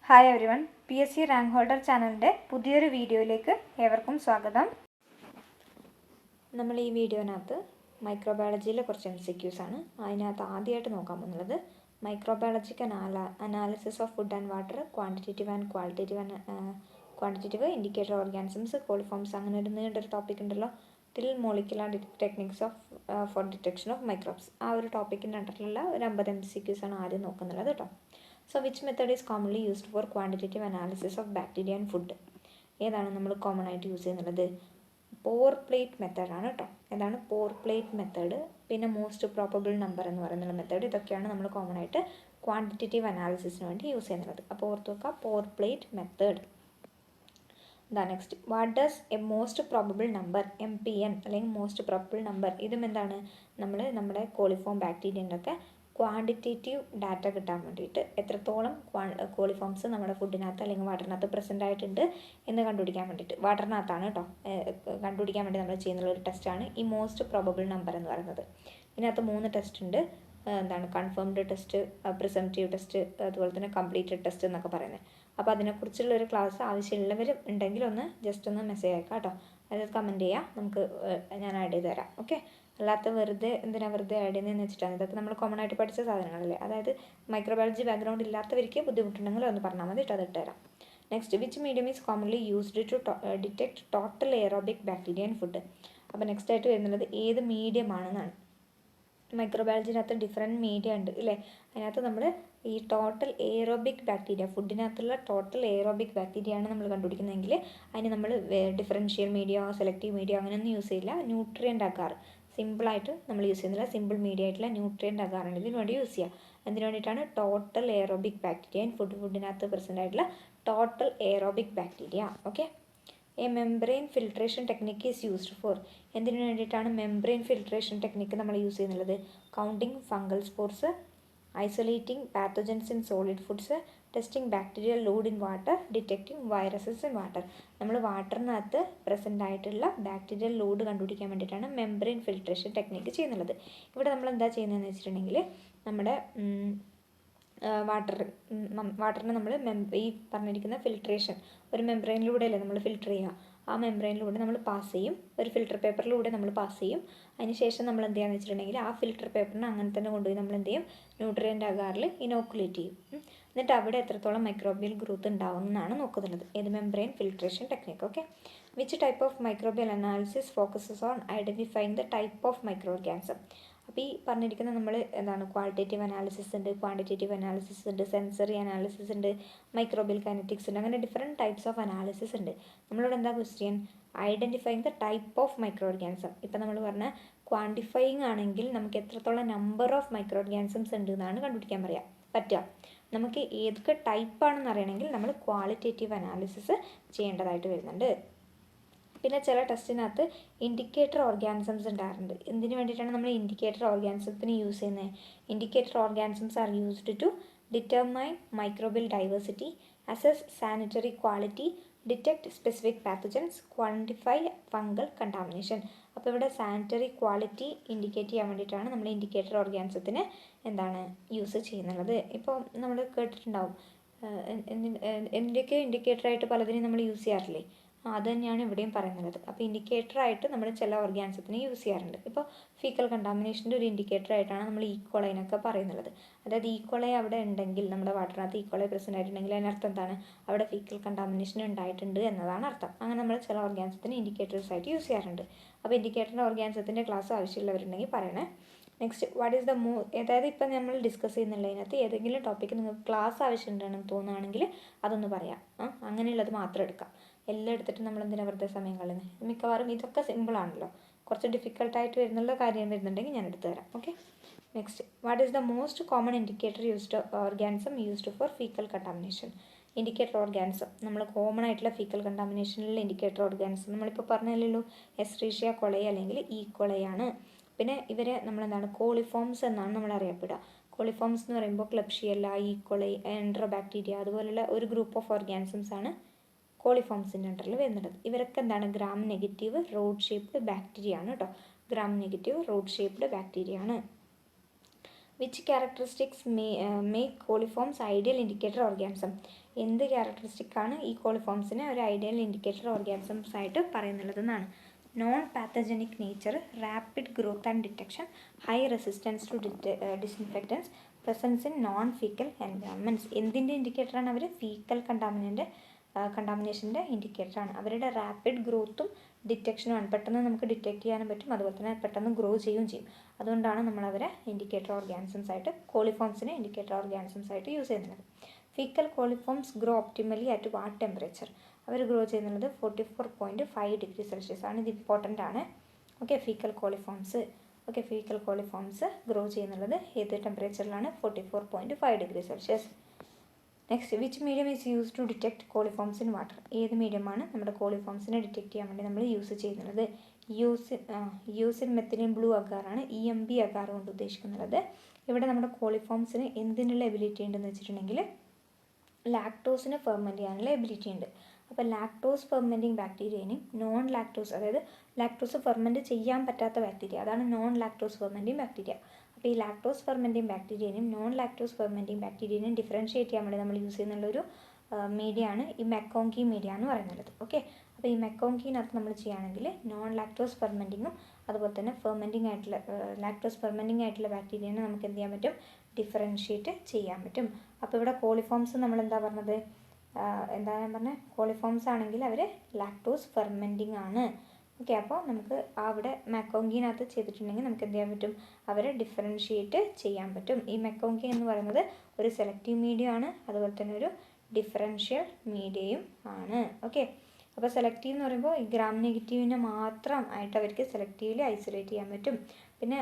Hi everyone, PSC rank holder ചാനലിൻ്റെ പുതിയൊരു വീഡിയോയിലേക്ക് ഏവർക്കും സ്വാഗതം. നമ്മൾ ഈ വീഡിയോനകത്ത് മൈക്രോബയോളജിയിലെ കുറച്ച് MCQs ആണ്. അതിനകത്ത് ആദ്യമായിട്ട് നോക്കാൻ പോകുന്നത് microbiological analysis of food and water, quantitative and quantitative indicator organisms, coliforms, അങ്ങനെ ഒരു നീണ്ടൊരു ടോപ്പിക് ഉണ്ടല്ലോ, till molecular techniques for detection of microbes. ആ ഒരു ടോപ്പിക്കിൻ്റെ അണ്ടറിലുള്ള ഒരു 50 MCQs ആണ് ആദ്യം നോക്കുന്നുള്ളത് കേട്ടോ. So which method is commonly used for quantitative analysis of bacteria and food? ഏതാണ് നമ്മൾ കോമൺ ആയിട്ട് യൂസ് ചെയ്യുന്നത്? പോർ പ്ലേറ്റ് മെത്തേഡ് ആണ് കേട്ടോ. ഏതാണ് പോർ പ്ലേറ്റ് മെത്തേഡ്, പിന്നെ മോസ്റ്റ് പ്രോബബിൾ നമ്പർ എന്ന് പറയുന്ന മെത്തേഡ്. ഇതൊക്കെയാണ് നമ്മൾ കോമൺ ആയിട്ട് ക്വാണ്ടിറ്റേറ്റീവ് അനാലിസിസിന് വേണ്ടി യൂസ് ചെയ്യുന്നത്. അപ്പോൾ ഓർത്ത് വെക്കുക, pour plate method. Next, what does a most probable number, MPN അല്ലെങ്കിൽ മോസ്റ്റ് പ്രോബബിൾ നമ്പർ, ഇതും എന്താണ്, നമ്മുടെ കോളിഫോം ബാക്ടീരിയൻ്റെ ഒക്കെ ക്വാണ്ടിറ്റേറ്റീവ് ഡാറ്റ കിട്ടാൻ വേണ്ടിയിട്ട് എത്രത്തോളം കോളിഫോംസ് നമ്മുടെ ഫുഡിനകത്ത് അല്ലെങ്കിൽ വാട്ടറിനകത്ത് പ്രസൻ്റ് ആയിട്ടുണ്ട് എന്ന് കണ്ടുപിടിക്കാൻ വേണ്ടിയിട്ട്, വാട്ടറിനകത്താണ് കേട്ടോ, കണ്ടുപിടിക്കാൻ വേണ്ടി നമ്മൾ ചെയ്യുന്ന ഒരു ടെസ്റ്റാണ് ഈ മോസ്റ്റ് പ്രോബബിൾ നമ്പർ എന്ന് പറയുന്നത്. ഇതിനകത്ത് 3 ടെസ്റ്റ് ഉണ്ട്. എന്താണ്, കൺഫേംഡ് ടെസ്റ്റ്, പ്രിസംപ്റ്റീവ് ടെസ്റ്റ്, അതുപോലെ തന്നെ കംപ്ലീറ്റഡ് ടെസ്റ്റ് എന്നൊക്കെ പറയുന്നത്. അപ്പോൾ അതിനെക്കുറിച്ചുള്ള ഒരു ക്ലാസ് ആവശ്യമുള്ളവർ ഉണ്ടെങ്കിൽ ഒന്ന് ജസ്റ്റ് ഒന്ന് മെസ്സേജ് അയക്കാം കേട്ടോ. അതായത് കമൻറ്റ് ചെയ്യുക, നമുക്ക് ഞാൻ ആഡ് ചെയ്ത് തരാം. ഓക്കെ, അല്ലാത്ത വെറുതെ ആഡ് ചെയ്യുന്നതെന്ന് വെച്ചിട്ടാണ്. ഇതൊക്കെ നമ്മൾ കോമൺ ആയിട്ട് പഠിച്ച സാധനങ്ങളല്ലേ. അതായത് മൈക്രോബയോളജി ബാക്ക്ഗ്രൗണ്ട് ഇല്ലാത്തവർക്ക് ബുദ്ധിമുട്ടുണ്ടെങ്കിൽ ഒന്ന് പറഞ്ഞാൽ മതി കേട്ടോ, അത് ഇട്ടുതരാം. Next, which medium is commonly used to detect total aerobic bacteria and food. അപ്പോൾ നെക്സ്റ്റ് ആയിട്ട് വരുന്നത് ഏത് മീഡിയം ആണെന്നാണ്. മൈക്രോബയോളജിനകത്ത് ഡിഫറെൻറ്റ് മീഡിയ ഉണ്ട് ഇല്ലേ. അതിനകത്ത് നമ്മൾ ഈ ടോട്ടൽ എയറോബിക് ബാക്ടീരിയ, ഫുഡിനകത്തുള്ള ടോട്ടൽ എയറോബിക് ബാക്ടീരിയ ആണ് നമ്മൾ കണ്ടുപിടിക്കുന്നതെങ്കിൽ അതിന് നമ്മൾ ഡിഫറൻഷ്യൽ മീഡിയ, സെലക്റ്റീവ് മീഡിയ അങ്ങനെയൊന്നും യൂസ് ചെയ്യില്ല. ന്യൂട്രിയൻ്റ് അഗാർ സിമ്പിളായിട്ട് നമ്മൾ യൂസ് ചെയ്യുന്നില്ല. സിമ്പിൾ മീഡിയ ആയിട്ടുള്ള ന്യൂട്രിയൻ്റ് അഗാറാണ് ഇതിന് വേണ്ടി യൂസ് ചെയ്യുക. അതിന് വേണ്ടിയിട്ടാണ് ടോട്ടൽ എയറോബിക് ബാക്ടീരിയ ഇൻ ഫുഡിനകത്ത് പ്രസൻ്റ് ആയിട്ടുള്ള total aerobic bacteria. Okay, a membrane filtration technique is used for. എന്തിനു വേണ്ടിയിട്ടാണ് മെംബ്രെയിൻ ഫിൽട്രേഷൻ ടെക്നിക്ക് നമ്മൾ യൂസ് ചെയ്യുന്നത്? Counting fungal spores, isolating pathogens in solid foods, testing bacterial load in water, detecting viruses in water. നമ്മൾ വാട്ടറിനകത്ത് present ആയിട്ടുള്ള bacterial load കണ്ടുപിടിക്കാൻ വേണ്ടിയിട്ടാണ് membrane filtration technique ചെയ്യുന്നത്. ഇവിടെ നമ്മൾ എന്താ ചെയ്യുന്നതെന്ന് വെച്ചിട്ടുണ്ടെങ്കിൽ നമ്മുടെ വാട്ടറിനെ നമ്മൾ ഈ പറഞ്ഞിരിക്കുന്ന ഫിൽട്രേഷൻ ഒരു മെംബ്രെയിനിലൂടെ അല്ലേ നമ്മൾ ഫിൽട്ടർ ചെയ്യുക. ആ മെംബ്രെയിനിലൂടെ നമ്മൾ പാസ് ചെയ്യും, ഒരു ഫിൽട്ടർ പേപ്പറിലൂടെ നമ്മൾ പാസ് ചെയ്യും. അതിനുശേഷം നമ്മൾ എന്ത് ചെയ്യാന്ന് വെച്ചിട്ടുണ്ടെങ്കിൽ ആ ഫിൽട്ടർ പേപ്പറിനെ അങ്ങനെ തന്നെ കൊണ്ടുപോയി നമ്മൾ എന്ത് ചെയ്യും, ന്യൂട്രിയൻ്റ് അഗാറിൽ ഇനോക്കുലേറ്റ് ചെയ്യും. എന്നിട്ട് അവിടെ എത്രത്തോളം മൈക്രോബിയൽ ഗ്രോത്ത് ഉണ്ടാവും എന്നാണ് നോക്കുന്നത്. ഏത് membrane filtration technique. Okay, which type of microbial analysis focuses on identifying the type of micro organism. അപ്പോൾ ഈ പറഞ്ഞിരിക്കുന്ന നമ്മൾ എന്താണ്, ക്വാളിറ്റേറ്റീവ് അനാലിസിസ് ഉണ്ട്, ക്വാണ്ടിറ്റേറ്റീവ് അനാലിസിസ് ഉണ്ട്, സെൻസറി അനാലിസിസ് ഉണ്ട്, മൈക്രോബിയൽ കൈനറ്റിക്സ് ഉണ്ട്, അങ്ങനെ ഡിഫറെൻറ്റ് ടൈപ്സ് ഓഫ് അനാലിസിസ് ഉണ്ട്. നമ്മളോട് എന്താ question, identifying the type of micro organism. ഇപ്പം നമ്മൾ പറഞ്ഞ ക്വാണ്ടിഫൈയിങ് ആണെങ്കിൽ നമുക്ക് എത്രത്തോളം നമ്പർ ഓഫ് മൈക്രോ ഓർഗാനിസംസ് ഉണ്ട് എന്നാണ് കണ്ടുപിടിക്കാൻ പറ്റുക. നമുക്ക് ഏതൊക്കെ ടൈപ്പാണെന്ന് അറിയണമെങ്കിൽ നമ്മൾ ക്വാളിറ്റേറ്റീവ് അനാലിസിസ് ചെയ്യേണ്ടതായിട്ട് വരുന്നുണ്ട്. പിന്നെ ചില ടെസ്റ്റിനകത്ത് ഇൻഡിക്കേറ്റർ ഓർഗാനിസംസ് ഉണ്ടാകാറുണ്ട്. എന്തിനു വേണ്ടിയിട്ടാണ് നമ്മൾ ഇൻഡിക്കേറ്റർ ഓർഗാനിസത്തിന് യൂസ് ചെയ്യുന്നത്? Indicator organisms are used to determine microbial diversity, assess sanitary quality, detect specific pathogens, quantify fungal contamination. അപ്പോൾ ഇവിടെ സാനിറ്ററി ക്വാളിറ്റി ഇൻഡിക്കേറ്റ് ചെയ്യാൻ വേണ്ടിയിട്ടാണ് നമ്മൾ ഇൻഡിക്കേറ്റർ ഓർഗാനിസത്തിന് എന്താണ് യൂസ് ചെയ്യുന്നത്. ഇപ്പോൾ നമ്മൾ കേട്ടിട്ടുണ്ടാവും, എന്തൊക്കെ ഇൻഡിക്കേറ്ററായിട്ട് പലതിനും നമ്മൾ യൂസ് ചെയ്യാറില്ലേ, അത് തന്നെയാണ് ഇവിടെയും പറയുന്നത്. അപ്പോൾ ഇൻഡിക്കേറ്ററായിട്ട് നമ്മൾ ചില ഓർഗാനിസത്തിന് യൂസ് ചെയ്യാറുണ്ട്. ഇപ്പോൾ ഫീക്കൽ കണ്ടാമിനേഷൻ്റെ ഒരു ഇൻഡിക്കേറ്ററായിട്ടാണ് നമ്മൾ ഈക്കോളൈനൊക്കെ പറയുന്നത്. അതായത് ഈക്കോളൈ അവിടെ ഉണ്ടെങ്കിൽ, നമ്മുടെ വാട്ടറിനകത്ത് ഈക്കോളൈ പ്രസൻ്റ് ആയിട്ടുണ്ടെങ്കിൽ അതിനർത്ഥം എന്താണ്, അവിടെ ഫീക്കൽ കണ്ടാമിനേഷൻ ഉണ്ടായിട്ടുണ്ട് എന്നതാണ് അർത്ഥം. അങ്ങനെ നമ്മൾ ചില ഓർഗാനിസത്തിന് ഇൻഡിക്കേറ്റേഴ്സ് ആയിട്ട് യൂസ് ചെയ്യാറുണ്ട്. അപ്പോൾ ഇൻഡിക്കേറ്ററിൻ്റെ ഓർഗാനിസത്തിൻ്റെ ക്ലാസ് ആവശ്യമുള്ളവരുണ്ടെങ്കിൽ പറയണേ. നെക്സ്റ്റ്, വാട്ട് ഈസ് ദ അതായത് ഇപ്പം നമ്മൾ ഡിസ്കസ് ചെയ്യുന്നുള്ളതിനകത്ത് ഏതെങ്കിലും ടോപ്പിക്ക് നിങ്ങൾക്ക് ക്ലാസ് ആവശ്യമുണ്ടെന്ന് തോന്നുകയാണെങ്കിൽ അതൊന്ന് പറയാം. അങ്ങനെയുള്ളത് മാത്രം എടുക്കാം. എല്ലാം എടുത്തിട്ട് നമ്മൾ എന്തിനാ വെറുതെ സമയം കളയുന്നത്? മിക്കവാറും ഇതൊക്കെ സിമ്പിളാണല്ലോ. കുറച്ച് ഡിഫിക്കൽട്ടായിട്ട് വരുന്നുള്ള കാര്യം വരുന്നുണ്ടെങ്കിൽ ഞാൻ എടുത്തു തരാം. Okay, next, what is the most common indicator organism used for fecal contamination. Indicator organism നമ്മൾ കോമൺ ആയിട്ടുള്ള ഫീക്കൽ കണ്ടാമിനേഷനിലുള്ള ഇൻഡിക്കേറ്റർ ഓർഗാനിസം നമ്മളിപ്പോൾ പറഞ്ഞല്ലോ, എസ്ട്രീഷ്യ കൊളൈ അല്ലെങ്കിൽ ഈക്കോളൈയാണ്. പിന്നെ ഇവരെ നമ്മളെന്താണ്, കോളിഫോംസ് എന്നാണ് നമ്മൾ അറിയപ്പെടുക. കോളിഫോംസ് എന്ന് പറയുമ്പോൾ ക്ലബ്ഷിയല്ല, ഈക്കോളൈ, എൻട്രോബാക്ടീരിയ അതുപോലുള്ള ഒരു ഗ്രൂപ്പ് ഓഫ് ഓർഗാനിസംസ് ആണ് കോളിഫോംസിൻ്റെ അണ്ടറിൽ വരുന്നത്. ഇവരൊക്കെ എന്താണ്, gram negative rod shaped bacteria ആണ് കേട്ടോ. Gram negative rod shaped bacteria ആണ്. Which characteristics make coliforms ideal indicator organism. എന്ത് ക്യാരക്ടറിസ്റ്റിക്കാണ് ഈ കോളിഫോംസിനെ ഒരു ഐഡിയൽ ഇൻഡിക്കേറ്റർ ഓർഗാനിസംസ് ആയിട്ട് പറയുന്നുള്ളതെന്നാണ്. Non pathogenic nature, rapid growth and detection, high resistance to disinfectants, presence in non faecal environments. എന്തിൻ്റെ ഇൻഡിക്കേറ്ററാണ് അവർ? ഫീക്കൽ കണ്ടാമിനേഷൻ്റെ ഇൻഡിക്കേറ്ററാണ്. അവരുടെ റാപ്പിഡ് ഗ്രോത്തും ഡിറ്റക്ഷനുമാണ്. പെട്ടെന്ന് നമുക്ക് ഡിറ്റക്ട് ചെയ്യാനും പറ്റും, അതുപോലെ തന്നെ പെട്ടെന്ന് ഗ്രോ ചെയ്യുകയും ചെയ്യും. അതുകൊണ്ടാണ് നമ്മളവരെ ഇൻഡിക്കേറ്റർ ഓർഗാനിസംസ് ആയിട്ട്, കോളിഫോംസിനെ ഇൻഡിക്കേറ്റർ ഓർഗാനിസംസ് ആയിട്ട് യൂസ് ചെയ്യുന്നത്. Faecal coliforms grow optimally at what temperature? അവർ ഗ്രോ ചെയ്യുന്നത് 44.5 ഡിഗ്രി സെൽഷ്യസ് ആണ്. ഇത് ഇമ്പോർട്ടൻ്റ് ആണ്. ഓക്കെ, ഫീക്കൽ കോളിഫോംസ് ഗ്രോ ചെയ്യുന്നത് ഏത് ടെമ്പറേച്ചറിലാണ്? 44.5 degree Celsius. Next, which medium is use to detect coliforms in water? ഏത് മീഡിയമാണ് നമ്മുടെ കോളിഫോംസിനെ ഡിറ്റക്ട് ചെയ്യാൻ വേണ്ടി നമ്മൾ യൂസ് ചെയ്യുന്നത്? യൂസിൻ മെത്തിലിൻ ബ്ലൂ അഗാറാണ് EMB അഗാർ കൊണ്ട് ഉദ്ദേശിക്കുന്നത്. ഇവിടെ നമ്മുടെ കോളിഫോംസിന് എന്തിനുള്ള എബിലിറ്റി ഉണ്ടെന്ന് വെച്ചിട്ടുണ്ടെങ്കിൽ ലാക്ടോസിനെ ഫെർമെൻറ്റ് ചെയ്യാനുള്ള എബിലിറ്റി ഉണ്ട്. അപ്പോൾ ലാക്ടോസ് ഫെർമെൻറ്റിങ് ബാക്ടീരിയനും നോൺ ലാക്ടോസ്, അതായത് ലാക്ടോസ് ഫെർമെൻറ്റ് ചെയ്യാൻ പറ്റാത്ത ബാക്ടീരിയ, അതാണ് നോൺ ലാക്ടോസ് ഫെർമെൻറ്റിങ് ബാക്ടീരിയ. അപ്പോൾ ഈ ലാക്ടോസ് ഫെർമെൻറ്റിങ് ബാക്ടീരിയനും നോൺ ലാക്ടോസ് ഫെർമെൻറ്റിങ് ബാക്ടീരിയനും ഡിഫറൻഷിയേറ്റ് ചെയ്യാൻ വേണ്ടി നമ്മൾ യൂസ് ചെയ്യുന്നുള്ളൊരു മീഡിയമാണ് ഈ മെക്കോങ്കി മീഡിയ എന്ന് പറയുന്നത്. ഓക്കെ, അപ്പോൾ ഈ മെക്കോങ്കിനകത്ത് നമ്മൾ ചെയ്യുകയാണെങ്കിൽ നോൺ ലാക്ടോസ് ഫെർമെൻറ്റിങ്ങും അതുപോലെ തന്നെ ലാക്ടോസ് ഫെർമെൻറ്റിങ് ആയിട്ടുള്ള ബാക്ടീരിയനെ നമുക്ക് എന്ത് ചെയ്യാൻ പറ്റും? ഡിഫറൻഷിയേറ്റ് ചെയ്യാൻ പറ്റും. അപ്പോൾ ഇവിടെ കോളിഫോംസ് നമ്മൾ എന്താ പറഞ്ഞത്? ഞാൻ പറഞ്ഞത് കോളിഫോംസ് ആണെങ്കിൽ അവർ ലാക്ടോസ് ഫെർമെൻറ്റിങ് ആണ്. ഓക്കെ, അപ്പോൾ നമുക്ക് അവിടെ മെക്കോങ്കിനകത്ത് ചെയ്തിട്ടുണ്ടെങ്കിൽ നമുക്ക് എന്ത് ചെയ്യാൻ പറ്റും? അവരെ ഡിഫറൻഷിയേറ്റ് ചെയ്യാൻ പറ്റും. ഈ മെക്കോങ്കി എന്ന് പറയുന്നത് ഒരു സെലക്റ്റീവ് മീഡിയം ആണ്, അതുപോലെ തന്നെ ഒരു ഡിഫറൻഷ്യൽ മീഡിയയും ആണ്. ഓക്കെ, അപ്പോൾ സെലക്റ്റീവ് എന്ന് പറയുമ്പോൾ ഈ ഗ്രാം നെഗറ്റീവിനെ മാത്രം ആയിട്ട് അവർക്ക് സെലക്റ്റീവ്ലി ഐസൊലേറ്റ് ചെയ്യാൻ പറ്റും. പിന്നെ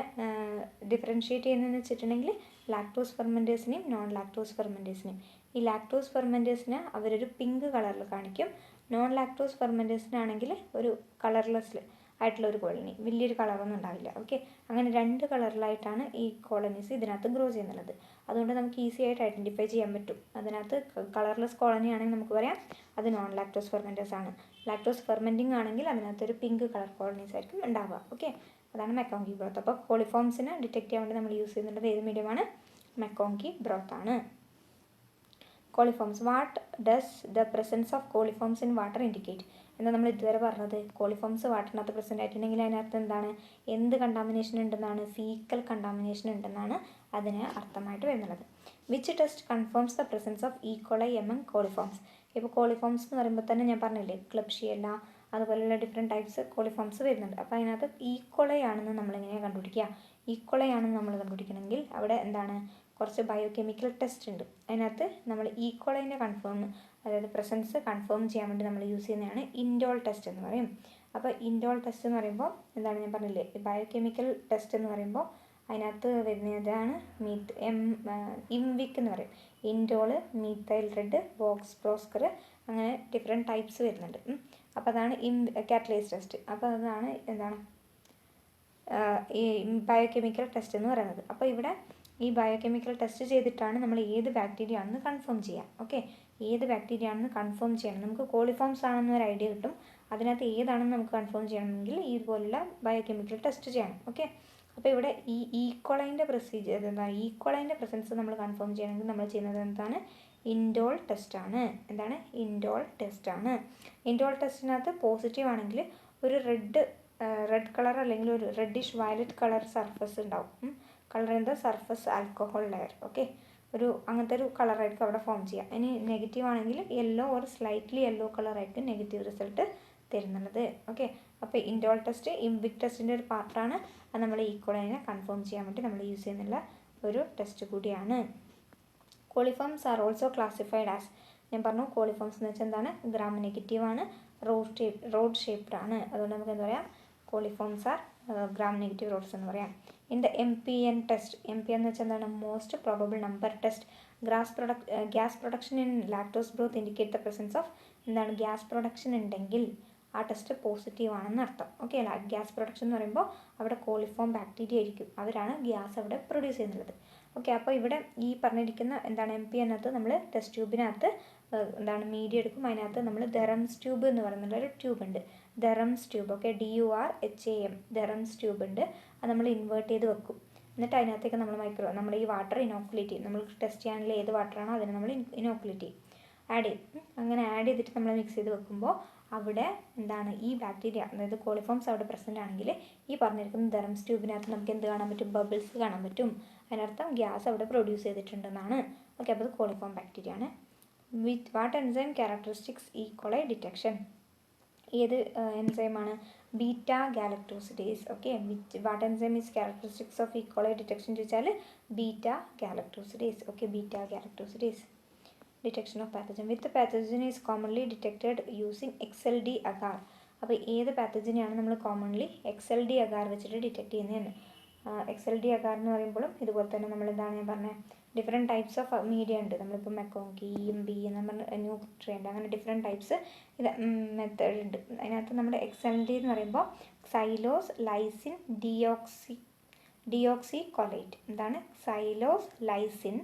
ഡിഫറൻഷിയേറ്റ് ചെയ്യുന്നതെന്ന് വെച്ചിട്ടുണ്ടെങ്കിൽ ലാക്ടോസ് ഫെർമെൻറ്റേഴ്സിനെയും നോൺ ലാക്ടോസ് ഫെർമെൻറ്റേഴ്സിനെയും. ഈ ലാക്ടോസ് ഫെർമെൻറ്റേഴ്സിനെ അവരൊരു പിങ്ക് കളറിൽ കാണിക്കും. നോൺ ലാക്ടോസ് ഫെർമെൻറ്റേഴ്സിനാണെങ്കിൽ ഒരു കളർലെസ് ആയിട്ടുള്ള ഒരു കോളനി, വലിയൊരു കളറൊന്നും ഉണ്ടാവില്ല. ഓക്കെ, അങ്ങനെ 2 കളറിലായിട്ടാണ് ഈ കോളനീസ് ഇതിനകത്ത് ഗ്രോ ചെയ്യുന്നുള്ളത്. അതുകൊണ്ട് നമുക്ക് ഈസി ആയിട്ട് ഐഡൻറ്റിഫൈ ചെയ്യാൻ പറ്റും. അതിനകത്ത് കളർലെസ് കോളനി ആണെങ്കിൽ നമുക്ക് പറയാം അത് നോൺ ലാക്ടോസ് ഫെർമെൻറ്റേഴ്സ് ആണ്. ലാക്ടോസ് ഫെർമെൻറ്റിംഗ് ആണെങ്കിൽ അതിനകത്തൊരു പിങ്ക് കളർ കോളനീസ് ആയിരിക്കും ഉണ്ടാവുക. ഓക്കെ, അതാണ് മെക്കോങ്കി ബ്രോത്ത്. അപ്പോൾ കോളിഫോംസിനെ ഡിറ്റക്ട് ചെയ്യാൻ വേണ്ടി നമ്മൾ യൂസ് ചെയ്യുന്നുള്ളത് ഏത് മീഡിയമാണ്? മെക്കോങ്കി ബ്രോത്ത് ആണ്. Coliforms, what does the presence of coliforms in water indicate? എന്താ നമ്മൾ ഇതുവരെ പറഞ്ഞത്? കോളിഫോംസ് വാട്ടറിനകത്ത് പ്രസൻറ്റ് ആയിട്ടുണ്ടെങ്കിൽ അതിനകത്ത് എന്താണ്? എന്ത് കണ്ടാമിനേഷൻ ഉണ്ടെന്നാണ്? ഫീക്കൽ കണ്ടാമിനേഷൻ ഉണ്ടെന്നാണ് അതിന് അർത്ഥമായിട്ട് വരുന്നത്. Which test confirms the presence of E coli among coliforms? ഇപ്പോൾ കോളിഫോംസ് എന്ന് പറയുമ്പോൾ തന്നെ ഞാൻ പറഞ്ഞില്ലേ, ക്ലബ്ഷിയെല്ല അതുപോലെയുള്ള ഡിഫറെൻറ്റ് ടൈപ്സ് കോളിഫോംസ് വരുന്നുണ്ട്. അപ്പോൾ അതിനകത്ത് ഈക്കോളൈ ആണെന്ന് നമ്മളിങ്ങനെ കണ്ടുപിടിക്കുക. ഈക്കോളൈ ആണെന്ന് നമ്മൾ കണ്ടുപിടിക്കണമെങ്കിൽ അവിടെ എന്താണ്? കുറച്ച് ബയോകെമിക്കൽ ടെസ്റ്റ് ഉണ്ട്. അതിനകത്ത് നമ്മൾ ഈക്കോളൈൻ്റെ അതായത് പ്രസൻസ് കൺഫേം ചെയ്യാൻ വേണ്ടി നമ്മൾ യൂസ് ചെയ്യുന്നതാണ് ഇൻഡോൾ ടെസ്റ്റ് എന്ന് പറയും. അപ്പോൾ ഇൻഡോൾ ടെസ്റ്റ് എന്ന് പറയുമ്പോൾ എന്താണ്, ഞാൻ പറഞ്ഞില്ലേ, ബയോകെമിക്കൽ ടെസ്റ്റ് എന്ന് പറയുമ്പോൾ അതിനകത്ത് വരുന്നതാണ് ഇംവിക് എന്ന് പറയും. ഇൻഡോള്, മീത്തൈൽ റെഡ്, ബോക്സ് പ്രോസ്കർ, അങ്ങനെ ഡിഫറെൻറ്റ് ടൈപ്സ് വരുന്നുണ്ട്. അപ്പോൾ അതാണ് കാറ്റലൈസ് ടെസ്റ്റ്. അപ്പോൾ അതാണ് എന്താണ് ഈ ബയോകെമിക്കൽ ടെസ്റ്റ് എന്ന് പറയുന്നത്. അപ്പോൾ ഇവിടെ ഈ ബയോകെമിക്കൽ ടെസ്റ്റ് ചെയ്തിട്ടാണ് നമ്മൾ ഏത് ബാക്ടീരിയ ആണെന്ന് കൺഫേം ചെയ്യാം. ഓക്കെ, ഏത് ബാക്ടീരിയ ആണെന്ന് കൺഫേം ചെയ്യണം. നമുക്ക് കോളിഫോംസ് ആണെന്ന് ഒരു ഐഡിയ കിട്ടും. അതിനകത്ത് ഏതാണെന്ന് നമുക്ക് കൺഫേം ചെയ്യണമെങ്കിൽ ഇതുപോലുള്ള ബയോകെമിക്കൽ ടെസ്റ്റ് ചെയ്യണം. ഓക്കെ, അപ്പോൾ ഇവിടെ ഈ ഈക്കോളൈൻ്റെ ഈക്കോളൈൻ്റെ പ്രസൻസ് നമ്മൾ കൺഫേം ചെയ്യണമെങ്കിൽ നമ്മൾ ചെയ്യുന്നത് എന്താണ്? ഇൻഡോൾ ടെസ്റ്റാണ്. എന്താണ്? ഇൻഡോൾ ടെസ്റ്റാണ്. ഇൻഡോൾ ടെസ്റ്റിനകത്ത് പോസിറ്റീവ് ആണെങ്കിൽ ഒരു റെഡ് കളർ അല്ലെങ്കിൽ ഒരു റെഡിഷ് വയലറ്റ് കളർ സർഫസ് ഉണ്ടാവും. Colour in the surface alcohol layer. Okay, അങ്ങനത്തെ ഒരു കളറായിരിക്കും അവിടെ ഫോം ചെയ്യുക. ഇനി നെഗറ്റീവ് ആണെങ്കിൽ യെല്ലോ ഓർ സ്ലൈറ്റ്ലി യെല്ലോ കളറായിരിക്കും നെഗറ്റീവ് റിസൾട്ട് തരുന്നുള്ളത്. ഓക്കെ, അപ്പോൾ ഇൻഡോൾ ടെസ്റ്റ് ഇംവിക് ടെസ്റ്റിൻ്റെ ഒരു പാർട്ടാണ്. അത് നമ്മൾ ഈക്വലൈനെ കൺഫേം ചെയ്യാൻ വേണ്ടി നമ്മൾ യൂസ് ചെയ്യുന്നുള്ള ഒരു ടെസ്റ്റ് കൂടിയാണ്. കോളിഫോംസ് ആർ ഓൾസോ ക്ലാസിഫൈഡ് ആസ്, ഞാൻ പറഞ്ഞു കോളിഫോംസ് എന്ന് വെച്ചാൽ എന്താണ്? ഗ്രാം നെഗറ്റീവാണ്, റോഡ് ഷേപ്ഡ് ആണ്. അതുകൊണ്ട് നമുക്ക് എന്താ പറയാം? Coliforms are gram negative rods എന്ന് പറയാം. In the MPN test, MPN എന്ന് വെച്ചാൽ എന്താണ്? Most probable number test. Gas production in lactose broth indicate the presence of, എന്താണ്? ഗ്യാസ് പ്രൊഡക്ഷൻ ഉണ്ടെങ്കിൽ ആ ടെസ്റ്റ് പോസിറ്റീവ് ആണെന്ന് അർത്ഥം. ഓക്കെ, ഗ്യാസ് പ്രൊഡക്ഷൻ എന്ന് പറയുമ്പോൾ അവിടെ കോളിഫോം ബാക്ടീരിയ ആയിരിക്കും, അവരാണ് ഗ്യാസ് അവിടെ പ്രൊഡ്യൂസ് ചെയ്യുന്നത്. ഓക്കെ, അപ്പോൾ ഇവിടെ ഈ പറഞ്ഞിരിക്കുന്ന എന്താണ് MPN-അകത്ത് നമ്മൾ ടെസ്റ്റ് ട്യൂബിനകത്ത് എന്താണ് മീഡിയ എടുക്കും. അതിനകത്ത് നമ്മൾ ദെറംസ് ട്യൂബ് എന്ന് പറയുന്നുള്ളൊരു ട്യൂബ് ഉണ്ട്, ദെറംസ് ട്യൂബ്. ഓക്കെ, DURHAM, ദെറംസ് ട്യൂബ് ഉണ്ട്. അത് നമ്മൾ ഇൻവേർട്ട് ചെയ്ത് വെക്കും. എന്നിട്ട് അതിനകത്തേക്ക് നമ്മൾ ഈ വാട്ടർ ഇനോക്കുലേറ്റ് ചെയ്യും. നമ്മൾ ടെസ്റ്റ് ചെയ്യാനുള്ള ഏത് വാട്ടറാണോ അതിനെ നമ്മൾ ഇനോക്കുലേറ്റ് ചെയ്യും. ആഡ് ചെയ്യും. അങ്ങനെ ആഡ് ചെയ്തിട്ട് നമ്മൾ മിക്സ് ചെയ്ത് വെക്കുമ്പോൾ അവിടെ എന്താണ് ഈ ബാക്ടീരിയ, അതായത് കോളിഫോംസ് അവിടെ പ്രസൻ്റ് ആണെങ്കിൽ ഈ പറഞ്ഞിരിക്കുന്ന തെർമസ് ട്യൂബിനകത്ത് നമുക്ക് എന്ത് കാണാൻ പറ്റും? ബബിൾസ് കാണാൻ പറ്റും. അതിനർത്ഥം ഗ്യാസ് അവിടെ പ്രൊഡ്യൂസ് ചെയ്തിട്ടുണ്ടെന്നാണ്. ഓക്കെ, അപ്പോൾ അത് കോളിഫോം ബാക്ടീരിയ ആണ്. What enzyme characteristics E coli detection? ഏത് എൻസൈമാണ്? Beta galactosidase. Okay, what enzyme is characteristics of E coli detection ചോദിച്ചാൽ beta galactosidase. Okay, beta galactosidase. Detection of pathogen. With pathogen is commonly detected using XLD agar. അപ്പോൾ ഏത് പാത്തജനെയാണ് നമ്മൾ commonly XLD agar വെച്ചിട്ട് detect ചെയ്യുന്നതെന്ന്? XLD agar എന്ന് പറയുമ്പോഴും ഇതുപോലെ തന്നെ നമ്മൾ എന്താണ് ഞാൻ പറഞ്ഞത്, ഡിഫറെൻറ്റ് ടൈപ്സ് ഓഫ് മീഡിയ ഉണ്ട്. നമ്മളിപ്പോൾ മെക്കോങ്കി, EMB എന്ന് പറഞ്ഞ ന്യൂട്രിയൻ്റ്, അങ്ങനെ ഡിഫറെൻറ്റ് ടൈപ്സ് ഇത് മെത്തേഡ് ഉണ്ട്. അതിനകത്ത് നമ്മുടെ XLD എന്ന് പറയുമ്പോൾ സൈലോസ് ലൈസിൻ ഡിയോക്സികൊളേറ്റ്. എന്താണ്? സൈലോസ് ലൈസിൻ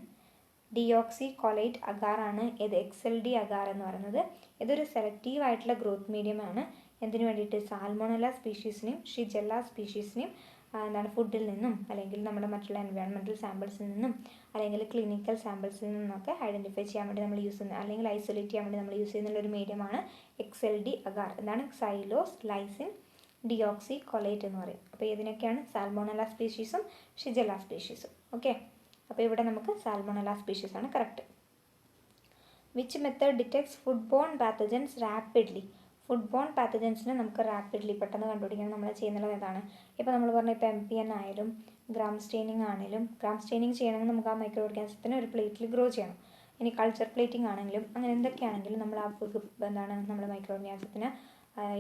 ഡിയോക്സികൊളേറ്റ് അഗാറാണ് ഇത് XLD അഗാർ എന്ന് പറയുന്നത്. ഇതൊരു സെലക്റ്റീവ് ആയിട്ടുള്ള ഗ്രോത്ത് മീഡിയമാണ്. എന്തിനു വേണ്ടിയിട്ട്? സാൽമോണല്ല സ്പീഷീസിനെയും ഷിജെല്ല സ്പീഷീസിനെയും എന്താണ് ഫുഡിൽ നിന്നും അല്ലെങ്കിൽ നമ്മുടെ മറ്റുള്ള എൻവയോൺമെൻറ്റൽ സാമ്പിൾസിൽ നിന്നും അല്ലെങ്കിൽ ക്ലിനിക്കൽ സാമ്പിൾസിൽ നിന്നൊക്കെ ഐഡൻറ്റിഫൈ ചെയ്യാൻ വേണ്ടി നമ്മൾ യൂസ് ചെയ്യുന്ന അല്ലെങ്കിൽ ഐസൊലേറ്റ് ചെയ്യാൻ വേണ്ടി നമ്മൾ യൂസ് ചെയ്യുന്ന ഒരു മീഡിയമാണ് XLD അഗാർ. എന്താണ്? സൈലോസ് ലൈസിൻ ഡിയോക്സികൊളേറ്റ് എന്ന് പറയും. അപ്പോൾ ഇതിനൊക്കെയാണ് സാൽമോണല്ല സ്പീഷീസും ഷിജെല്ല സ്പീഷീസും. ഓക്കെ, അപ്പോൾ ഇവിടെ നമുക്ക് സാൽമോണല്ല സ്പീഷീസ് ആണ് correct. Which method detects food borne pathogens rapidly? Food borne പാത്തജൻസിനെ നമുക്ക് റാപ്പിഡ്ലി പെട്ടെന്ന് കണ്ടുപിടിക്കാൻ നമ്മൾ ചെയ്യുന്നത് ഏതാണ്? ഇപ്പോൾ നമ്മൾ പറഞ്ഞ ഇപ്പോൾ MPN ആയാലും ഗ്രാം സ്റ്റെയിനിങ് ആണെങ്കിലും, ഗ്രാം സ്റ്റെയിനിങ് ചെയ്യണമെങ്കിൽ നമുക്ക് ആ മൈക്രോ ഓർഗാനിസത്തിനെ ഒരു പ്ലേറ്റിൽ ഗ്രോ ചെയ്യണം. ഇനി കൾച്ചർ പ്ലേറ്റിംഗ് ആണെങ്കിലും അങ്ങനെ എന്തൊക്കെയാണെങ്കിലും നമ്മൾ ആ എന്താണ് നമ്മൾ മൈക്രോ ഓർഗാനിസത്തിനെ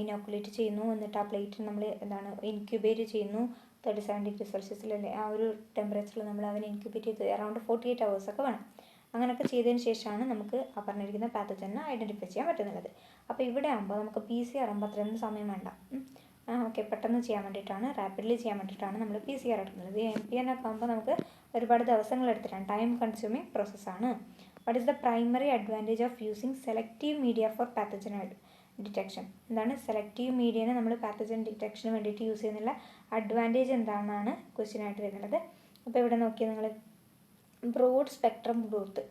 ഇനോക്കുലേറ്റ് ചെയ്യുന്നു, എന്നിട്ട് ആ പ്ലേറ്റിൽ നമ്മൾ എന്താണ് ഇൻക്യുബേറ്റ് ചെയ്യുന്നു. 37 ഡിഗ്രി സെൽഷ്യസിലല്ലേ ആ ഒരു ടെമ്പറേച്ചറിൽ നമ്മൾ അതിനെ ഇൻക്യുബേറ്റ് ചെയ്ത് അറൗണ്ട് 48 hours ഒക്കെ വേണം. അങ്ങനെയൊക്കെ ചെയ്തതിന് ശേഷമാണ് നമുക്ക് ആ പറഞ്ഞിരിക്കുന്ന പാത്തജനെ ഐഡൻറ്റിഫൈ ചെയ്യാൻ പറ്റുന്നത്. അപ്പോൾ ഇവിടെ ആകുമ്പോൾ നമുക്ക് PCR ആകുമ്പോൾ അത്രയൊന്നും സമയം വേണ്ട. ഓക്കെ, പെട്ടെന്ന് ചെയ്യാൻ വേണ്ടിയിട്ടാണ്, റാപ്പിഡ്ലി ചെയ്യാൻ വേണ്ടിയിട്ടാണ് നമ്മൾ PCR എടുക്കുന്നത്. MPN ഒക്കെ ആകുമ്പോൾ നമുക്ക് ഒരുപാട് ദിവസങ്ങൾ എടുത്തിട്ടാണ്, ടൈം കൺസ്യൂമിങ് പ്രോസസ്സാണ്. What is the primary advantage of using selective media for pathogen detection? എന്താണ് സെലക്റ്റീവ് മീഡിയനെ നമ്മൾ പാത്തജൻ ഡിറ്റക്ഷന് വേണ്ടിയിട്ട് യൂസ് ചെയ്യുന്നുള്ള അഡ്വാൻറ്റേജ് എന്താണെന്നാണ് ക്വസ്റ്റ്യൻ ആയിട്ട് വരുന്നത്. അപ്പോൾ ഇവിടെ നോക്കിയാൽ നിങ്ങൾ broad spectrum growth,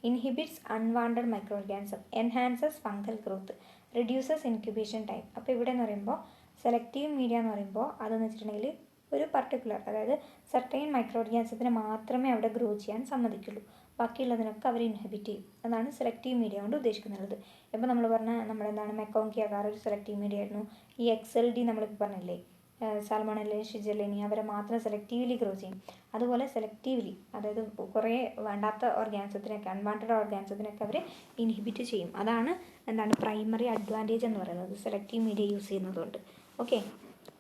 inhibits unwanted micro organism, enhances fungal growth, reduces incubation time. അപ്പോൾ ഇവിടെ എന്ന് പറയുമ്പോൾ സെലക്റ്റീവ് മീഡിയ എന്ന് പറയുമ്പോൾ അതെന്ന് വെച്ചിട്ടുണ്ടെങ്കിൽ ഒരു പർട്ടിക്കുലർ, അതായത് സർട്ടൈൻ മൈക്രോ ഓർഗാനിസത്തിനെ മാത്രമേ അവിടെ ഗ്രോ ചെയ്യാൻ സമ്മതിക്കുള്ളൂ. ബാക്കിയുള്ളതിനൊക്കെ അവർ ഇൻഹിബിറ്റ് ചെയ്യും. അതാണ് സെലക്റ്റീവ് മീഡിയ കൊണ്ട് ഉദ്ദേശിക്കുന്നത്. ഇപ്പോൾ നമ്മൾ പറഞ്ഞ നമ്മളെന്താണ് മെക്കോങ്കി അഗാർ ഒരു സെലക്റ്റീവ് മീഡിയ ആയിരുന്നു. ഈ XLD നമ്മളിപ്പോൾ പറഞ്ഞില്ലേ, സാൽമോണല്ല ഷിജെല്ലിനി അവരെ മാത്രം സെലക്റ്റീവ്ലി ഗ്രോ ചെയ്യും. അതുപോലെ സെലക്റ്റീവ്ലി, അതായത് കുറേ വേണ്ടാത്ത ഓർഗാനിസത്തിനൊക്കെ അൺവാണ്ടഡ് ഓർഗാനിസത്തിനൊക്കെ അവർ ഇൻഹിബിറ്റ് ചെയ്യും. അതാണ് എന്താണ് പ്രൈമറി അഡ്വാൻറ്റേജ് എന്ന് പറയുന്നത് സെലക്റ്റീവ് മീഡിയ യൂസ് ചെയ്യുന്നതുകൊണ്ട്. Okay,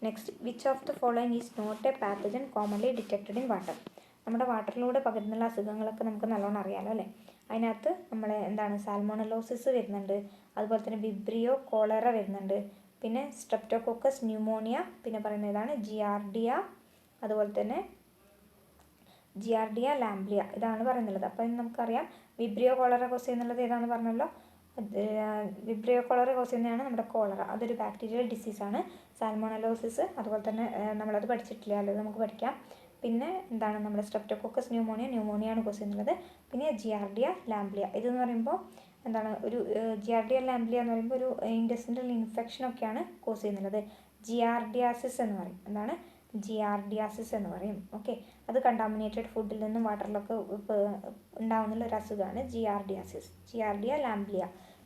next, which of the following is not a pathogen commonly detected in water? നമ്മുടെ വാട്ടറിലൂടെ പകരുന്നുള്ള അസുഖങ്ങളൊക്കെ നമുക്ക് നല്ലോണം അറിയാമല്ലോ അല്ലേ. അതിനകത്ത് നമ്മൾ എന്താണ് സാൽമോണലോസിസ് വരുന്നുണ്ട്, അതുപോലെ തന്നെ വിബ്രിയോ കോളറ വരുന്നുണ്ട്, പിന്നെ സ്ട്രെപ്റ്റോകോക്കസ് ന്യൂമോണിയ, പിന്നെ പറയുന്നത് ഏതാണ് ജിയാർഡിയ, അതുപോലെ തന്നെ ജിയാർഡിയ ലാംബ്ലിയ, ഇതാണ് പറയുന്നുള്ളത്. അപ്പോൾ നമുക്കറിയാം വിബ്രിയോ കോളറ കോസ് ചെയ്യുന്നുള്ളത് ഏതാണെന്ന് പറഞ്ഞല്ലോ. വിബ്രിയോ കോളറ കോസ് ചെയ്യുന്നതാണ് നമ്മുടെ കോളറ. അതൊരു ബാക്ടീരിയൽ ഡിസീസാണ്. സാൽമോണലോസിസ് അതുപോലെ തന്നെ നമ്മളത് പഠിച്ചിട്ടില്ല, അത് നമുക്ക് പഠിക്കാം. പിന്നെ എന്താണ് നമ്മുടെ സ്ട്രെപ്റ്റോകോക്കസ് ന്യൂമോണിയാണ് കോസ് ചെയ്യുന്നത്. പിന്നെ ജിയാർഡിയ ലാംബ്ലിയ, ഇതെന്ന് പറയുമ്പോൾ എന്താണ് ഒരു ജിയാർഡിയ ലാംബ്ലിയ എന്ന് പറയുമ്പോൾ ഒരു ഇൻറ്റെസ്റ്റിനൽ ഇൻഫെക്ഷനൊക്കെയാണ് കോസ് ചെയ്യുന്നത്. ജിയാർഡിയാസിസ് എന്ന് പറയും. എന്താണ് ജിയാർഡിയാസിസ് എന്ന് പറയും. ഓക്കെ, അത് കണ്ടാമിനേറ്റഡ് ഫുഡിൽ നിന്നും വാട്ടറിലൊക്കെ ഉണ്ടാകുന്നുള്ള ഒരു അസുഖമാണ് ജിയാർഡിയാസിസ്. ജിയാർഡിയ ലാംബ്ലിയ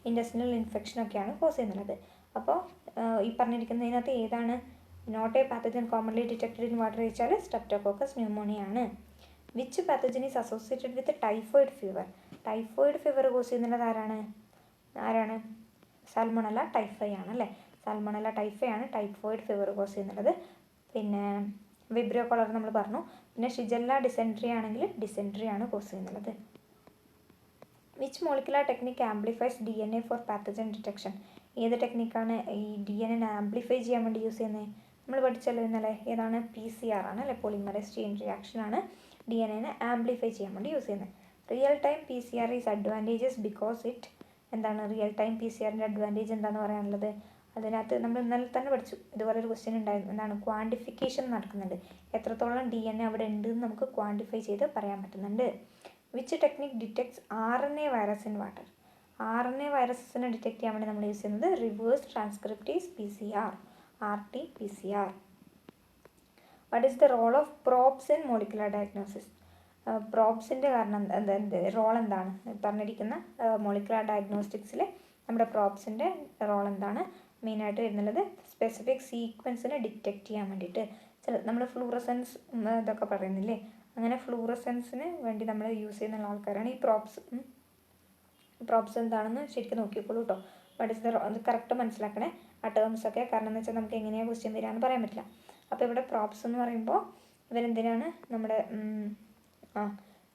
ഇൻറ്റെസ്റ്റിനൽ ഇൻഫെക്ഷനൊക്കെയാണ് കോസ് ചെയ്യുന്നത്. അപ്പോൾ ഈ പറഞ്ഞിരിക്കുന്നതിനകത്ത് ഏതാണ് not a pathogen commonly detected in water ചോദിച്ചാൽ സ്ട്രെപ്റ്റോകോക്കസ് ന്യൂമോണിയ ആണ്. Which pathogen is associated with typhoid fever? Typhoid fever cause ചെയ്യുന്നത് ആരാണ്? സാൽമോണല്ല ടൈഫൈ ആണ് അല്ലേ. സാൽമോണല്ല ടൈഫൈ ആണ് ടൈഫോയിഡ് ഫീവർ കോസ് ചെയ്യുന്നത്. പിന്നെ വിബ്രിയോ കോളർ നമ്മൾ പറഞ്ഞു. പിന്നെ ഷിജെല്ല ഡിസെൻട്രി ആണെങ്കിൽ ഡിസെൻട്രി ആണ് കോസ് ചെയ്യുന്നത്. Which molecular technique amplifies DNA for pathogen detection? ഏത് ടെക്നിക്കാണ് ഈ DNA ആംപ്ലിഫൈ ചെയ്യാൻ വേണ്ടി യൂസ് ചെയ്യുന്നത്? നമ്മൾ പഠിച്ചല്ലോ ഇന്നലെ, ഏതാണ് PCR ആണ് അല്ലെ, പോളിമറൈസ് ചെയിൻ റിയാക്ഷൻ ആണ് DNA ആംപ്ലിഫൈ ചെയ്യാൻ വേണ്ടി യൂസ് ചെയ്യുന്നത്. Real time PCR is advantages because it, എന്താണ് റിയൽ ടൈം PCRൻ്റെ അഡ്വാൻറ്റേജ് എന്താണെന്ന് പറയാനുള്ളത്? അതിനകത്ത് നമ്മൾ ഇന്നലെ തന്നെ പഠിച്ചു, ഇതുപോലെ ഒരു ക്വസ്റ്റ്യൻ ഉണ്ടായിരുന്നു. എന്താണ് ക്വാണ്ടിഫിക്കേഷൻ നടക്കുന്നുണ്ട്, എത്രത്തോളം DNA അവിടെ ഉണ്ട് എന്ന് നമുക്ക് ക്വാണ്ടിഫൈ ചെയ്ത് പറയാൻ പറ്റുന്നുണ്ട്. Which technique detects RNA virus in water? RNA വൈറസസിനെ ഡിറ്റക്ട് ചെയ്യാൻ വേണ്ടി നമ്മൾ യൂസ് ചെയ്യുന്നത് reverse transcriptase PCR, RT-PCR. What is the role of probes in molecular diagnosis? പ്രോബ്സിൻ്റെ കാരണം റോൾ എന്താണ് പറഞ്ഞിരിക്കുന്ന മോളിക്കുലർ ഡയഗ്നോസ്റ്റിക്സിൽ നമ്മുടെ പ്രോബ്സിൻ്റെ റോൾ എന്താണ്? മെയിനായിട്ട് വരുന്നുള്ളത് സ്പെസിഫിക് സീക്വൻസിനെ ഡിറ്റക്ട് ചെയ്യാൻ വേണ്ടിയിട്ട്. നമ്മൾ ഫ്ലൂറസെൻസ് ഇതൊക്കെ പറയുന്നില്ലേ, അങ്ങനെ ഫ്ലൂറസെൻസിന് വേണ്ടി നമ്മൾ യൂസ് ചെയ്യുന്ന ആൾക്കാരാണ് ഈ പ്രോബ്സ്. പ്രോബ്സ് എന്താണെന്ന് ശരിക്കും നോക്കിക്കോളൂ കേട്ടോ. വാട്ട് ഇസ് അത് കറക്റ്റ് മനസ്സിലാക്കണേ ആ ടേംസൊക്കെ. കാരണം എന്ന് വെച്ചാൽ നമുക്ക് എങ്ങനെയാണ് ക്വസ്റ്റ്യൻ വരികയെന്ന് പറയാൻ പറ്റില്ല. അപ്പോൾ ഇവിടെ പ്രോബ്സ് എന്ന് പറയുമ്പോൾ ഇവരെന്തിനാണ് നമ്മുടെ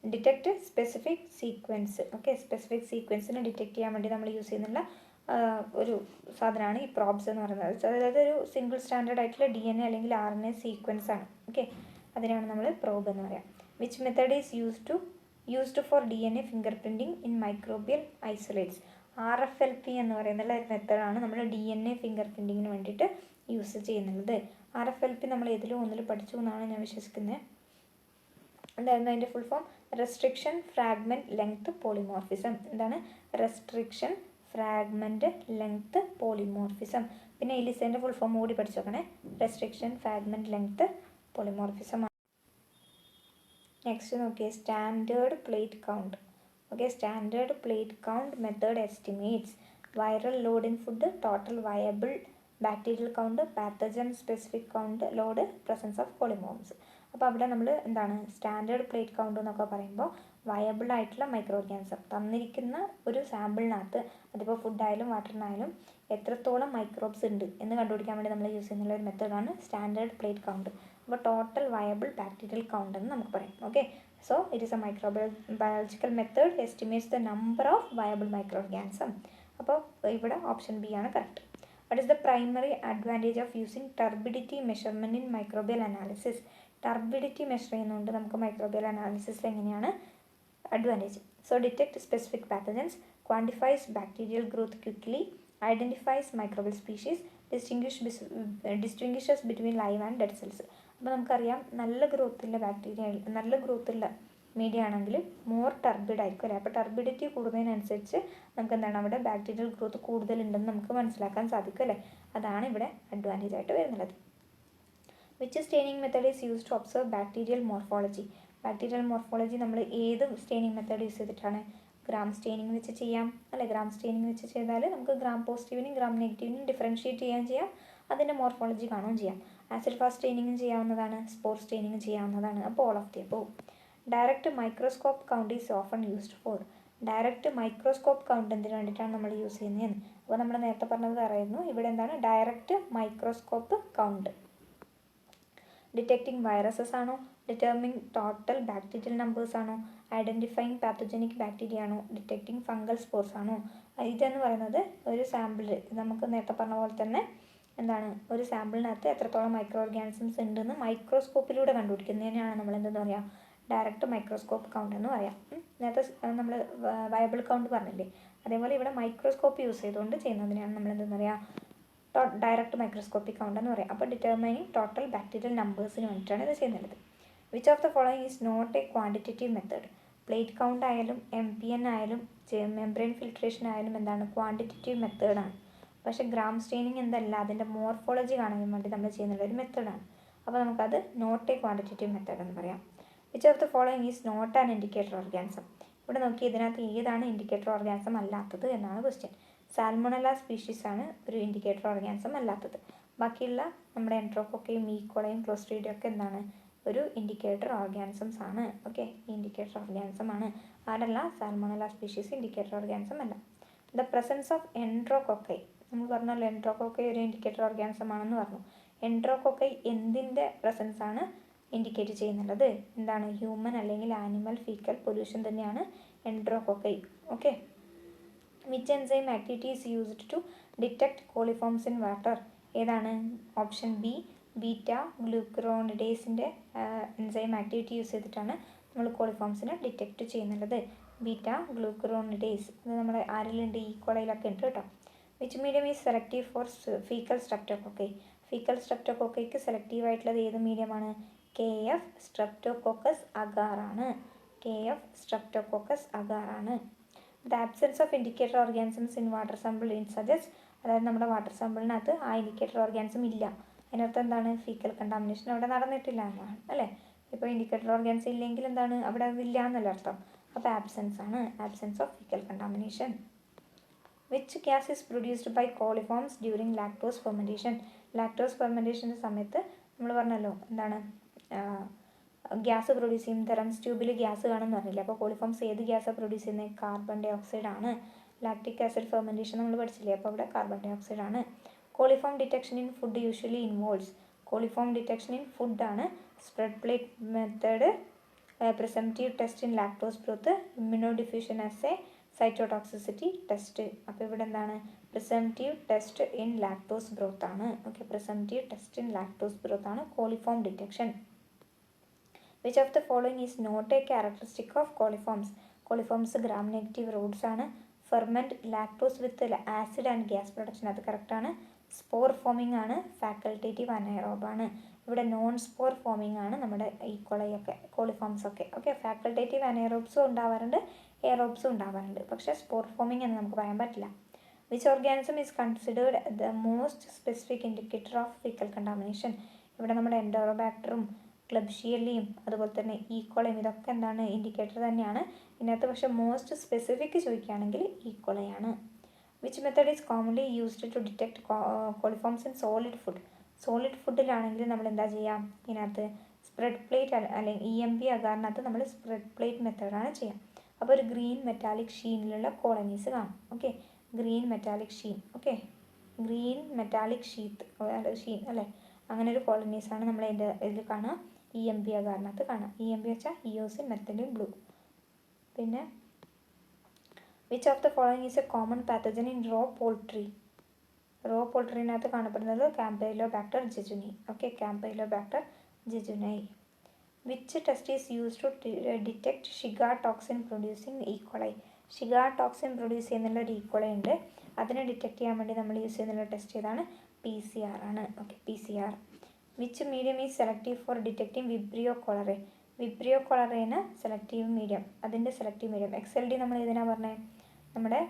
detect specific sequence. Okay, specific സീക്വൻസിനെ ഡിറ്റക്ട് ചെയ്യാൻ വേണ്ടി നമ്മൾ യൂസ് ചെയ്യുന്നുള്ള ഒരു സാധനമാണ് ഈ പ്രോബ്സ് എന്ന് പറയുന്നത്. അതായത് ഒരു സിംഗിൾ സ്റ്റാൻഡേർഡ് ആയിട്ടുള്ള DNA അല്ലെങ്കിൽ RNA സീക്വൻസ് ആണ്. ഓക്കെ, അതിനാണ് നമ്മൾ പ്രോബ് എന്ന് പറയാം. Which method is used four DNA finger printing in microbial isolates? RFLP എന്ന് പറയുന്ന ഒരു മെത്തേഡാണ് നമ്മൾ DNA ഫിംഗർ പ്രിൻറ്റിങ്ങിന് വേണ്ടിയിട്ട് യൂസ് ചെയ്യുന്നത്. RFLP നമ്മൾ ഏതിലും ഒന്നിൽ പഠിച്ചു എന്നാണ് ഞാൻ വിശ്വസിക്കുന്നത്. എന്തായിരുന്നു അതിൻ്റെ full form? Restriction fragment length polymorphism. എന്താണ് റെസ്ട്രിക്ഷൻ ഫ്രാഗ്മെൻറ്റ് ലെങ്ത് പോളിമോർഫിസം? പിന്നെ എലിസേൻ്റെ ഫുൾ ഫോം കൂടി പഠിച്ചു നോക്കണേ. Restriction fragment length polymorphism. Next നോക്കിയേ, standard plate count. Okay, standard plate count method estimates viral load in food, total viable bacterial count, pathogen specific count, load, presence of polymorphs. അപ്പോൾ അവിടെ നമ്മൾ എന്താണ് standard plate count എന്നൊക്കെ പറയുമ്പോൾ viable ആയിട്ടുള്ള micro organism തന്നിരിക്കുന്ന ഒരു സാമ്പിളിനകത്ത്, അതിപ്പോൾ ഫുഡായാലും വാട്ടറിനായാലും എത്രത്തോളം മൈക്രോബ്സ് ഉണ്ട് എന്ന് കണ്ടുപിടിക്കാൻ വേണ്ടി നമ്മൾ യൂസ് ചെയ്യുന്ന ഒരു മെത്തേഡാണ് സ്റ്റാൻഡേർഡ് പ്ലേറ്റ് കൗണ്ട്. അപ്പോൾ ടോട്ടൽ വയബിൾ ബാക്ടീരിയൽ കൗണ്ട് എന്ന് നമുക്ക് പറയാം. Okay, so it is A microbiological method estimates the number of viable micro organism. അപ്പോൾ ഇവിടെ ഓപ്ഷൻ ബി ആണ് correct. What is the primary advantage of using turbidity measurement in microbial analysis? Turbidity measure ചെയ്യുന്നതുകൊണ്ട് നമുക്ക് microbial അനാലിസിസിൽ എങ്ങനെയാണ് advantage? So detect specific pathogens, quantifies bacterial growth quickly, identifies microbial species, distinguishes between live and dead cells. അപ്പോൾ നമുക്കറിയാം നല്ല ഗ്രോത്തുള്ള bacteria, നല്ല ഗ്രോത്തുള്ള മീഡിയ ആണെങ്കിൽ മോർ ടർബിഡ് ആയിരിക്കും അല്ലേ. അപ്പോൾ ടർബിഡിറ്റി കൂടുന്നതിനനുസരിച്ച് നമുക്ക് എന്താണ് അവിടെ ബാക്ടീരിയൽ ഗ്രോത്ത് കൂടുതലുണ്ടെന്ന് നമുക്ക് മനസ്സിലാക്കാൻ സാധിക്കും അല്ലേ. അതാണ് ഇവിടെ അഡ്വാൻറ്റേജ് ആയിട്ട് വരുന്നത്. Which staining method is use to observe bacterial morphology? Bacterial morphology നമ്മൾ ഏത് സ്റ്റെയിനിങ് മെത്തേഡ് യൂസ് ചെയ്തിട്ടാണ്? ഗ്രാം സ്റ്റെയിനിങ് വെച്ച് ചെയ്യാം അല്ലേ. ഗ്രാം സ്റ്റെയിനിങ് വെച്ച് ചെയ്താൽ നമുക്ക് ഗ്രാം പോസിറ്റീവിനും ഗ്രാം നെഗറ്റീവിനും ഡിഫറൻഷിയേറ്റ് ചെയ്യാം, അതിൻ്റെ മോർഫോളജി കാണുകയും ചെയ്യാം. ആസിഡ് ഫാസ്റ്റ് സ്റ്റെയിനിങ്ങും ചെയ്യാവുന്നതാണ്, സ്പോർ സ്റ്റെയിനിങ്ങും ചെയ്യാവുന്നതാണ്. അപ്പോൾ all of the above. Direct microscope count is often used for? Direct microscope count എന്തിനു വേണ്ടിയിട്ടാണ് നമ്മൾ യൂസ് ചെയ്യുന്നതെന്ന്? അപ്പോൾ നമ്മൾ നേരത്തെ പറഞ്ഞത് അറിയുന്നു. ഇവിടെ എന്താണ് direct microscope count? Detecting viruses ആണോ, ഡിറ്റർമിങ് ടോട്ടൽ ബാക്ടീരിയൽ നമ്പേഴ്സ് ആണോ, ഐഡൻറ്റിഫൈങ് പാത്തജനിക് ബാക്ടീരിയ ആണോ, ഡിറ്റക്റ്റിംഗ് ഫംഗൽ സ്പോർസ് ആണോ? ഇതെന്ന് പറയുന്നത് ഒരു സാമ്പിൾ, നമുക്ക് നേരത്തെ പറഞ്ഞ പോലെ തന്നെ എന്താണ് ഒരു സാമ്പിളിനകത്ത് എത്രത്തോളം മൈക്രോ ഓർഗാനിസംസ് ഉണ്ടെന്ന് മൈക്രോസ്കോപ്പിലൂടെ കണ്ടുപിടിക്കുന്നതിനാണ് നമ്മൾ എന്തെന്ന് പറയുക ഡയറക്റ്റ് മൈക്രോസ്കോപ്പ് കൗണ്ട് എന്ന് പറയാം. നേരത്തെ നമ്മൾ വയബിൾ കൗണ്ട് പറഞ്ഞില്ലേ, അതേപോലെ ഇവിടെ മൈക്രോസ്കോപ്പ് യൂസ് ചെയ്തുകൊണ്ട് ചെയ്യുന്നതിനാണ് നമ്മൾ എന്തെന്ന് പറയുക ഡയറക്റ്റ് മൈക്രോസ്കോപ്പിക് കൗണ്ട് എന്ന് പറയാം. അപ്പോൾ ഡിറ്റർമൈനിങ് ടോട്ടൽ ബാക്ടീരിയൽ നമ്പേഴ്സിന് വേണ്ടിയിട്ടാണ് ഇത് ചെയ്യുന്നത്. Which of the following is not a quantitative method? Plate count ആയാലും MPN ആയാലും മെംബ്രെയിൻ ഫിൽട്രേഷൻ ആയാലും എന്താണ് ക്വാണ്ടിറ്റേറ്റീവ് മെത്തേഡാണ്. പക്ഷേ ഗ്രാം സ്റ്റെയിനിങ് എന്തല്ല, അതിൻ്റെ മോർഫോളജി കാണാൻ വേണ്ടി നമ്മൾ ചെയ്യുന്നുള്ള ഒരു മെത്തേഡാണ്. അപ്പോൾ നമുക്കത് നോട്ട് എ ക്വാണ്ടിറ്റേറ്റീവ് മെത്തേഡ് എന്ന് പറയാം. Which of the following is not an indicator organism? ഇവിടെ നോക്കി ഇതിനകത്ത് ഏതാണ് ഇൻഡിക്കേറ്റർ ഓർഗാനിസം അല്ലാത്തത് എന്നാണ് ക്വസ്റ്റ്യൻ. സാൽമോണല്ല സ്പീഷീസ് ആണ് ഒരു ഇൻഡിക്കേറ്റർ ഓർഗാനിസം അല്ലാത്തത്. ബാക്കിയുള്ള നമ്മുടെ എൻട്രോക്കോക്കയും ഈക്കോളയും ക്ലോസ്ട്രീഡിയം ഒക്കെ എന്താണ് ഒരു ഇൻഡിക്കേറ്റർ ഓർഗാനിസംസ് ആണ്. ഓക്കെ, ഇൻഡിക്കേറ്റർ ഓർഗാനിസം ആണ്. ആരല്ല സാൽമോണല്ല സ്പീഷീസ് ഇൻഡിക്കേറ്റർ ഓർഗാനിസം അല്ല. ദ പ്രസൻസ് ഓഫ് എൻട്രോക്കോക്കൈ, നമ്മൾ പറഞ്ഞല്ലോ എൻട്രോക്കോക്കൈ ഒരു ഇൻഡിക്കേറ്റർ ഓർഗാനിസം ആണെന്ന് പറഞ്ഞു. എൻട്രോക്കോക്കൈ എന്തിൻ്റെ പ്രസൻസ് ആണ് ഇൻഡിക്കേറ്റ് ചെയ്യുന്നുള്ളത്? എന്താണ് ഹ്യൂമൻ അല്ലെങ്കിൽ ആനിമൽ ഫീക്കൽ പൊല്യൂഷൻ തന്നെയാണ് enterococci. Okay, which enzyme activity is used to detect coliforms in water? ഏതാണ് ഓപ്ഷൻ ബി, ബീറ്റ ഗ്ലൂക്കറോണിഡേസിൻ്റെ എൻസൈം ആക്ടിവിറ്റി യൂസ് ചെയ്തിട്ടാണ് നമ്മൾ കോളിഫോംസിനെ ഡിറ്റക്റ്റ് ചെയ്യുന്നുള്ളത്. ബീറ്റ ഗ്ലൂക്കറോണിഡേസ് അത് നമ്മുടെ ആരിലുണ്ട്? ഈക്കോളയിലൊക്കെ ഉണ്ട് കേട്ടോ. Which medium is selective for faecal streptococci? Faecal സ്ട്രെപ്റ്റോകോക്കൈക്ക് സെലക്റ്റീവ് ആയിട്ടുള്ളത് ഏത് മീഡിയമാണ്? KF സ്ട്രെപ്റ്റോകോക്കസ് അഗാർ ആണ്. KF സ്ട്രെപ്റ്റോകോക്കസ് അഗാർ ആണ്. The absence of indicator organisms in water sample in suggest, അതായത് നമ്മുടെ വാട്ടർ സാമ്പിളിനകത്ത് ആ ഇൻഡിക്കേറ്റർ ഓർഗാനിസം ഇല്ല. അതിനർത്ഥം എന്താണ്? ഫീക്കൽ കണ്ടാമിനേഷൻ അവിടെ നടന്നിട്ടില്ല എന്നാണ് അല്ലേ. ഇപ്പോൾ ഇൻഡിക്കേറ്റർ ഓർഗാനിസം ഇല്ലെങ്കിൽ എന്താണ്? അവിടെ അതില്ല എന്നല്ല അർത്ഥം. അപ്പോൾ ആബ്സെൻസ് ആണ്, absence of faecal contamination. Which gas is produced by coliforms during lactose fermentation? Lactose ഫെർമെൻറ്റേഷൻ്റെ സമയത്ത് നമ്മൾ പറഞ്ഞല്ലോ എന്താണ് ഗ്യാസ് പ്രൊഡ്യൂസ് ചെയ്യും. തെറംസ് ട്യൂബിൽ ഗ്യാസ് കാണുമെന്ന് പറഞ്ഞില്ല. അപ്പോൾ കോളിഫോംസ് ഏത് ഗ്യാസാണ് പ്രൊഡ്യൂസ് ചെയ്യുന്നത്? കാർബൺ ഡൈ ഓക്സൈഡ് ആണ്. ലാക്റ്റിക് ആസിഡ് ഫെർമെൻറ്റേഷൻ നമ്മൾ പഠിച്ചില്ലേ, അപ്പോൾ അവിടെ കാർബൺ ഡൈ ഓക്സൈഡ് ആണ്. Coliform detection in food usually involves, coliform detection in food ആണ്. Spread plate method, presumptive test in lactose broth, immunodiffusion assay, cytotoxicity test. അപ്പോൾ ഇവിടെ എന്താണ്? Presumptive test in lactose broth ആണ്. Okay, presumptive test in lactose broth ആണ് coliform detection. Which of the following is not A characteristic of coliforms? Coliforms gram negative rods ആണ്. Ferment lactose with acid and gas production, അത് കറക്റ്റാണ്. Spore forming ആണ്. Facultative anaerobe ആണ്. ഇവിടെ non spore forming ആണ് നമ്മുടെ ഈക്കോളയൊക്കെ, കോളിഫോംസ് ഒക്കെ. ഓക്കെ, ഫാക്കൽറ്റേറ്റീവ് അനൈറോബ്സും ഉണ്ടാവാറുണ്ട്, എയറോബ്സും ഉണ്ടാവാറുണ്ട്. പക്ഷേ സ്പോർ ഫോമിംഗ് എന്ന് നമുക്ക് പറയാൻ പറ്റില്ല. Which organism is considered the most specific indicator of faecal contamination? ഇവിടെ നമ്മുടെ എൻഡോറോബാക്ടറും ക്ലബ്ഷിയല്ലിയും അതുപോലെ തന്നെ ഈക്കോളയും ഇതൊക്കെ എന്താണ്? ഇൻഡിക്കേറ്റർ തന്നെയാണ്. ഇതിനകത്ത് പക്ഷേ മോസ്റ്റ് സ്പെസിഫിക് ചോദിക്കുകയാണെങ്കിൽ ഈക്കോളയാണ്. Which method is commonly used to detect coliforms in solid food? Solid ഫുഡിലാണെങ്കിൽ നമ്മൾ എന്താ ചെയ്യുക? ഇതിനകത്ത് സ്പ്രെഡ് പ്ലേറ്റ് അല്ലെങ്കിൽ EMP അകാറിനകത്ത് നമ്മൾ സ്പ്രെഡ് പ്ലേറ്റ് മെത്തേഡാണ് ചെയ്യുക. അപ്പോൾ ഒരു ഗ്രീൻ മെറ്റാലിക് ഷീനിലുള്ള കോളനീസ് കാണും. Okay, green metallic sheen. Okay, green metallic sheen അല്ലേ, അങ്ങനെ ഒരു കോളനീസാണ് നമ്മൾ ഇതിൽ കാണുക. EMP അകാറിനകത്ത് കാണാം. EMP വെച്ചാൽ ഇയോസിൻ മെത്തലിൻ ബ്ലൂ. പിന്നെ which of the following is a common pathogen in raw poultry? Raw പോൾട്രീനകത്ത് കാണപ്പെടുന്നത് campylobacter jejuni. Okay, campylobacter jejuni. Which test is use to detect Shiga toxin producing E coli? Shiga toxin produce ചെയ്യുന്നുള്ള ഒരു E coli ഉണ്ട്, അതിനെ detect ചെയ്യാൻ വേണ്ടി നമ്മൾ use ചെയ്യുന്നുള്ള ടെസ്റ്റ് ഏതാണ്? PCR ആണ്. Okay, PCR. Which medium is selective for detecting vibrio cholerae? Vibrio കോളറേന് സെലക്റ്റീവ് മീഡിയം, അതിൻ്റെ സെലക്റ്റീവ് മീഡിയം XLD നമ്മൾ ഏതിനാണ് പറഞ്ഞത്? നമ്മുടെ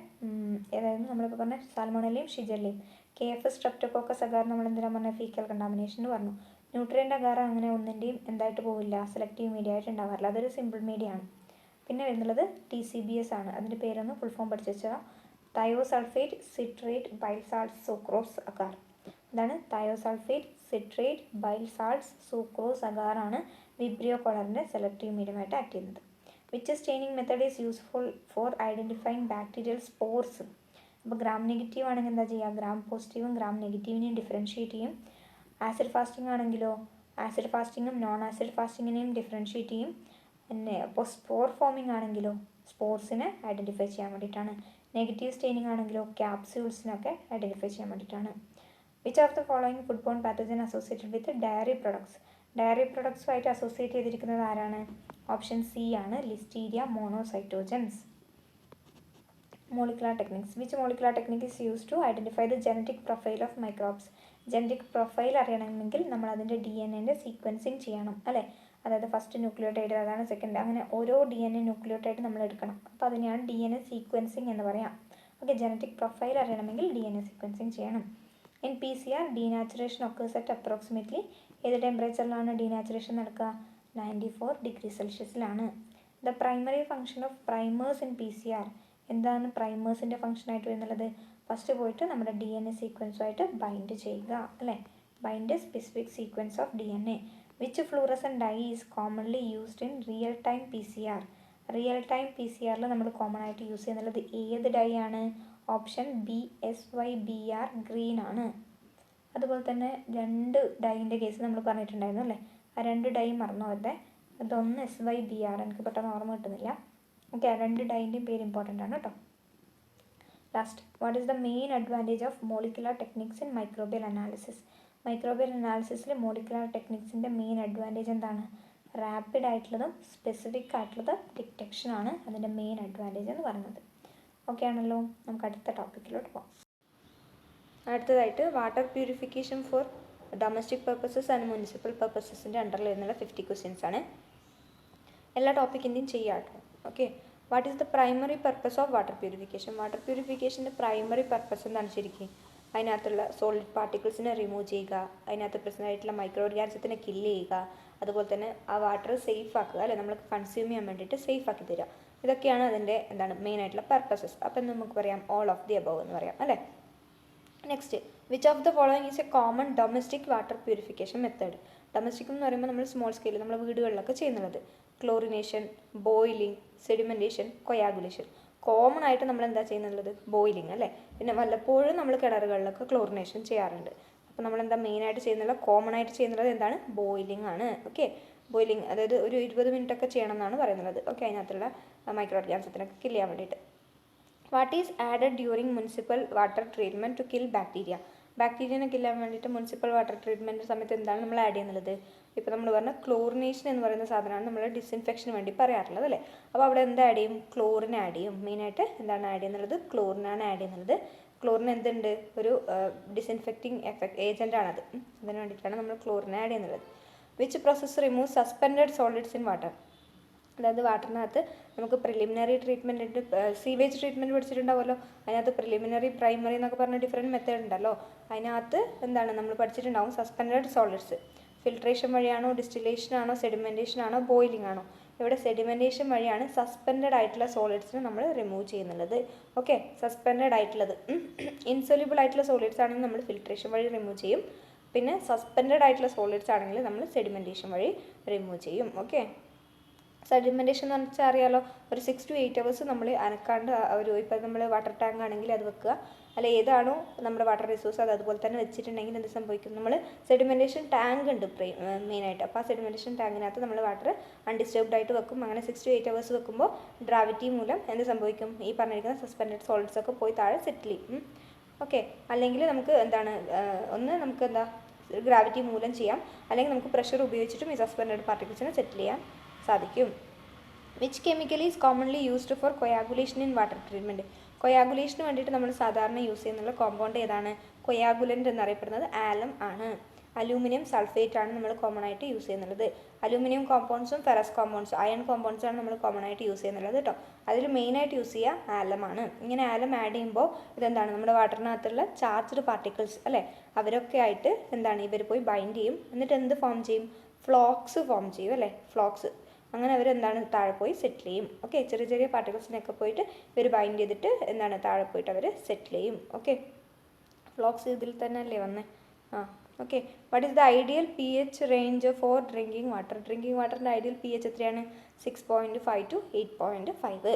ഏതായിരുന്നു നമ്മളിപ്പോൾ പറഞ്ഞ സാൽമോണലയും ഷിജല്ലയും. KF സ്ട്രെപ്റ്റോകോക്കസ് അഗാർ നമ്മൾ എന്തിനാണ് പറഞ്ഞത്? ഫീക്കൽ കണ്ടാമിനേഷൻ എന്ന് പറഞ്ഞു. ന്യൂട്രിയൻ്റ് അഗാർ അങ്ങനെ ഒന്നിൻ്റെയും എന്തായിട്ട് പോവില്ല, സെലക്റ്റീവ് മീഡിയ ആയിട്ട് ഉണ്ടാവാറില്ല, അതൊരു സിമ്പിൾ മീഡിയ ആണ്. പിന്നെ വരുന്നുള്ളത് TCBS ആണ്. അതിൻ്റെ പേരൊന്ന് ഫുൾ ഫോം പഠിച്ചു വെച്ചാൽ thiosulphate citrate bile salts sucrose agar. ഇതാണ് thiosulphate citrate bile salts sucrose agar ആണ് വിബ്രിയോ കോളറിൻ്റെ സെലക്റ്റീവ് മീഡിയമായിട്ട് ആക്ട് ചെയ്യുന്നത്. Which staining method is useful for identifying bacterial spores? അപ്പോൾ ഗ്രാം നെഗറ്റീവ് ആണെങ്കിൽ എന്താ ചെയ്യുക? ഗ്രാം പോസിറ്റീവും ഗ്രാം നെഗറ്റീവിനെയും ഡിഫറൻഷ്യേറ്റ് ചെയ്യും. ആസിഡ് ഫാസ്റ്റിംഗ് ആണെങ്കിലോ ആസിഡ് ഫാസ്റ്റിങ്ങും നോൺ ആസിഡ് ഫാസ്റ്റിങ്ങിനെയും ഡിഫറൻഷ്യേറ്റ് ചെയ്യും. പിന്നെ ഇപ്പോൾ സ്പോർ ഫോമിംഗ് ആണെങ്കിലോ സ്പോർസിനെ ഐഡൻറ്റിഫൈ ചെയ്യാൻ വേണ്ടിയിട്ടാണ്. നെഗറ്റീവ് സ്റ്റെയിനിങ് ആണെങ്കിലോ ക്യാപ്സ്യൂൾസിനൊക്കെ ഐഡൻറ്റിഫൈ ചെയ്യാൻ വേണ്ടിയിട്ടാണ്. Which of the following food borne pathogen associated with dairy products? Dairy പ്രൊഡക്ട്സുമായിട്ട് അസോസിയേറ്റ് ചെയ്തിരിക്കുന്നത് ആരാണ്? ഓപ്ഷൻ C ആണ്, listeria monocytogenes. Molecular techniques. Which molecular technique is use to identify the genetic profile of microbes? Genetic profile അറിയണമെങ്കിൽ നമ്മൾ അതിൻ്റെ DNA sequencing ചെയ്യണം അല്ലേ. അതായത് ഫസ്റ്റ് ന്യൂക്ലിയോടൈഡ്, അതാണ് സെക്കൻഡ്, അങ്ങനെ ഓരോ DNA ന്യൂക്ലിയോടൈഡ് നമ്മൾ എടുക്കണം. അപ്പോൾ അതിനെയാണ് DNA സീക്വൻസിങ് എന്ന് പറയാം. ഓക്കെ, ജനറ്റിക് പ്രൊഫൈൽ അറിയണമെങ്കിൽ DNA സീക്വൻസിങ് ചെയ്യണം. In PCR denaturation occurs at approximately ഏത് ടെമ്പറേച്ചറിലാണ് ഡീനാച്ചുറേഷൻ നടക്കുക? 94 ഡിഗ്രി സെൽഷ്യസിലാണ്. The primary function of primers in PCR. എന്താണ് പ്രൈമേഴ്സിൻ്റെ ഫംഗ്ഷനായിട്ട് വരുന്നുള്ളത്? ഫസ്റ്റ് പോയിട്ട് നമ്മുടെ DNA സീക്വൻസുമായിട്ട് ബൈൻഡ് ചെയ്യുക അല്ലേ, bind specific sequence of DNA. Which fluorescent dye is commonly used in real time PCR? Real time PCRൽ നമ്മൾ കോമൺ ആയിട്ട് യൂസ് ചെയ്യുന്നുള്ളത് ഏത് ഡൈ ആണ്? ഓപ്ഷൻ B SYBR ഗ്രീൻ ആണ്. അതുപോലെ തന്നെ 2 ഡൈൻ്റെ കേസ് നമ്മൾ പറഞ്ഞിട്ടുണ്ടായിരുന്നു അല്ലേ, ആ 2 ഡൈ മറന്നു പോകരുത്. അതൊന്ന് SYBR, എനിക്ക് പെട്ടെന്ന് ഓർമ്മ കിട്ടുന്നില്ല. ഓക്കെ, ആ 2 ഡൈൻ്റെയും പേര് ഇമ്പോർട്ടൻ്റ് ആണ് കേട്ടോ. Last, what is the main advantage of molecular techniques in microbial analysis? Microbial അനാലിസിസിൽ മോളിക്കുലർ ടെക്നിക്സിൻ്റെ മെയിൻ അഡ്വാൻറ്റേജ് എന്താണ്? റാപ്പിഡ് ആയിട്ടുള്ളതും സ്പെസിഫിക് ആയിട്ടുള്ളതും ഡിറ്റക്ഷനാണ് അതിൻ്റെ മെയിൻ അഡ്വാൻറ്റേജ് എന്ന് പറയുന്നത്. ഓക്കെ ആണല്ലോ, നമുക്ക് അടുത്ത ടോപ്പിക്കിലോട്ട് പോകാം. അടുത്തതായിട്ട് water purification for domestic purposes and municipal പർപ്പസസിൻ്റെ അണ്ടറിൽ വരുന്നുള്ള 50 ക്വസ്റ്റ്യൻസ് ആണ്. എല്ലാ ടോപ്പിക്കിൻ്റെയും ചെയ്യാം കേട്ടോ. Okay, what is the primary purpose of water purification? Water പ്യൂരിഫിക്കേഷൻ്റെ പ്രൈമറി പർപ്പസ് എന്താണ് ശരിക്കും? അതിനകത്തുള്ള സോളിഡ് പാർട്ടിക്കിൾസിനെ റിമൂവ് ചെയ്യുക, അതിനകത്ത് പ്രസൻ്റ് ആയിട്ടുള്ള മൈക്രോ ഓർഗാനിസത്തിനെ കില്ല് ചെയ്യുക, അതുപോലെ തന്നെ ആ വാട്ടർ സേഫ് ആക്കുക, അല്ലെ, നമ്മൾക്ക് കൺസ്യൂം ചെയ്യാൻ വേണ്ടിയിട്ട് സേഫ് ആക്കി തരിക. ഇതൊക്കെയാണ് അതിൻ്റെ മെയിൻ ആയിട്ടുള്ള പർപ്പസസ്. അപ്പം നമുക്ക് പറയാം ഓൾ ഓഫ് ദി അബവ് എന്ന് പറയാം, അല്ലേ. Next, which of the following is a common domestic water purification method? Domestic എന്ന് പറയുമ്പോൾ നമ്മൾ സ്മോൾ സ്കെയിൽ നമ്മൾ വീടുകളിലൊക്കെ ചെയ്യുന്നത് chlorination, boiling, sedimentation, coagulation. Common ആയിട്ട് നമ്മൾ എന്താ ചെയ്യുന്നുള്ളത്? ബോയിലിംഗ്, അല്ലേ. പിന്നെ വല്ലപ്പോഴും നമ്മൾ കിണറുകളിലൊക്കെ ക്ലോറിനേഷൻ ചെയ്യാറുണ്ട്. അപ്പോൾ നമ്മളെന്താ മെയിനായിട്ട് ചെയ്യുന്നത്, കോമൺ ആയിട്ട് ചെയ്യുന്നത് എന്താണ്? ബോയിലിംഗ് ആണ്. ഓക്കെ, ബോയിലിംഗ് അതായത് ഒരു 20 മിനിറ്റൊക്കെ ചെയ്യണം എന്നാണ് പറയുന്നത്. ഓക്കെ, അതിനകത്തുള്ള മൈക്രോ ഓർഗാനിസത്തിനൊക്കെ കില്ല് ചെയ്യാൻ വേണ്ടിയിട്ട്. What is added during municipal water treatment to kill bacteria? ബാക്ടീരിയനെ കില്ലാൻ വേണ്ടിയിട്ട് മുനിസിപ്പൽ വാട്ടർ ട്രീറ്റ്മെൻറ്റ് സമയത്ത് എന്താണ് നമ്മൾ ആഡ് ചെയ്യുന്നത്? ഇപ്പോൾ നമ്മൾ പറഞ്ഞ ക്ലോറിനേഷൻ എന്ന് പറയുന്ന സാധനമാണ് നമ്മൾ ഡിസിൻഫെക്ഷന് വേണ്ടി പറയാറുള്ളത്, അല്ലേ. അപ്പോൾ അവിടെ എന്ത് ആഡ് ചെയ്യും? ക്ലോറിൻ ആഡ് ചെയ്യും. മെയിനായിട്ട് എന്താണ് ആഡ് ചെയ്യുന്നത്? ക്ലോറിനാണ് ആഡ് ചെയ്യുന്നത്. ക്ലോറിൻ എന്തുണ്ട്? ഒരു ഡിസിൻഫെക്റ്റിംഗ് ഏജൻ്റ് ആണത്. അതിന് വേണ്ടിയിട്ടാണ് നമ്മൾ ക്ലോറിൻ ആഡ് ചെയ്യുന്നത്. Which process remove suspended solids in water? അതായത് വാട്ടറിനകത്ത് നമുക്ക് പ്രിലിമിനറി ട്രീറ്റ്മെൻറ്റ് ഉണ്ട്. സീവേജ് ട്രീറ്റ്മെൻറ്റ് പഠിച്ചിട്ടുണ്ടാവുമല്ലോ. അതിനകത്ത് പ്രിലിമിനറി, പ്രൈമറി എന്നൊക്കെ പറഞ്ഞ ഡിഫറെൻറ്റ് മെത്തേഡ് ഉണ്ടല്ലോ. അതിനകത്ത് എന്താണ് നമ്മൾ പഠിച്ചിട്ടുണ്ടാവും സസ്പെൻഡഡ് സോളിഡ്സ്. ഫിൽട്രേഷൻ വഴിയാണോ, ഡിസ്റ്റിലേഷൻ ആണോ, സെഡിമെൻറ്റേഷൻ ആണോ, ബോയിലിംഗ് ആണോ? ഇവിടെ സെഡിമെൻറ്റേഷൻ വഴിയാണ് സസ്പെൻഡഡ് ആയിട്ടുള്ള സോളിഡ്സിനെ നമ്മൾ റിമൂവ് ചെയ്യുന്നുള്ളത്. ഓക്കെ, സസ്പെൻഡഡ് ആയിട്ടുള്ളത്. ഇൻസൊല്യൂബിൾ ആയിട്ടുള്ള സോളിഡ്സ് ആണെങ്കിൽ നമ്മൾ ഫിൽട്രേഷൻ വഴി റിമൂവ് ചെയ്യും. പിന്നെ സസ്പെൻഡഡ് ആയിട്ടുള്ള സോളിഡ്സ് ആണെങ്കിൽ നമ്മൾ സെഡിമെൻറ്റേഷൻ വഴി റിമൂവ് ചെയ്യും. ഓക്കെ, സെഡിമെൻറ്റേഷൻ എന്ന് വെച്ചാൽ അറിയാലോ, ഒരു 6 to 8 hours നമ്മൾ അനക്കാണ്ട് ഒരു, ഇപ്പോൾ നമ്മൾ വാട്ടർ ടാങ്ക് ആണെങ്കിൽ അത് വെക്കുക, അല്ല ഏതാണോ നമ്മുടെ വാട്ടർ റിസോഴ്സ് അത് അതുപോലെ തന്നെ വെച്ചിട്ടുണ്ടെങ്കിൽ എന്ത് സംഭവിക്കും? നമ്മൾ സെഡിമെൻറ്റേഷൻ ടാങ്ക് ഉണ്ട് മെയിനായിട്ട്. അപ്പോൾ ആ സെഡിമെൻറ്റേഷൻ ടാങ്കിനകത്ത് നമ്മൾ വാട്ടർ അൺഡിസ്റ്റർബ്ഡ് ആയിട്ട് വെക്കും. അങ്ങനെ 6 to 8 hours വെക്കുമ്പോൾ ഗ്രാവിറ്റി മൂലം എന്ത് സംഭവിക്കും? ഈ പറഞ്ഞിരിക്കുന്ന സസ്പെൻഡഡ് സോളിഡ്സ് ഒക്കെ പോയി താഴെ സെറ്റിൽ ചെയ്യും. ഓക്കെ, അല്ലെങ്കിൽ നമുക്ക് എന്താണ് ഒന്ന് നമുക്ക് എന്താ ഗ്രാവിറ്റി മൂലം ചെയ്യാം, അല്ലെങ്കിൽ നമുക്ക് പ്രഷർ ഉപയോഗിച്ചിട്ടും ഈ സസ്പെൻഡഡ് പാർട്ടിക്കിൾസിനെ സെറ്റിൽ ചെയ്യാൻ സാധിക്കും. Which chemical is commonly used for coagulation in water treatment? കൊയാഗുലേഷന് വേണ്ടിയിട്ട് നമ്മൾ സാധാരണ യൂസ് ചെയ്യുന്നുള്ള കോമ്പൗണ്ട് ഏതാണ്? കൊയാഗുലൻ്റ് എന്നറിയപ്പെടുന്നത് ആലം ആണ്. അലൂമിനിയം സൾഫേറ്റ് ആണ് നമ്മൾ കോമൺ ആയിട്ട് യൂസ് ചെയ്യുന്നത്. അലൂമിനിയം കോമ്പൗണ്ട്സും ഫെറസ് കോമ്പൗണ്ട്സും അയൺ കോമ്പൗണ്ട്സും ആണ് നമ്മൾ കോമൺ ആയിട്ട് യൂസ് ചെയ്യുന്നത് കേട്ടോ. അതിൽ മെയിനായിട്ട് യൂസ് ചെയ്യുക ആലമാണ്. ഇങ്ങനെ ആലം ആഡ് ചെയ്യുമ്പോൾ ഇതെന്താണ് നമ്മുടെ വാട്ടറിനകത്തുള്ള ചാർജ്ഡ് പാർട്ടിക്കിൾസ്, അല്ലേ, അവരൊക്കെ ആയിട്ട് എന്താണ് ഇവർ പോയി ബൈൻഡ് ചെയ്യും. എന്നിട്ട് എന്ത് ഫോം ചെയ്യും? ഫ്ലോക്സ് ഫോം ചെയ്യും, അല്ലേ, ഫ്ലോക്സ്. അങ്ങനെ അവരെന്താണ് താഴെ പോയി സെറ്റിൽ ചെയ്യും. ഓക്കെ, ചെറിയ ചെറിയ പാർട്ടിക്കിൾസിനൊക്കെ പോയിട്ട് ഇവർ ബൈൻഡ് ചെയ്തിട്ട് എന്താണ് താഴെ പോയിട്ട് അവർ സെറ്റിൽ ചെയ്യും. ഓക്കെ, ഫ്ലോക്സ് ഇതിൽ തന്നെ അല്ലേ വന്നേ? Okay, what is the ideal pH range for drinking water? Drinking വാട്ടറിൻ്റെ ഐഡിയൽ pH എത്രയാണ്? 6.5 to 8.5.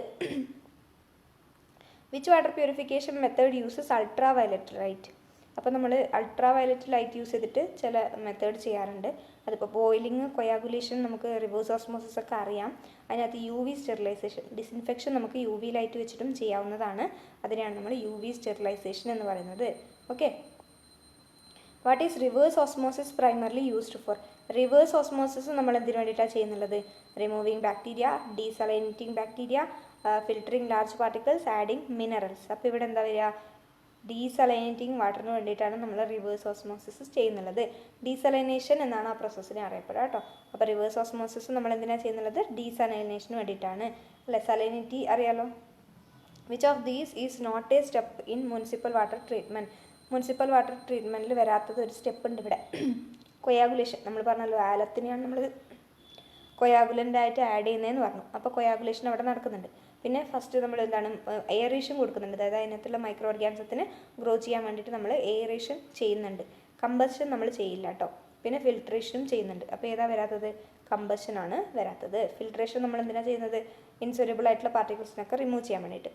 Which water purification method uses ultraviolet light? അപ്പോൾ നമ്മൾ അൾട്രാ വയലറ്റ് ലൈറ്റ് യൂസ് ചെയ്തിട്ട് ചില മെത്തേഡ് ചെയ്യാറുണ്ട്. അതിപ്പോൾ ബോയിലിംഗ്, കൊയാഗുലേഷൻ നമുക്ക് റിവേഴ്സ് ഓസ്മോസിസ് ഒക്കെ അറിയാം. അതിനകത്ത് UV സ്റ്റെറിലൈസേഷൻ, ഡിസിൻഫെക്ഷൻ നമുക്ക് UV ലൈറ്റ് വെച്ചിട്ടും ചെയ്യാവുന്നതാണ്. അതിനെയാണ് നമ്മൾ UV സ്റ്റെറിലൈസേഷൻ എന്ന് പറയുന്നത്. Okay, what is reverse osmosis primarily used for? Reverse osmosis നമ്മൾ എന്തിനു വേണ്ടിയിട്ടാണ് ചെയ്യുന്നുള്ളത്? Removing bacteria, desalinating bacteria, filtering large particles, adding minerals. അപ്പോൾ ഇവിടെ എന്താ വരിക? ഡീസലൈനേറ്റിംഗ് വാട്ടറിന് വേണ്ടിയിട്ടാണ് നമ്മൾ റിവേഴ്സ് ഓസ്മോസിസ് ചെയ്യുന്നുള്ളത്. ഡീസലൈനേഷൻ എന്നാണ് ആ പ്രോസസ്സിനെ അറിയപ്പെടുക കേട്ടോ. അപ്പോൾ റിവേഴ്സ് ഓസ്മോസിസ് നമ്മൾ എന്തിനാണ് ചെയ്യുന്നുള്ളത്? ഡീസലൈനേഷന് വേണ്ടിയിട്ടാണ്, അല്ലേ. സലൈനിറ്റി അറിയാലോ. Which of these is not a step in municipal water treatment? Municipal water ട്രീറ്റ്മെൻറ്റിൽ വരാത്തത് ഒരു സ്റ്റെപ്പ് ഉണ്ട് ഇവിടെ. കൊയാഗുലേഷൻ നമ്മൾ പറഞ്ഞല്ലോ, ആലത്തിനെയാണ് നമ്മൾ കൊയാഗുലൻ്റായിട്ട് ആഡ് ചെയ്യുന്നതെന്ന് പറഞ്ഞു. അപ്പോൾ കൊയാഗുലേഷൻ അവിടെ നടക്കുന്നുണ്ട്. പിന്നെ ഫസ്റ്റ് നമ്മൾ എന്താണ് എയറേഷൻ കൊടുക്കുന്നുണ്ട്. അതായത് അതിനകത്തുള്ള മൈക്രോ ഓർഗാനിസത്തിന് ഗ്രോ ചെയ്യാൻ വേണ്ടിയിട്ട് നമ്മൾ എയറേഷൻ ചെയ്യുന്നുണ്ട്. കമ്പഷൻ നമ്മൾ ചെയ്യില്ല കേട്ടോ. പിന്നെ ഫിൽട്രേഷനും ചെയ്യുന്നുണ്ട്. അപ്പോൾ ഏതാ വരാത്തത്? കമ്പഷനാണ് വരാത്തത്. ഫിൽട്രേഷൻ നമ്മൾ എന്തിനാണ് ചെയ്യുന്നത്? ഇൻസൊല്യൂബിൾ ആയിട്ടുള്ള പാർട്ടിക്കിൾസിനൊക്കെ റിമൂവ് ചെയ്യാൻ വേണ്ടിയിട്ട്.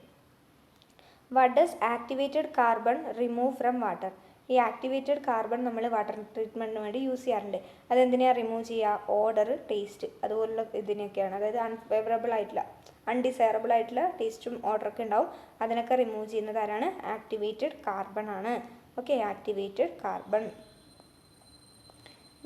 What does activated carbon remove from water? ഈ ആക്ടിവേറ്റഡ് കാർബൺ നമ്മൾ വാട്ടർ ട്രീറ്റ്മെൻറ്റിന് വേണ്ടി യൂസ് ചെയ്യാറുണ്ട്. അതെന്തിനാണ് റിമൂവ് ചെയ്യുക? ഓർഡർ, ടേസ്റ്റ് അതുപോലുള്ള ഇതിനൊക്കെയാണ്. അതായത് അൺഫേവറബിൾ ആയിട്ടുള്ള, അൺഡിസൈറബിൾ ആയിട്ടുള്ള ടേസ്റ്റും ഓർഡറൊക്കെ ഉണ്ടാവും. അതിനൊക്കെ റിമൂവ് ചെയ്യുന്നത് ആരാണ്? ആക്ടിവേറ്റഡ് കാർബൺ ആണ്. Okay, activated carbon.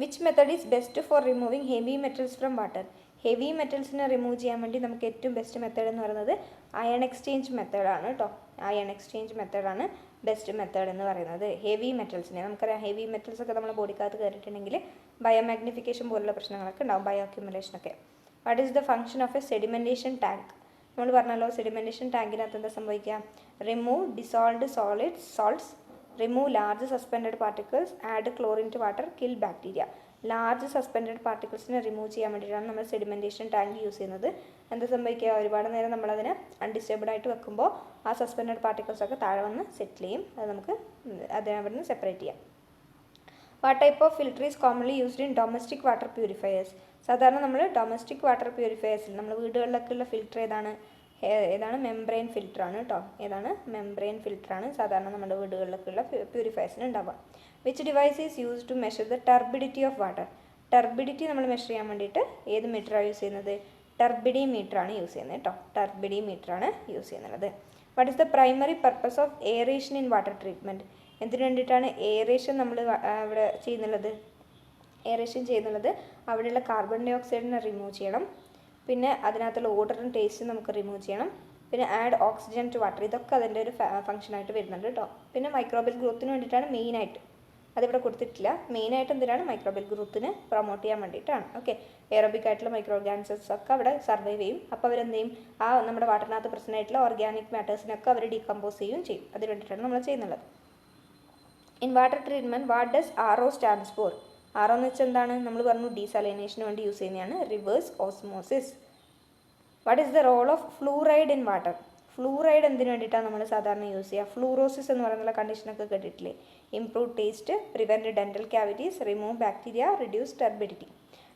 Which method is best for removing heavy metals from water? Heavy മെറ്റൽസിനെ റിമൂവ് ചെയ്യാൻ വേണ്ടി നമുക്ക് ഏറ്റവും ബെസ്റ്റ് മെത്തേഡ് എന്ന് പറയുന്നത് അയൺ എക്സ്ചേഞ്ച് മെത്തേഡാണ് കേട്ടോ. അയൺ എക്സ്ചേഞ്ച് മെത്തേഡാണ് ബെസ്റ്റ് മെത്തേഡ് എന്ന് പറയുന്നത്. ഹെവി മെറ്റൽസിനെ നമുക്കറിയാം, ഹെവി മെറ്റൽസ് ഒക്കെ നമ്മുടെ ബോഡിക്കകത്ത് കയറിയിട്ടുണ്ടെങ്കിൽ ബയോമാഗ്നിഫിക്കേഷൻ പോലുള്ള പ്രശ്നങ്ങളൊക്കെ ഉണ്ടാവും, ബയോ അക്യുമുലേഷനൊക്കെ. What is the function of a sedimentation tank? നമ്മൾ പറഞ്ഞല്ലോ സെഡിമെൻറ്റേഷൻ ടാങ്കിനകത്ത് എന്താ സംഭവിക്കുക, remove dissolved salts, remove large suspended particles, add chlorine to water, kill bacteria. Large suspended പാർട്ടിക്കിൾസിനെ റിമൂവ് ചെയ്യാൻ വേണ്ടിയിട്ടാണ് നമ്മൾ സെഡിമെൻറ്റേഷൻ ടാങ്ക് യൂസ് ചെയ്യുന്നത്. എന്താ സംഭവിക്കുക, ഒരുപാട് നേരം നമ്മളതിനെ അൺഡിസ്റ്റർബ്ഡ് ആയിട്ട് വെക്കുമ്പോൾ ആ സസ്പെൻഡഡ് പാർട്ടിക്കിൾസൊക്കെ താഴെ വന്ന് സെറ്റിൽ ചെയ്യും. അത് നമുക്ക് അതിനവിടെ നിന്ന് സെപ്പറേറ്റ് ചെയ്യാം. What type of filter is commonly used in domestic water purifiers? സാധാരണ നമ്മൾ ഡൊമസ്റ്റിക് വാട്ടർ പ്യൂരിഫയേഴ്സിൽ നമ്മൾ വീടുകളിലൊക്കെ ഉള്ള ഫിൽറ്റർ ഏതാണ് മെംബ്രെയിൻ ഫിൽറ്ററാണ് കേട്ടോ. ഏതാണ് മെംബ്രെയിൻ ഫിൽറ്ററാണ് സാധാരണ നമ്മുടെ വീടുകളിലൊക്കെ ഉള്ള പ്യൂരിഫയേഴ്സിന് ഉണ്ടാവുക. Which device is use to measure the turbidity of water? Turbidity നമ്മൾ മെഷർ ചെയ്യാൻ വേണ്ടിയിട്ട് ഏത് മീറ്ററാണ് യൂസ് ചെയ്യുന്നത്? ടർബിഡി മീറ്ററാണ് യൂസ് ചെയ്യുന്നത് കേട്ടോ. ടർബിഡി മീറ്ററാണ് യൂസ് ചെയ്യുന്നത്. What is the primary purpose of aeration in water treatment? എന്തിനു വേണ്ടിയിട്ടാണ് എയറേഷൻ നമ്മൾ ഇവിടെ ചെയ്യുന്നുള്ളത്? എയറേഷൻ ചെയ്യുന്നുള്ളത് അവിടെയുള്ള കാർബൺ ഡൈ ഓക്സൈഡിനെ റിമൂവ് ചെയ്യണം, പിന്നെ അതിനകത്തുള്ള ഓഡറും ടേസ്റ്റും നമുക്ക് റിമൂവ് ചെയ്യണം, പിന്നെ ആഡ് ഓക്സിജൻ ടു വാട്ടർ. ഇതൊക്കെ അതിൻ്റെ ഒരു ഫംഗ്ഷനായിട്ട് വരുന്നുണ്ട് കേട്ടോ. പിന്നെ മൈക്രോബിയൽ ഗ്രോത്തിന് വേണ്ടിയിട്ടാണ് മെയിനായിട്ട്, അതിവിടെ കൊടുത്തിട്ടില്ല. മെയിനായിട്ട് എന്തിനാണ്? മൈക്രോബിയൽ ഗ്രോത്തിനെ പ്രൊമോട്ട് ചെയ്യാൻ വേണ്ടിയിട്ടാണ്. ഓക്കെ, എയറോബിക് ആയിട്ടുള്ള മൈക്രോ ഓർഗാനിസംസ് ഒക്കെ അവിടെ സർവൈവ് ചെയ്യും. അപ്പോൾ അവരെന്ത് ചെയ്യും, ആ നമ്മുടെ വാട്ടറിനകത്ത് പ്രശ്നമായിട്ടുള്ള ഓർഗാനിക് മാറ്റേഴ്സിനൊക്കെ അവർ ഡീകമ്പോസ് ചെയ്യും. അതിന് വേണ്ടിയിട്ടാണ് നമ്മൾ ചെയ്യുന്നുള്ളത്. In water treatment what does RO stands for? RO എന്ന് വെച്ചാൽ എന്താണ്? നമ്മൾ പറഞ്ഞു ഡീസാലിനേഷന് വേണ്ടി യൂസ് ചെയ്യുന്നതാണ് reverse osmosis. What is the role of fluoride in water? Fluoride എന്തിനു വേണ്ടിയിട്ടാണ് നമ്മൾ സാധാരണ യൂസ് ചെയ്യുക? ഫ്ലൂറോസിസ് എന്ന് പറയുന്ന കണ്ടീഷനൊക്കെ കേട്ടിട്ടില്ലേ? Improve taste, prevent dental cavities, remove bacteria, reduce turbidity.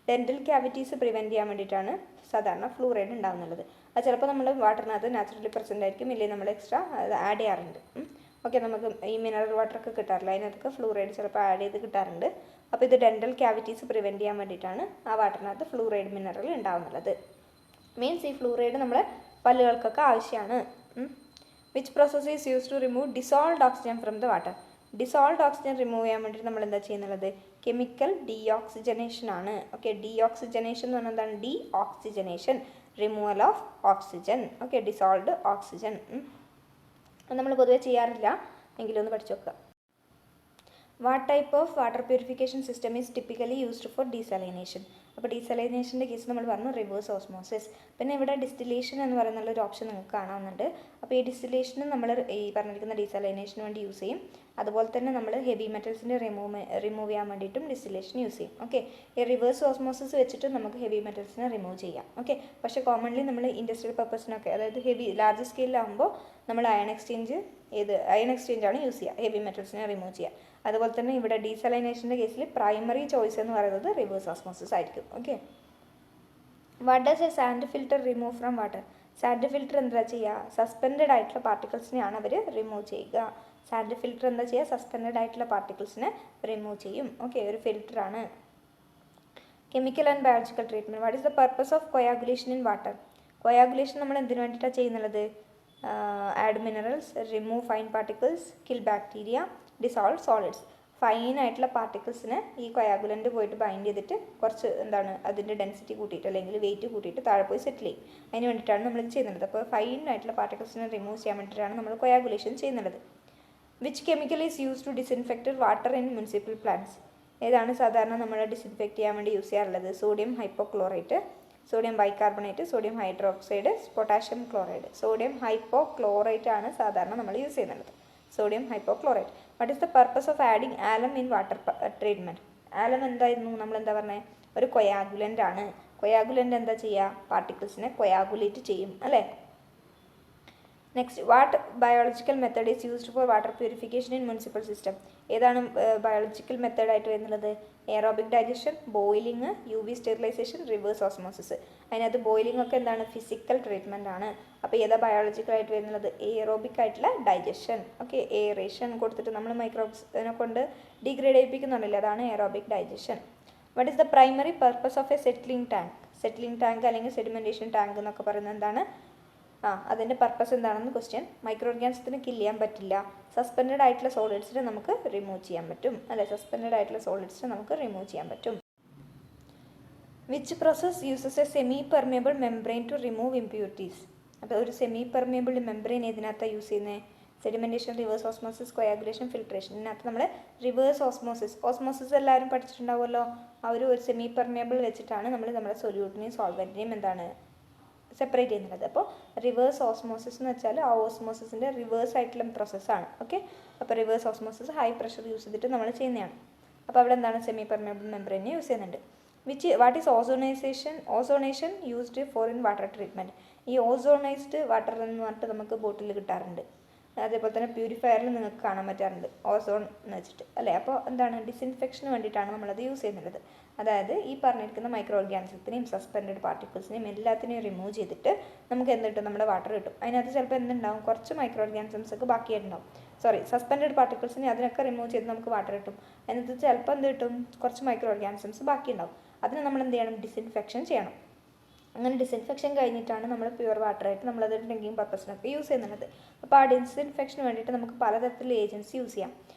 Dental cavities prevent ചെയ്യാൻ വേണ്ടിയിട്ടാണ് സാധാരണ ഫ്ലൂറൈഡ് ഉണ്ടാകുന്നുള്ളത്. അത് ചിലപ്പോൾ നമ്മൾ വാട്ടറിനകത്ത് നാച്ചുറലി പ്രസൻ്റ് ആയിരിക്കും, ഇല്ലെങ്കിൽ നമ്മൾ എക്സ്ട്രാ അത് ആഡ് ചെയ്യാറുണ്ട്. ഓക്കെ, നമുക്ക് ഈ മിനറൽ വാട്ടറൊക്കെ കിട്ടാറില്ല, അതിനകത്തൊക്കെ ഫ്ലൂറൈഡ് ചിലപ്പോൾ ആഡ് ചെയ്ത് കിട്ടാറുണ്ട്. അപ്പോൾ ഇത് ഡെൻറ്റൽ ക്യാവിറ്റീസ് പ്രിവെൻറ്റ് ചെയ്യാൻ വേണ്ടിയിട്ടാണ് ആ വാട്ടറിനകത്ത് ഫ്ലൂറൈഡ് മിനറൽ ഉണ്ടാകുന്നുള്ളത്. മീൻസ് ഈ ഫ്ലൂറൈഡ് നമ്മുടെ പല്ലുകൾക്കൊക്കെ ആവശ്യമാണ്. Which process is use to remove dissolved oxygen from the water? Dissolved oxygen remove ചെയ്യാൻ വേണ്ടിയിട്ട് നമ്മൾ എന്താ ചെയ്യുന്നത്? കെമിക്കൽ ഡീഓക്സിജനേഷൻ ആണ്. ഓക്കെ, ഡീഓക്സിജനേഷൻ എന്ന് പറഞ്ഞാൽ എന്താണ്? Deoxygenation, removal of oxygen. Okay, dissolved oxygen നമ്മൾ പൊതുവെ ചെയ്യാറില്ല, എങ്കിലും ഒന്ന് പഠിച്ചു വെക്കുക. What type of water purification system is typically used for desalination? അപ്പോൾ ഡീസാലിനേഷൻ്റെ കേസ് നമ്മൾ പറഞ്ഞു റിവേഴ്സ് ഓസ്മോസിസ്. പിന്നെ ഇവിടെ ഡിസ്റ്റിലേഷൻ എന്ന് പറയുന്ന ഒരു ഓപ്ഷൻ നിങ്ങൾക്ക് കാണാവുന്നുണ്ട്. അപ്പോൾ ഈ ഡിസ്റ്റിലേഷനും നമ്മൾ ഈ പറഞ്ഞിരിക്കുന്ന ഡീസാലിനേഷന് വേണ്ടി യൂസ് ചെയ്യും. അതുപോലെ തന്നെ നമ്മൾ ഹെവി മെറ്റൽസിൻ്റെ റിമൂവ് ചെയ്യാൻ വേണ്ടിയിട്ടും ഡിസ്റ്റിലേഷൻ യൂസ് ചെയ്യും. ഓക്കെ, ഈ റിവേഴ്സ് ഓസ്മോസിസ് വെച്ചിട്ട് നമുക്ക് ഹെവി മെറ്റൽസിനെ റിമൂവ് ചെയ്യാം. ഓക്കെ, പക്ഷേ കോമൺലി നമ്മൾ ഇൻഡസ്ട്രിയൽ പർപ്പസിനൊക്കെ, അതായത് ലാർജ് സ്കെയിലാകുമ്പോൾ നമ്മൾ അയൺ എക്സ്ചേഞ്ച് ആണ് യൂസ് ചെയ്യുക, ഹെവി മെറ്റൽസിനെ റിമൂവ് ചെയ്യുക. അതുപോലെ തന്നെ ഇവിടെ ഡീസാലിനേഷൻ്റെ കേസിൽ പ്രൈമറി ചോയ്സ് എന്ന് പറയുന്നത് റിവേഴ്സ് ഓസ്മോസിസ് ആയിരിക്കും. Okay, what does a sand filter remove from water? Sand filter എന്താ ചെയ്യുക? സസ്പെൻഡഡ് ആയിട്ടുള്ള പാർട്ടിക്കിൾസിനെയാണ് അവർ റിമൂവ് ചെയ്യുക. സാൻഡ് ഫിൽറ്റർ എന്താ ചെയ്യുക? സസ്പെൻഡഡ് ആയിട്ടുള്ള പാർട്ടിക്കിൾസിനെ റിമൂവ് ചെയ്യും. ഓക്കെ, ഒരു ഫിൽറ്ററാണ്. Chemical and biological treatment. What is the purpose of coagulation in water? Coagulation നമ്മൾ എന്തിനു വേണ്ടിയിട്ടാണ് ചെയ്യുന്നുള്ളത്? Add minerals, remove fine particles, kill bacteria, dissolve solids. ഫൈനായിട്ടുള്ള പാർട്ടിക്കിൾസിനെ ഈ കൊയാഗുലൻ്റ് പോയിട്ട് ബൈൻഡ് ചെയ്തിട്ട് കുറച്ച് അതിൻ്റെ ഡെൻസിറ്റി കൂട്ടിയിട്ട് അല്ലെങ്കിൽ വെയിറ്റ് കൂട്ടിയിട്ട് താഴെ പോയി സെറ്റിൽ ചെയ്യും. അതിന് വേണ്ടിയിട്ടാണ് നമ്മളിത് ചെയ്യുന്നത്. അപ്പോൾ ഫൈനായിട്ടുള്ള പാർട്ടിക്കിൾസിനെ റിമൂവ് ചെയ്യാൻ വേണ്ടിയിട്ടാണ് നമ്മൾ കൊയാഗുലേഷൻ ചെയ്യുന്നത്. Which chemical is use to disinfect water in municipal plants? ഏതാണ് സാധാരണ നമ്മൾ ഡിസിൻഫെക്റ്റ് ചെയ്യാൻ വേണ്ടി യൂസ് ചെയ്യാറുള്ളത്? Sodium hypochlorite, sodium bicarbonate, sodium hydroxide, potassium chloride. Sodium hypochlorite ആണ് സാധാരണ നമ്മൾ യൂസ് ചെയ്യുന്നത്. Sodium hypochlorite. What is the purpose of adding alum in water treatment? Alum എന്തായിരുന്നു? നമ്മൾ എന്താ പറഞ്ഞത്? ഒരു കൊയാഗുലൻ്റ് ആണ്. കൊയാഗുലൻ്റ് എന്താ ചെയ്യുക? പാർട്ടിക്കിൾസിനെ കൊയാഗുലേറ്റ് ചെയ്യും, അല്ലേ? Next, what biological method is used for water purification in municipal system? ഏതാണ് ബയോളജിക്കൽ മെത്തേഡായിട്ട് വരുന്നത്? Aerobic digestion, boiling, UV sterilization, reverse osmosis. അതിനകത്ത് ബോയിലിംഗ് ഒക്കെ എന്താണ്? ഫിസിക്കൽ ട്രീറ്റ്മെൻ്റ് ആണ്. അപ്പോൾ ഏതാ ബയോളജിക്കലായിട്ട് വരുന്നത്? എയറോബിക് ആയിട്ടുള്ള ഡൈജഷൻ. ഓക്കെ, എയറേഷൻ കൊടുത്തിട്ട് നമ്മൾ മൈക്രോബ്സിനെ കൊണ്ട് ഡീഗ്രേഡ് ചെയ്യിപ്പിക്കുന്നുണ്ടല്ലോ, അതാണ് aerobic digestion. What is the primary purpose of A settling tank? Settling tank അല്ലെങ്കിൽ സെഡിമെൻറ്റേഷൻ ടാങ്ക് എന്നൊക്കെ പറയുന്നത് എന്താണ്? അതിൻ്റെ പർപ്പസ് എന്താണെന്ന് ക്വസ്റ്റ്യൻ. മൈക്രോ ഓർഗാനിസത്തിന് കില്ല് ചെയ്യാൻ പറ്റില്ല. സസ്പെൻഡഡ് ആയിട്ടുള്ള സോളിഡ്സിനെ നമുക്ക് റിമൂവ് ചെയ്യാൻ പറ്റും, അല്ലേ? സസ്പെൻഡഡ് ആയിട്ടുള്ള സോളിഡ്സിനെ നമുക്ക് റിമൂവ് ചെയ്യാൻ പറ്റും. Which process uses a semi permeable membrane to remove impurities? അപ്പോൾ ഒരു സെമി പെർമിയബിൾ മെംബ്രെയിൻ ഏതിനകത്താണ് യൂസ് ചെയ്യുന്നത്? Sedimentation, reverse osmosis, coagulation, filtration. ഇതിനകത്ത് നമ്മൾ റിവേഴ്സ് ഓസ്മോസിസ് എല്ലാവരും പഠിച്ചിട്ടുണ്ടാവുമല്ലോ. ആ ഒരു സെമി പെർമിയബിൾ വെച്ചിട്ടാണ് നമ്മൾ നമ്മുടെ സൊല്യൂട്ടിനെയും സോൾവെൻറ്റിനെയും സെപ്പറേറ്റ് ചെയ്യുന്നുള്ളത്. അപ്പോൾ റിവേഴ്സ് ഓസ്മോസിസ് എന്ന് വെച്ചാൽ ആ ഓസ്മോസിസിൻ്റെ റിവേഴ്സ് ആയിട്ടുള്ള പ്രോസസ്സാണ്. ഓക്കെ, അപ്പോൾ reverse osmosis high pressure use ചെയ്തിട്ട് നമ്മൾ ചെയ്യുന്നതാണ്. അപ്പോൾ അവിടെ എന്താണ് സെമി പെർമിയബിൾ മെംബ്രെയിൻ യൂസ് ചെയ്യുന്നുണ്ട്. What is ozonation used for in water treatment. ഈ ഓസോണൈസ്ഡ് വാട്ടർ എന്ന് പറഞ്ഞിട്ട് നമുക്ക് ബോട്ടിൽ കിട്ടാറുണ്ട്. അതേപോലെ തന്നെ പ്യൂരിഫയറിൽ നിങ്ങൾക്ക് കാണാൻ പറ്റാറുണ്ട് ഓസോൺ എന്ന് വെച്ചിട്ട് അല്ലേ. അപ്പോൾ എന്താണ് ഡിസിൻഫെക്ഷന് വേണ്ടിയിട്ടാണ് നമ്മളത് യൂസ് ചെയ്യുന്നത്. അതായത് ഈ പറഞ്ഞിരിക്കുന്ന മൈക്രോ ഓർഗാനിസത്തിനെയും സസ്പെൻഡഡ് പാർട്ടിക്കിൾസിനെയും എല്ലാത്തിനെയും റിമൂവ് ചെയ്തിട്ട് നമുക്ക് എന്ത് കിട്ടും, നമ്മുടെ വാട്ടർ കിട്ടും. അതിനകത്ത് ചിലപ്പോൾ എന്തുണ്ടാവും, കുറച്ച് മൈക്രോ ഓർഗാനിസംസ് ഒക്കെ ബാക്കിയായിട്ടുണ്ടാവും. സസ്പെൻഡഡ് പാർട്ടിക്കിൾസിനെ അതിനൊക്കെ റിമൂവ് ചെയ്ത് നമുക്ക് വാട്ടർ കിട്ടും. അതിനകത്ത് ചിലപ്പോൾ എന്ത് കിട്ടും, കുറച്ച് മൈക്രോ ഓർഗാനിസംസ് ബാക്കിയുണ്ടാവും. അതിന് നമ്മൾ എന്ത് ചെയ്യണം, ഡിസിൻഫെക്ഷൻ ചെയ്യണം. അങ്ങനെ ഡിസിൻഫെക്ഷൻ കഴിഞ്ഞിട്ടാണ് നമ്മൾ പ്യുവർ വാട്ടറായിട്ട് നമ്മളത് ഡ്രിങ്കിങ് പർപ്പസിനൊക്കെ യൂസ് ചെയ്യുന്നത്. അപ്പോൾ ആ ഡിസിൻഫെക്ഷന് വേണ്ടിയിട്ട് നമുക്ക് പലതരത്തിലുള്ള ഏജൻസി യൂസ് ചെയ്യാം.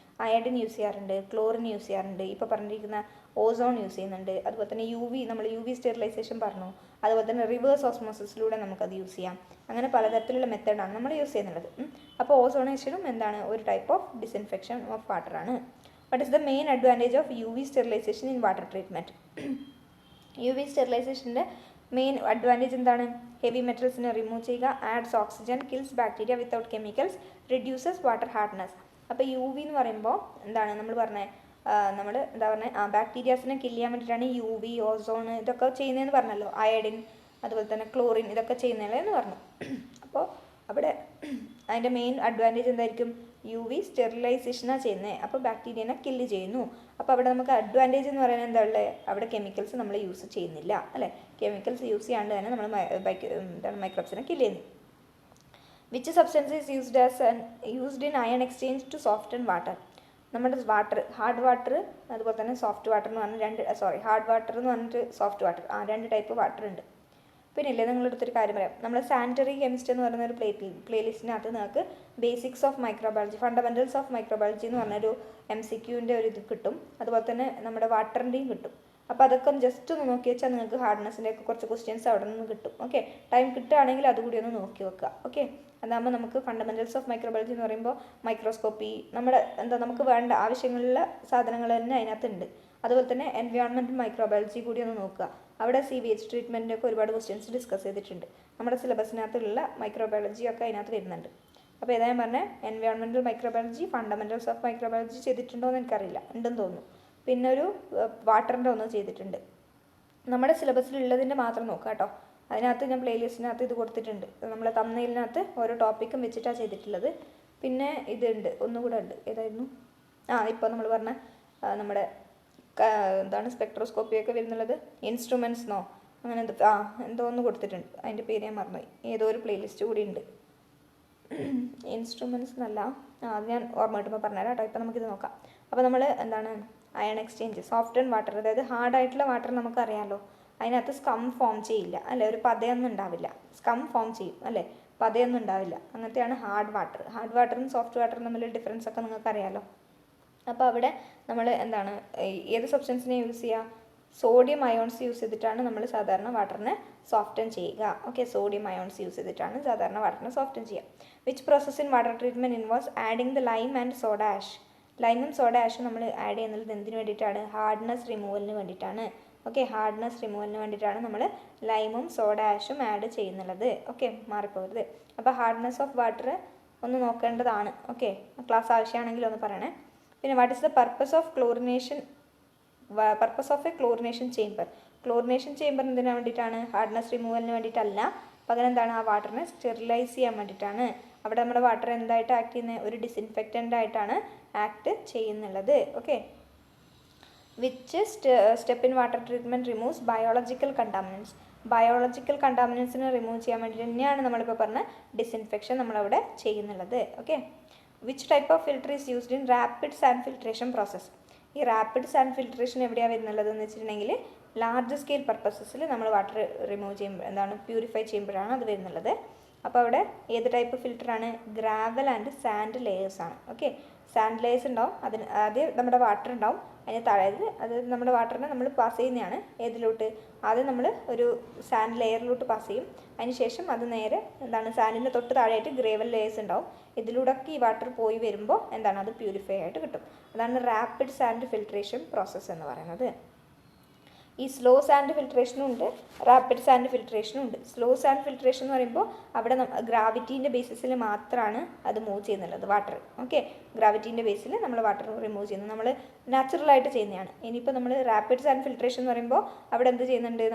അയഡിൻ യൂസ് ചെയ്യാറുണ്ട്, ക്ലോറിൻ യൂസ് ചെയ്യാറുണ്ട്, ഇപ്പോൾ പറഞ്ഞിരിക്കുന്ന ഓസോൺ യൂസ് ചെയ്യുന്നുണ്ട്. അതുപോലെ തന്നെ നമ്മൾ യു വി സ്റ്റെറിലൈസേഷൻ പറഞ്ഞു. അതുപോലെ തന്നെ റിവേഴ്സ് ഓസ്മോസിസിലൂടെ നമുക്കത് യൂസ് ചെയ്യാം. അങ്ങനെ പലതരത്തിലുള്ള മെത്തേഡാണ് നമ്മൾ യൂസ് ചെയ്യുന്നത്. അപ്പോൾ ഓസോണേഷനും എന്താണ്, ഒരു ടൈപ്പ് ഓഫ് ഡിസിൻഫെക്ഷൻ ഓഫ് വാട്ടറാണ്. What is the main advantage of U V sterilisation in water treatment? U V സ്റ്റെറിലൈസേഷൻ്റെ മെയിൻ അഡ്വാൻറ്റേജ് എന്താണ്? ഹെവി മെറ്റൽസിനെ റിമൂവ് ചെയ്യുക, adds oxygen, kills bacteria without chemicals, reduces water hardness. അപ്പോൾ U V എന്ന് പറയുമ്പോൾ എന്താണ് നമ്മൾ പറഞ്ഞത്, നമ്മൾ എന്താ പറഞ്ഞത്, ബാക്ടീരിയാസിനെ കില്ല് ചെയ്യാൻ വേണ്ടിയിട്ടാണ് യു വി, ഓസോൺ ഇതൊക്കെ ചെയ്യുന്നതെന്ന് പറഞ്ഞല്ലോ. അയഡിൻ അതുപോലെ തന്നെ ക്ലോറിൻ ഇതൊക്കെ ചെയ്യുന്നതെന്ന് പറഞ്ഞു. അപ്പോൾ അവിടെ അതിൻ്റെ മെയിൻ അഡ്വാൻറ്റേജ് എന്തായിരിക്കും, യു വി സ്റ്റെറിലൈസേഷനാണ് ചെയ്യുന്നത്. അപ്പോൾ ബാക്ടീരിയനെ കില്ല് ചെയ്യുന്നു. അപ്പോൾ അവിടെ നമുക്ക് അഡ്വാൻറ്റേജ് എന്ന് പറയുന്നത് എന്താ ഉള്ളത്, അവിടെ കെമിക്കൽസ് നമ്മൾ യൂസ് ചെയ്യുന്നില്ല അല്ലേ. കെമിക്കൽസ് യൂസ് ചെയ്യാണ്ട് തന്നെ നമ്മൾ മൈക്രോബ്സിനെ കില്ല് ചെയ്യുന്നു. Which substance is used in ion exchange to soften water? നമ്മുടെ ഹാർഡ് വാട്ടർ അതുപോലെ തന്നെ സോഫ്റ്റ് വാട്ടർ എന്ന് പറഞ്ഞ ഹാർഡ് വാട്ടർ എന്ന് പറഞ്ഞിട്ട് സോഫ്റ്റ് വാട്ടർ, രണ്ട് ടൈപ്പ് വാട്ടർ ഉണ്ട്. പിന്നെ ഇല്ലേ, നിങ്ങളെടുത്തൊരു കാര്യം പറയാം. നമ്മൾ സാനിറ്ററി കെമിസ്ട്രി എന്ന് പറയുന്ന ഒരു പ്ലേലിസ്റ്റിനകത്ത് നിങ്ങൾക്ക് basics of microbiology, fundamentals of microbiology എന്ന് പറഞ്ഞൊരു MCQൻ്റെ ഒരു ഇത് കിട്ടും. അതുപോലെ തന്നെ നമ്മുടെ വാട്ടറിൻ്റെയും കിട്ടും. അപ്പോൾ അതൊക്കെ ഒന്ന് ജസ്റ്റ് ഒന്ന് നോക്കി വെച്ചാൽ നിങ്ങൾക്ക് ഹാർഡ്നെസ്സിൻ്റെ ഒക്കെ കുറച്ച് ക്വസ്റ്റ്യൻസ് അവിടെ നിന്ന് കിട്ടും. ഓക്കെ, ടൈം കിട്ടുകയാണെങ്കിൽ അതുകൂടി ഒന്ന് നോക്കി വെക്കുക. ഓക്കെ, അതാകുമ്പോൾ നമുക്ക് ഫണ്ടമെൻറ്റൽസ് ഓഫ് മൈക്രോബയോളജി എന്ന് പറയുമ്പോൾ മൈക്രോസ്കോപ്പി, നമ്മുടെ നമുക്ക് വേണ്ട ആവശ്യങ്ങളുള്ള സാധനങ്ങൾ തന്നെ അതിനകത്തുണ്ട്. അതുപോലെ തന്നെ എൻവയോൺമെൻറ്റൽ മൈക്രോബയോളജി കൂടി ഒന്ന് നോക്കുക. അവിടെ CVH ട്രീറ്റ്മെൻറ്റൊക്കെ ഒരുപാട് ക്വസ്റ്റ്യൻസ് ഡിസ്കസ് ചെയ്തിട്ടുണ്ട്. നമ്മുടെ സിലബസിനകത്തുള്ള മൈക്രോബയോളജി ഒക്കെ അതിനകത്ത് വരുന്നുണ്ട്. അപ്പോൾ ഏതാ ഞാൻ പറഞ്ഞത്, environmental microbiology, fundamentals of microbiology ചെയ്തിട്ടുണ്ടോ എന്ന് എനിക്കറിയില്ല, ഉണ്ടെന്ന് തോന്നുന്നു. പിന്നെ ഒരു വാട്ടറിൻ്റെ ഒന്ന് ചെയ്തിട്ടുണ്ട്. നമ്മുടെ സിലബസിലുള്ളതിൻ്റെ മാത്രം നോക്കുക കേട്ടോ. അതിനകത്ത് ഞാൻ പ്ലേലിസ്റ്റിനകത്ത് ഇത് കൊടുത്തിട്ടുണ്ട്. നമ്മളെ തമ്മിലിനകത്ത് ഓരോ ടോപ്പിക്കും വെച്ചിട്ടാണ് ചെയ്തിട്ടുള്ളത്. പിന്നെ ഇതുണ്ട്, ഒന്നുകൂടെ ഉണ്ട്, ഏതായിരുന്നു, ഇപ്പോൾ നമ്മൾ പറഞ്ഞ നമ്മുടെ എന്താണ് സ്പെക്ട്രോസ്കോപ്പിയൊക്കെ വരുന്നുള്ളത്, ഇൻസ്ട്രുമെൻറ്റ്സ്ന്നോ അങ്ങനെ എന്തോ ഒന്ന് കൊടുത്തിട്ടുണ്ട്. അതിൻ്റെ പേര് ഞാൻ മറന്നുപോയി. ഏതോ ഒരു പ്ലേലിസ്റ്റ് കൂടി ഉണ്ട്. ഇൻസ്ട്രുമെൻറ്റ്സ് എന്നല്ല, അത് ഞാൻ ഓർമ്മ കിട്ടുമ്പോൾ പറഞ്ഞുതരാം കേട്ടോ. ഇപ്പോൾ നമുക്കിത് നോക്കാം. അപ്പോൾ നമ്മൾ എന്താണ് iron exchange, soft and water, അതായത് ഹാർഡായിട്ടുള്ള വാട്ടർ നമുക്കറിയാമല്ലോ, അതിനകത്ത് സ്കം ഫോം ചെയ്യില്ല അല്ലേ, ഒരു പതയൊന്നും ഉണ്ടാവില്ല. സ്കം ഫോം ചെയ്യും അല്ലേ, പതയൊന്നും ഉണ്ടാവില്ല. അങ്ങനത്തെയാണ് ഹാർഡ് വാട്ടർ. ഹാർഡ് വാട്ടറും സോഫ്റ്റ് വാട്ടറും തമ്മിൽ ഡിഫറൻസ് ഒക്കെ നിങ്ങൾക്ക് അറിയാമല്ലോ. അപ്പോൾ അവിടെ നമ്മൾ എന്താണ് ഏത് സബ്സ്റ്റൻസിനെ യൂസ് ചെയ്യുക, സോഡിയം അയോൺസ് യൂസ് ചെയ്തിട്ടാണ് നമ്മൾ സാധാരണ വാട്ടറിനെ സോഫ്റ്റൻ ചെയ്യുക. ഓക്കെ, സോഡിയം അയോൺസ് യൂസ് ചെയ്തിട്ടാണ് സാധാരണ വാട്ടറിനെ സോഫ്റ്റൻ ചെയ്യുക. Which process in water treatment involves adding the lime and soda ash? ലൈമും സോഡ ആഷും നമ്മൾ ആഡ് ചെയ്യുന്നത് എന്തിനു വേണ്ടിയിട്ടാണ്, ഹാർഡ്നെസ് റിമൂവലിന് വേണ്ടിയിട്ടാണ്. ഓക്കെ, ഹാർഡ്നെസ് റിമൂവലിന് വേണ്ടിയിട്ടാണ് നമ്മൾ ലൈമും സോഡ ആഷും ആഡ് ചെയ്യുന്നുള്ളത്. ഓക്കെ, മാറിപ്പോകരുത്. അപ്പോൾ ഹാർഡ്നെസ് ഓഫ് വാട്ടർ ഒന്ന് നോക്കേണ്ടതാണ്. ഓക്കെ, ക്ലാസ് ആവശ്യമാണെങ്കിൽ ഒന്ന് പറയണേ. പിന്നെ what is the purpose of A chlorination chamber? Chlorination chamber എന്തിനാണ് വേണ്ടിയിട്ടാണ്, ഹാർഡ്നെസ് റിമൂവലിന് വേണ്ടിയിട്ടല്ല, പകരം എന്താണ്, ആ വാട്ടറിനെ സ്റ്റെറിലൈസ് ചെയ്യാൻ വേണ്ടിയിട്ടാണ്. അവിടെ നമ്മുടെ വാട്ടർ എന്തായിട്ട് ആക്ട് ചെയ്യുന്നത്, ഒരു ഡിസിൻഫെക്റ്റൻ്റ് ആയിട്ടാണ് ആക്ട് ചെയ്യുന്നുള്ളത്. Okay, which step in water treatment removes biological contaminants? Biological കണ്ടാമിനൻസിനെ റിമൂവ് ചെയ്യാൻ വേണ്ടി തന്നെയാണ് നമ്മളിപ്പോൾ പറഞ്ഞ ഡിസിൻഫെക്ഷൻ നമ്മളവിടെ ചെയ്യുന്നുള്ളത്. Okay, which type of filter is used in rapid sand filtration process? ഈ റാപ്പിഡ് സാൻഡ് ഫിൽട്രേഷൻ എവിടെയാണ് വരുന്നുള്ളത് എന്ന് വെച്ചിട്ടുണ്ടെങ്കിൽ ലാർജ് സ്കെയിൽ പർപ്പസസിൽ നമ്മൾ വാട്ടർ റിമൂവ് ചെയ്യുമ്പോൾ പ്യൂരിഫൈ ചെയ്യുമ്പോഴാണ് അത് വരുന്നുള്ളത്. അപ്പോൾ അവിടെ ഏത് ടൈപ്പ് ഫിൽറ്ററാണ്, ഗ്രാവൽ ആൻഡ് സാൻഡ് ലെയേഴ്സ് ആണ്. ഓക്കെ, സാൻഡ് ലെയേഴ്സ് ഉണ്ടാവും, അതിന് ആദ്യം നമ്മുടെ വാട്ടർ ഉണ്ടാവും, അതിന് താഴെ അത് നമ്മുടെ വാട്ടറിനെ നമ്മൾ പാസ് ചെയ്യുന്നതാണ്. ഏതിലോട്ട്, ആദ്യം നമ്മൾ ഒരു സാൻഡ് ലെയറിലോട്ട് പാസ് ചെയ്യും, അതിനുശേഷം അത് നേരെ സാൻഡിൻ്റെ തൊട്ട് താഴെയായിട്ട് ഗ്രേവൽ ലെയേഴ്സ് ഉണ്ടാവും. ഇതിലൂടെയൊക്കെ ഈ വാട്ടർ പോയി വരുമ്പോൾ അത് പ്യൂരിഫൈ ആയിട്ട് കിട്ടും. അതാണ് റാപ്പിഡ് സാൻഡ് ഫിൽട്രേഷൻ പ്രോസസ്സ് എന്ന് പറയുന്നത്. ഈ സ്ലോ സാൻഡ് ഫിൽട്രേഷനും ഉണ്ട്, റാപ്പിഡ് സാൻഡ് ഫിൽട്രേഷനും ഉണ്ട്. സ്ലോ സാൻഡ് ഫിൽട്രേഷൻ എന്ന് പറയുമ്പോൾ അവിടെ ഗ്രാവിറ്റീൻ്റെ ബേസിസിൽ മാത്രമാണ് അത് മൂവ് ചെയ്യുന്നുള്ളത് വാട്ടർ. ഓക്കെ, ഗ്രാവിറ്റീൻ്റെ ബേസിൽ നമ്മൾ വാട്ടർ റിമൂവ് ചെയ്യുന്നത് നമ്മൾ നാച്ചുറലായിട്ട് ചെയ്യുന്നതാണ്. ഇനിയിപ്പോൾ നമ്മൾ റാപ്പിഡ് സാൻഡ് ഫിൽട്രേഷൻ എന്ന് പറയുമ്പോൾ അവിടെ എന്ത് ചെയ്യുന്നുണ്ട്,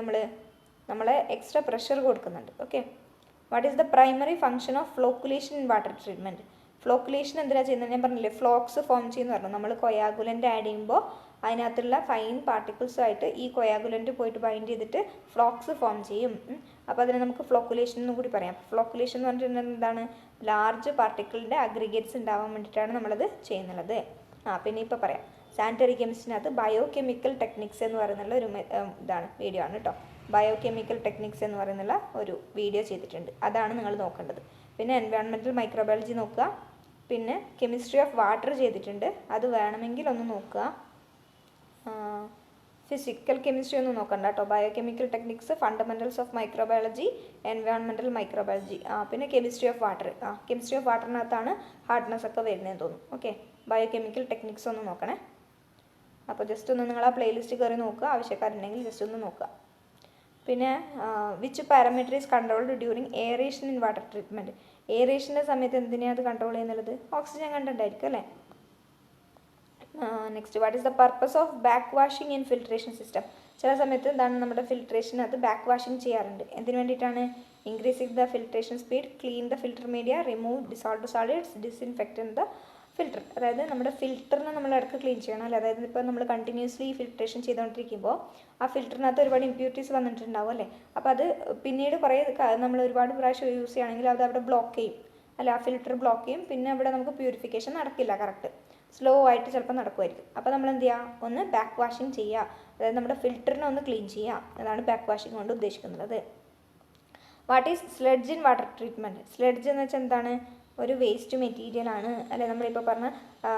നമ്മൾ എക്സ്ട്രാ പ്രഷർ കൊടുക്കുന്നുണ്ട്. Okay, what is the primary function of flocculation in water treatment? Flocculation എന്തിനാണ് ചെയ്യുന്നത്? ഞാൻ പറഞ്ഞില്ലേ, ഫ്ലോക്സ് ഫോം ചെയ്യുമെന്ന് പറഞ്ഞു. നമ്മൾ കൊയാഗുലൻ്റ് ആഡ് ചെയ്യുമ്പോൾ അതിനകത്തുള്ള ഫൈൻ പാർട്ടിക്കിൾസുമായിട്ട് ഈ കൊയാഗുലൻ്റ് പോയിട്ട് ബൈൻഡ് ചെയ്തിട്ട് ഫ്ലോക്സ് ഫോം ചെയ്യും. അപ്പോൾ അതിനെ നമുക്ക് ഫ്ലോക്കുലേഷൻ എന്നും കൂടി പറയാം. ഫ്ലോക്കുലേഷൻ എന്ന് പറഞ്ഞിട്ടുണ്ടെങ്കിൽ എന്താണ്, ലാർജ് പാർട്ടിക്കിളിൻ്റെ അഗ്രിഗേറ്റ്സ് ഉണ്ടാവാൻ വേണ്ടിയിട്ടാണ് നമ്മളത് ചെയ്യുന്നത്. പിന്നെ ഇപ്പോൾ പറയാം, സാനിറ്ററി കെമിസ്ട്രിനകത്ത് ബയോ കെമിക്കൽ ടെക്നിക്സ് എന്ന് പറയുന്നുള്ള ഒരു ഇതാണ് വീഡിയോ ആണ് കേട്ടോ. ബയോ കെമിക്കൽ ടെക്നിക്സ് എന്ന് പറയുന്നുള്ള ഒരു വീഡിയോ ചെയ്തിട്ടുണ്ട്, അതാണ് നിങ്ങൾ നോക്കേണ്ടത്. പിന്നെ എൻവയോൺമെൻറ്റൽ മൈക്രോബയോളജി നോക്കുക, പിന്നെ കെമിസ്ട്രി ഓഫ് വാട്ടർ ചെയ്തിട്ടുണ്ട്, അത് വേണമെങ്കിൽ ഒന്ന് നോക്കുക. ഫിസിക്കൽ കെമിസ്ട്രി ഒന്നും നോക്കണ്ട കേട്ടോ. Bio chemical techniques, fundamentals of microbiology, environmental microbiology, പിന്നെ chemistry of water. Chemistry of വാട്ടറിനകത്താണ് ഹാർഡ്നെസ് ഒക്കെ വരുന്നതെന്ന് തോന്നുന്നു. ഓക്കെ, ബയോ കെമിക്കൽ ടെക്നിക്സ് ഒന്ന് നോക്കണേ. അപ്പോൾ ജസ്റ്റ് ഒന്ന് നിങ്ങൾ ആ പ്ലേലിസ്റ്റ് കയറി നോക്കുക, ആവശ്യക്കാരുണ്ടെങ്കിൽ ജസ്റ്റ് ഒന്ന് നോക്കുക. പിന്നെ which parameter is controlled during aeration in water treatment? എയറേഷൻ്റെ സമയത്ത് എന്തിനാണ് അത് കൺട്രോൾ ചെയ്യുന്നുള്ളത്? ഓക്സിജൻ കണ്ടൻ്റായിരിക്കും അല്ലേ. Next, what is the purpose of back washing in filtration system? ചില സമയത്ത് എന്താണ് നമ്മുടെ ഫിൽട്രേഷനകത്ത് ബാക്ക് വാഷിംഗ് ചെയ്യാറുണ്ട്. എന്തിനു വേണ്ടിയിട്ടാണ്? Increasing the filtration speed, clean the filter media, remove dissolved solids, disinfectant the filter. അതായത് നമ്മുടെ ഫിൽറ്ററിനെ നമ്മൾ ഇടയ്ക്ക് ക്ലീൻ ചെയ്യണം അല്ലേ. അതായത് ഇപ്പോൾ നമ്മൾ കണ്ടിന്യൂസ്ലി ഫിൽട്രേഷൻ ചെയ്തുകൊണ്ടിരിക്കുമ്പോൾ ആ ഫിൽറ്ററിനകത്ത് ഒരുപാട് ഇമ്പ്യൂരിറ്റീസ് വന്നിട്ടുണ്ടാവും അല്ലേ. അപ്പോൾ അത് പിന്നീട് കുറേ നമ്മൾ ഒരുപാട് പ്രാവശ്യം യൂസ് ചെയ്യുകയാണെങ്കിൽ അത് അവിടെ ബ്ലോക്ക് ചെയ്യും അല്ല, ആ ഫിൽറ്റർ ബ്ലോക്ക് ചെയ്യും. പിന്നെ അവിടെ നമുക്ക് പ്യൂരിഫിക്കേഷൻ നടക്കില്ല, കറക്റ്റ് സ്ലോ ആയിട്ട് ചിലപ്പോൾ നടക്കുമായിരിക്കും. അപ്പോൾ നമ്മൾ എന്ത് ചെയ്യുക, ഒന്ന് ബാക്ക് വാഷിംഗ് ചെയ്യുക, അതായത് നമ്മുടെ ഫിൽറ്ററിനെ ഒന്ന് ക്ലീൻ ചെയ്യുക. അതാണ് ബാക്ക് വാഷിംഗ് കൊണ്ട് ഉദ്ദേശിക്കുന്നത്. What is sledge in water treatment? Sledge എന്ന് വെച്ചാൽ എന്താണ്? ഒരു വേസ്റ്റ് മെറ്റീരിയൽ ആണ് അല്ലെ. നമ്മളിപ്പോൾ പറഞ്ഞ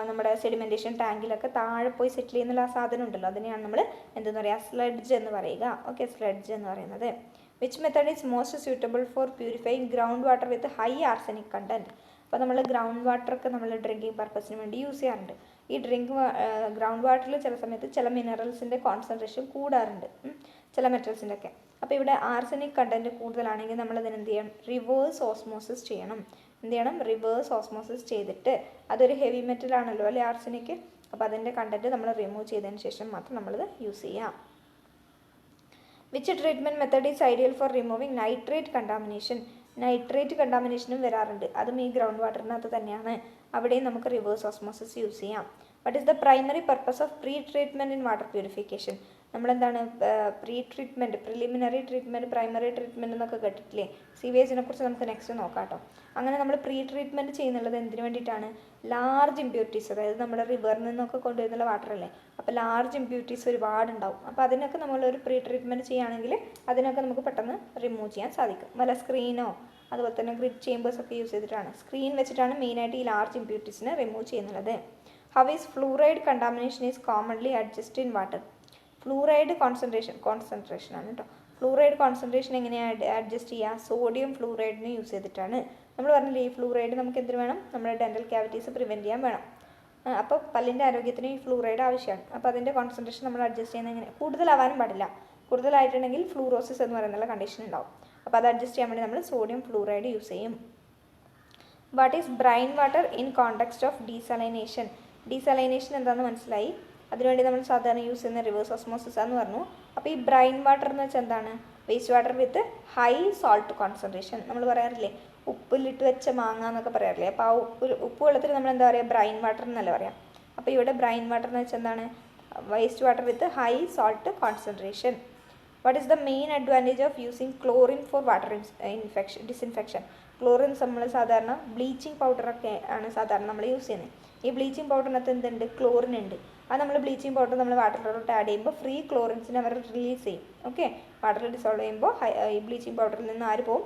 നമ്മുടെ സെഡിമെൻറ്റേഷൻ ടാങ്കിലൊക്കെ താഴെ പോയി സെറ്റിൽ ചെയ്യുന്ന ആ സാധനം ഉണ്ടല്ലോ, അതിനെയാണ് നമ്മൾ എന്തെന്ന് പറയുക, സ്ലെഡ്ജ് എന്ന് പറയുക. ഓക്കെ, സ്ലെഡ്ജ് എന്ന് പറയുന്നത്. Which method is most suitable for purifying ground water with high arsenic content? അപ്പോൾ നമ്മൾ ഗ്രൗണ്ട് വാട്ടറൊക്കെ നമ്മൾ ഡ്രിങ്കിങ് പർപ്പസിന് വേണ്ടി യൂസ് ചെയ്യാറുണ്ട്. ഈ ഗ്രൗണ്ട് വാട്ടറിൽ ചില സമയത്ത് ചില മിനറൽസിൻ്റെ കോൺസെൻട്രേഷൻ കൂടാറുണ്ട്, ചില മെറ്റൽസിൻ്റെ ഒക്കെ. അപ്പോൾ ഇവിടെ ആർസനിക് കണ്ടൻറ്റ് കൂടുതലാണെങ്കിൽ നമ്മൾ അതിന് എന്ത് ചെയ്യണം, റിവേഴ്സ് ഓസ്മോസിസ് ചെയ്യണം. എന്ത് ചെയ്യണം, റിവേഴ്സ് ഓസ്മോസിസ് ചെയ്തിട്ട്, അതൊരു ഹെവി മെറ്റൽ ആണല്ലോ അല്ലെ ആർസനിക്. അപ്പോൾ അതിൻ്റെ കണ്ടൻറ്റ് നമ്മൾ റിമൂവ് ചെയ്തതിന് ശേഷം മാത്രം നമ്മളത് യൂസ് ചെയ്യാം. Which treatment method is ideal for removing nitrate contamination? Nitrate കണ്ടാമിനേഷനും വരാറുണ്ട്, അതും ഈ ഗ്രൗണ്ട് വാട്ടറിനകത്ത് തന്നെയാണ്. അവിടെയും നമുക്ക് റിവേഴ്സ് ഓസ്മോസിസ് യൂസ് ചെയ്യാം. What is the primary purpose of pre treatment in water purification? നമ്മളെന്താണ് pre treatment, preliminary treatment, primary treatment എന്നൊക്കെ കേട്ടിട്ടില്ലേ? സിവേജിനെ കുറിച്ച് നമുക്ക് നെക്സ്റ്റ് നോക്കാം കേട്ടോ. അങ്ങനെ നമ്മൾ പ്രീ ട്രീറ്റ്മെൻറ്റ് ചെയ്യുന്നുള്ളത് എന്തിനു വേണ്ടിയിട്ടാണ്? ലാർജ് ഇമ്പ്യൂരിറ്റീസ്, അതായത് നമ്മുടെ റിവറിൽ നിന്നൊക്കെ കൊണ്ടുവരുന്ന വാട്ടർ അല്ലേ, അപ്പോൾ ലാർജ് ഇമ്പ്യൂരിറ്റീസ് ഒരുപാടുണ്ടാവും. അപ്പോൾ അതിനൊക്കെ നമ്മളൊരു പ്രീ ട്രീറ്റ്മെൻറ്റ് ചെയ്യുകയാണെങ്കിൽ അതിനൊക്കെ നമുക്ക് പെട്ടെന്ന് റിമൂവ് ചെയ്യാൻ സാധിക്കും. വല്ല സ്ക്രീനോ അതുപോലെ തന്നെ ഗ്രിഡ് ചേമ്പേഴ്സൊക്കെ യൂസ് ചെയ്തിട്ടാണ്, സ്ക്രീൻ വെച്ചിട്ടാണ് മെയിനായിട്ട് ഈ ലാർജ് ഇമ്പ്യൂരിറ്റീസിനെ റിമൂവ് ചെയ്യുന്നത്. How is fluoride contamination is commonly adjust in water? Fluoride concentration ആണ് കേട്ടോ. ഫ്ലൂറൈഡ് കോൺസെൻട്രേഷൻ എങ്ങനെയാണ് അഡ്ജസ്റ്റ് ചെയ്യുക? സോഡിയം ഫ്ലൂറൈഡിനെ യൂസ് ചെയ്തിട്ടാണ്. നമ്മൾ പറഞ്ഞില്ലേ, ഈ ഫ്ലൂറൈഡ് നമുക്ക് എന്തിനു വേണം? നമ്മുടെ ഡെൻ്റൽ ക്യാവിറ്റീസ് പ്രിവെൻറ്റ് ചെയ്യാൻ വേണം. അപ്പോൾ പല്ലിൻ്റെ ആരോഗ്യത്തിന് ഈ ഫ്ലൂറൈഡ് ആവശ്യമാണ്. അപ്പോൾ അതിൻ്റെ കോൺസെൻട്രേഷൻ നമ്മൾ അഡ്ജസ്റ്റ് ചെയ്യുന്നത് എങ്ങനെ? കൂടുതലാവാനും പാടില്ല. കൂടുതലായിട്ടുണ്ടെങ്കിൽ ഫ്ലൂറോസിസ് എന്ന് പറയുന്ന കണ്ടീഷൻ ഉണ്ടാവും. അപ്പോൾ അത് അഡ്ജസ്റ്റ് ചെയ്യാൻ വേണ്ടി നമ്മൾ സോഡിയം ഫ്ലൂറൈഡ് യൂസ് ചെയ്യും. What is brine water in context of desalination? Desalination എന്താണെന്ന് മനസ്സിലായി. അതിനുവേണ്ടി നമ്മൾ സാധാരണ യൂസ് ചെയ്യുന്ന റിവേഴ്സ് ഓസ്മോസിസ് എന്ന് പറഞ്ഞു. അപ്പോൾ ഈ ബ്രൈൻ വാട്ടർ എന്ന് വെച്ചാൽ എന്താണ്? Waste water with high salt concentration. നമ്മൾ പറയാറില്ലേ ഉപ്പിലിട്ട് വെച്ച മാങ്ങ എന്നൊക്കെ പറയാറില്ലേ? അപ്പോൾ ആ ഉപ്പ് വെള്ളത്തിൽ നമ്മൾ എന്താ പറയുക, ബ്രൈൻ വാട്ടർ എന്നല്ല പറയാം. അപ്പോൾ ഇവിടെ ബ്രൈൻ വാട്ടർ എന്ന് വെച്ചാൽ എന്താണ്? Waste water with high salt concentration. What is the main advantage of using chlorine four water disinfection? Chlorine നമ്മൾ സാധാരണ ബ്ലീച്ചിങ് പൗഡറൊക്കെ ആണ് സാധാരണ നമ്മൾ യൂസ് ചെയ്യുന്നത്. ഈ ബ്ലീച്ചിങ് പൗഡറിനകത്ത് എന്തുണ്ട്? ക്ലോറിൻ ഉണ്ട്. അത് നമ്മൾ ബ്ലീച്ചിങ് പൗഡർ നമ്മൾ വാട്ടറിലോട്ട് ആഡ് ചെയ്യുമ്പോൾ ഫ്രീ ക്ലോറിൻസിനെ അവർ റിലീസ് ചെയ്യും. ഓക്കെ, വാട്ടറിൽ ഡിസോൾവ് ചെയ്യുമ്പോൾ ഈ ബ്ലീച്ചിങ് പൗഡറിൽ നിന്ന് ആര് പോകും?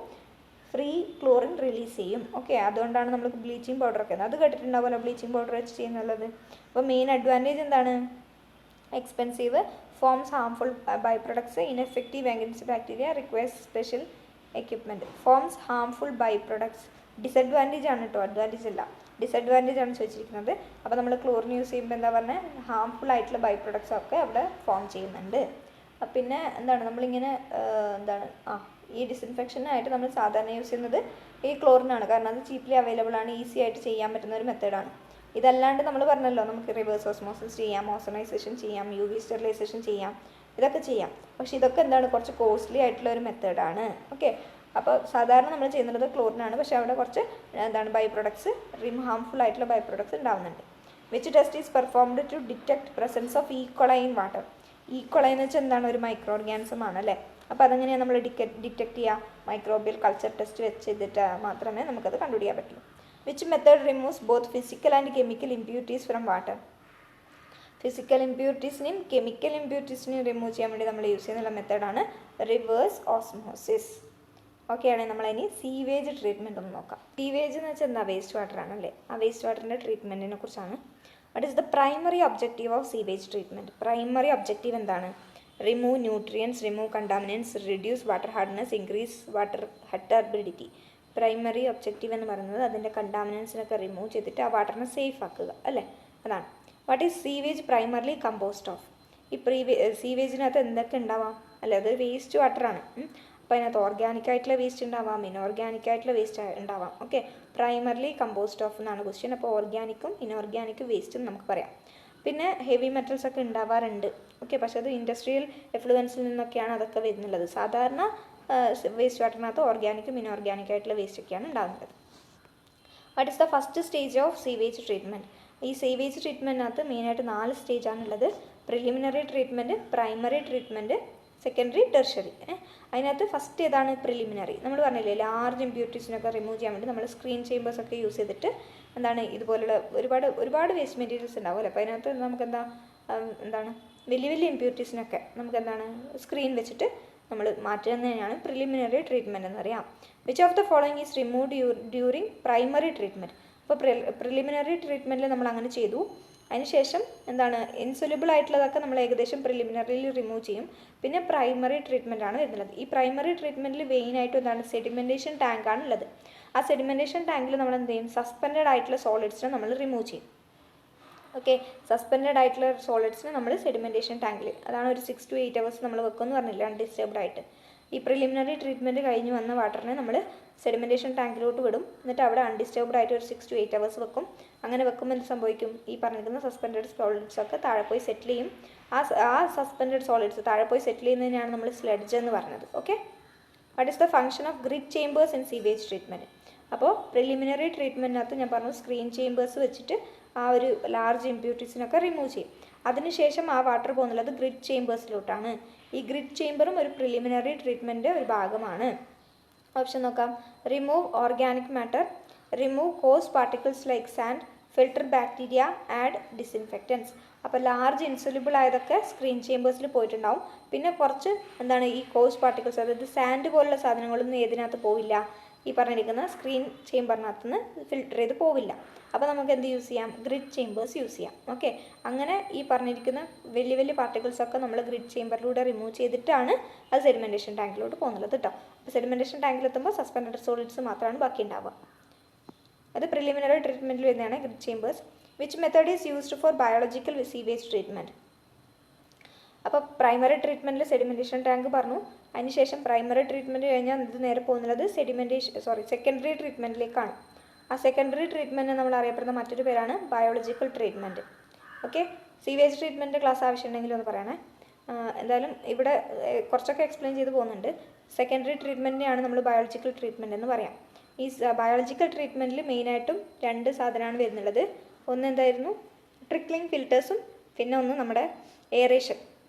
ഫ്രീ ക്ലോറിൻ റിലീസ് ചെയ്യും. ഓക്കെ, അതുകൊണ്ടാണ് നമ്മൾ ബ്ലീച്ചിങ് പൗഡറൊക്കെ അത് കേട്ടിട്ടുണ്ടാവുമല്ലോ, ബ്ലീച്ചിങ് പൗഡർ വെച്ച് ചെയ്യുന്നുള്ളത്. അപ്പോൾ മെയിൻ അഡ്വാൻറ്റേജ് എന്താണ്? Expensive, forms harmful by products, ineffective against bacteria, requires special equipment. Forms harmful by products disadvantage ആണ് കേട്ടോ, അഡ്വാൻറ്റേജ് അല്ല. ഡിസഡ്വാൻറ്റേജ് ആണ് ചോദിച്ചിരിക്കുന്നത്. അപ്പോൾ നമ്മൾ ക്ലോറിൻ യൂസ് ചെയ്യുമ്പോൾ എന്താ പറഞ്ഞാൽ, ഹാംഫുൾ ആയിട്ടുള്ള ബൈ പ്രൊഡക്ട്സ് ഒക്കെ അവിടെ ഫോം ചെയ്യുന്നുണ്ട്. പിന്നെ എന്താണ് നമ്മളിങ്ങനെ ഈ ഡിസിൻഫെക്ഷനായിട്ട് നമ്മൾ സാധാരണ യൂസ് ചെയ്യുന്നത് ഈ ക്ലോറിനാണ്. കാരണം അത് ചീപ്ലി അവൈലബിൾ ആണ്, ഈസി ആയിട്ട് ചെയ്യാൻ പറ്റുന്ന ഒരു മെത്തേഡാണ്. ഇതല്ലാണ്ട് നമ്മൾ പറഞ്ഞല്ലോ നമുക്ക് റിവേഴ്സ് ഓസ്മോസിസ് ചെയ്യാം, ഓസോണൈസേഷൻ ചെയ്യാം, UV സ്റ്റെറിലൈസേഷൻ ചെയ്യാം, ഇതൊക്കെ ചെയ്യാം. പക്ഷേ ഇതൊക്കെ എന്താണ് കുറച്ച് കോസ്റ്റ്ലി ആയിട്ടുള്ള ഒരു മെത്തേഡാണ്. ഓക്കെ, അപ്പോൾ സാധാരണ നമ്മൾ ചെയ്യുന്നത് ക്ലോറിനാണ്. പക്ഷേ അവിടെ കുറച്ച് ബൈ പ്രൊഡക്ട്സ്, ഹാംഫുൾ ആയിട്ടുള്ള ബൈ പ്രൊഡക്ട്സ് ഉണ്ടാവുന്നുണ്ട്. Which test is performed to detect presence of E coli in water. E coli എന്ന് വെച്ചാൽ എന്താണ്? ഒരു മൈക്രോ ഓർഗാനിസം ആണ് അല്ലേ. അപ്പോൾ അതെങ്ങനെയാണ് നമ്മൾ ഡിറ്റക്ട് ചെയ്യുക? മൈക്രോബിയൽ കൾച്ചർ ടെസ്റ്റ് വെച്ച് ചെയ്തിട്ട് മാത്രമേ നമുക്കത് കണ്ടുപിടിക്കാൻ പറ്റുള്ളൂ. Which method removes both physical and chemical impurities from water. Physical ഇമ്പ്യൂരിറ്റീസിനെയും കെമിക്കൽ ഇമ്പ്യൂരിറ്റീസിനെയും റിമൂവ് ചെയ്യാൻ വേണ്ടി നമ്മൾ യൂസ് ചെയ്യുന്ന മെത്തേഡാണ് റിവേഴ്സ് ഓസ്മോസിസ്. ഓക്കെ ആണെങ്കിൽ നമ്മളിനി സീവേജ് ട്രീറ്റ്മെൻറ്റ് ഒന്ന് നോക്കാം. സീവേജ് എന്ന് വെച്ചാൽ എന്താ? വേസ്റ്റ് വാട്ടർ ആണല്ലേ. ആ വേസ്റ്റ് വാട്ടറിൻ്റെ ട്രീറ്റ്മെൻറ്റിനെ കുറിച്ചാണ്. What is the primary objective of sewage treatment? Primary objective എന്താണ്? Remove nutrients, remove contaminants, reduce water hardness, increase water turbidity. Primary objective എന്ന് പറയുന്നത് അതിൻ്റെ കണ്ടാമിനൻസിനൊക്കെ റിമൂവ് ചെയ്തിട്ട് ആ വാട്ടറിനെ സേഫ് ആക്കുക അല്ലേ, അതാണ്. What is sewage primarily compost of? ഈ സീവേജിനകത്ത് എന്തൊക്കെ ഉണ്ടാവാം അല്ലേ? അത് വേസ്റ്റ് വാട്ടറാണ്. അപ്പോൾ അതിനകത്ത് ഓർഗാനിക് ആയിട്ടുള്ള വേസ്റ്റ് ഉണ്ടാവാം, ഇനോർഗാനിക് ആയിട്ടുള്ള വേസ്റ്റ് ഉണ്ടാവാം. ഓക്കെ, പ്രൈമർലി കമ്പോസ്റ്റ് ഓഫ് എന്നാണ് ക്വസ്റ്റ്യൻ. അപ്പോൾ ഓർഗാനിക്കും ഇനോർഗാനിക് വേസ്റ്റും നമുക്ക് പറയാം. പിന്നെ ഹെവി മെറ്റൽസ് ഒക്കെ ഉണ്ടാവാറുണ്ട്. ഓക്കെ, പക്ഷേ അത് ഇൻഡസ്ട്രിയൽ എഫ്ലുവൻസിൽ നിന്നൊക്കെയാണ് അതൊക്കെ വരുന്നുള്ളത്. സാധാരണ വേസ്റ്റ് വാട്ടറിനകത്ത് ഓർഗാനിക്കും ഇനോർഗാനിക് ആയിട്ടുള്ള വേസ്റ്റ് ഒക്കെയാണ് ഉണ്ടാകുന്നത്. What is the first stage of sewage treatment? ഈ സീവേജ് ട്രീറ്റ്മെൻറ്റിനകത്ത് മെയിനായിട്ട് 4 സ്റ്റേജാണുള്ളത്. Preliminary treatment, primary treatment, secondary, tertiary. അതിനകത്ത് ഫസ്റ്റ് ഏതാണ്? പ്രിലിമിനറി. നമ്മൾ പറഞ്ഞില്ലേ ലാർജ് ഇമ്പ്യൂരിറ്റീസിനൊക്കെ റിമൂവ് ചെയ്യാൻ വേണ്ടി നമ്മൾ സ്ക്രീൻ ചേമ്പേഴ്സ് ഒക്കെ യൂസ് ചെയ്തിട്ട് ഇതുപോലുള്ള ഒരുപാട് വേസ്റ്റ് മെറ്റീരിയൽസ് ഉണ്ടാവും അല്ലേ. അപ്പോൾ അതിനകത്ത് നമുക്ക് വലിയ ഇമ്പ്യൂരിറ്റീസിനൊക്കെ നമുക്ക് സ്ക്രീൻ വെച്ചിട്ട് നമ്മൾ മാറ്റുന്നതിനാണ് പ്രിലിമിനറി ട്രീറ്റ്മെൻറ്റ് എന്ന് പറയാം. Which of the following is removed during primary treatment? അപ്പോൾ പ്രിലിമിനറി ട്രീറ്റ്മെൻറ്റിൽ നമ്മൾ അങ്ങനെ ചെയ്തു. അതിനുശേഷം ഇൻസൊല്യൂബിൾ ആയിട്ടുള്ളതൊക്കെ നമ്മൾ ഏകദേശം പ്രിലിമിനറിയിൽ റിമൂവ് ചെയ്യും. പിന്നെ പ്രൈമറി ട്രീറ്റ്മെൻ്റ് ആണ് വരുന്നത്. ഈ പ്രൈമറി ട്രീറ്റ്മെൻറ്റിൽ മെയിനായിട്ട് സെഡിമെൻറ്റേഷൻ ടാങ്ക് ആണ് ഉള്ളത്. ആ സെഡിമെൻറ്റേഷൻ ടാങ്കിൽ നമ്മൾ എന്ത് ചെയ്യും? സസ്പെൻഡഡ് ആയിട്ടുള്ള സോളിഡ്സിനെ നമ്മൾ റിമൂവ് ചെയ്യും. ഓക്കെ, സസ്പെൻഡഡ് ആയിട്ടുള്ള സോളിഡ്സിനെ നമ്മൾ സെഡിമെൻറ്റേഷൻ ടാങ്കിൽ, അതാണ് ഒരു 6 to 8 hours നമ്മൾ വെക്കുമെന്ന് പറഞ്ഞില്ല, അൺഡിസ്റ്റർബ്ഡ് ആയിട്ട്. ഈ പ്രിലിമിനറി ട്രീറ്റ്മെൻറ്റ് കഴിഞ്ഞ് വന്ന വാട്ടറിനെ നമ്മൾ സെഡിമെൻറ്റേഷൻ ടാങ്കിലോട്ട് വിടും. എന്നിട്ട് അവിടെ അൺഡിസ്റ്റർബ്ഡ് ആയിട്ട് ഒരു 6 to 8 hours വെക്കും. അങ്ങനെ വെക്കുമ്പോൾ എന്ത് സംഭവിക്കും? ഈ പറഞ്ഞിരിക്കുന്ന സസ്പെൻഡഡ് സോളിഡ്സ് ഒക്കെ താഴെ പോയി സെറ്റിൽ ചെയ്യും. ആ സസ്പെൻഡഡ് സോളിഡ്സ് താഴെ പോയി സെറ്റിൽ ചെയ്യുന്നതിനാണ് നമ്മൾ സ്ലെഡ്ജ് എന്ന് പറഞ്ഞത്. Okay, what is the function off grid chambers in sewage treatment? അപ്പോൾ പ്രിലിമിനറി ട്രീറ്റ്മെൻറ്റിനകത്ത് ഞാൻ പറഞ്ഞു സ്ക്രീൻ ചേമ്പേഴ്സ് വെച്ചിട്ട് ആ ഒരു ലാർജ് ഇമ്പ്യൂരിറ്റീസിനൊക്കെ റിമൂവ് ചെയ്യും. അതിനുശേഷം ആ വാട്ടർ പോകുന്നുള്ളത് ഗ്രിഡ് ചേമ്പേഴ്സിലോട്ടാണ്. ഈ ഗ്രിഡ് ചേമ്പറും ഒരു പ്രിലിമിനറി ട്രീറ്റ്മെൻറ്റ് ഒരു ഭാഗമാണ്. ഓപ്ഷൻ നോക്കാം. Remove organic matter, remove coarse particles like sand, filter bacteria, add disinfectants. അപ്പോൾ ലാർജ് ഇൻസൊല്യൂബിൾ ആയതൊക്കെ സ്ക്രീൻ ചേമ്പേഴ്സിൽ പോയിട്ടുണ്ടാവും. പിന്നെ കുറച്ച് ഈ കോസ് പാർട്ടിക്കിൾസ്, അതായത് സാൻഡ് പോലുള്ള സാധനങ്ങളൊന്നും ഏതിനകത്ത് പോവില്ല, ഈ പറഞ്ഞിരിക്കുന്ന സ്ക്രീൻ ചേമ്പറിനകത്ത് നിന്ന് ഫിൽട്ടർ ചെയ്ത് പോവില്ല. അപ്പോൾ നമുക്ക് എന്ത് യൂസ് ചെയ്യാം? ഗ്രിഡ് ചേമ്പേഴ്സ് യൂസ് ചെയ്യാം. ഓക്കെ, അങ്ങനെ ഈ പറഞ്ഞിരിക്കുന്ന വലിയ പാർട്ടിക്കിൾസൊക്കെ നമ്മൾ ഗ്രിഡ് ചേമ്പറിലൂടെ റിമൂവ് ചെയ്തിട്ടാണ് അത് സെഡിമെൻറ്റേഷൻ ടാങ്കിലോട്ട് പോകുന്നത് കേട്ടോ. അപ്പോൾ സെഡിമെൻറ്റേഷൻ ടാങ്കിലെത്തുമ്പോൾ സസ്പെൻഡഡ് സോളിഡ്സ് മാത്രമാണ് ബാക്കി ഉണ്ടാവുക. അത് പ്രിലിമിനറി ട്രീറ്റ്മെൻറ്റിൽ വരുന്നതാണ് grid chambers. Which method is used four biological sewage treatment? അപ്പോൾ പ്രൈമറി ട്രീറ്റ്മെൻറ്റിൽ സെഡിമെൻറ്റേഷൻ ടാങ്ക് പറഞ്ഞു. അതിനുശേഷം പ്രൈമറി ട്രീറ്റ്മെൻറ്റ് കഴിഞ്ഞാൽ ഇത് നേരെ പോകുന്നത് സെക്കൻഡറി ട്രീറ്റ്മെൻറ്റിലേക്കാണ്. ആ സെക്കൻഡറി ട്രീറ്റ്മെൻറ്റ് നമ്മൾ അറിയപ്പെടുന്ന മറ്റൊരു പേരാണ് biological treatment. Okay, sewage treatment class ആവശ്യമുണ്ടെങ്കിൽ ഒന്ന് പറയണേ. എന്തായാലും ഇവിടെ കുറച്ചൊക്കെ എക്സ്പ്ലെയിൻ ചെയ്ത് പോകുന്നുണ്ട്. സെക്കൻഡറി ട്രീറ്റ്മെൻറ്റിനെയാണ് നമ്മൾ ബയോളജിക്കൽ ട്രീറ്റ്മെൻറ്റ് എന്ന് പറയാം. ഈ ബയോളജിക്കൽ ട്രീറ്റ്മെൻറ്റിൽ മെയിനായിട്ടും 2 സാധനമാണ് വരുന്നുള്ളത്. ഒന്ന് എന്തായിരുന്നു? ട്രിക്ലിംഗ് ഫിൽറ്റേഴ്സും, പിന്നെ ഒന്ന് നമ്മുടെ എയറേഷൻ.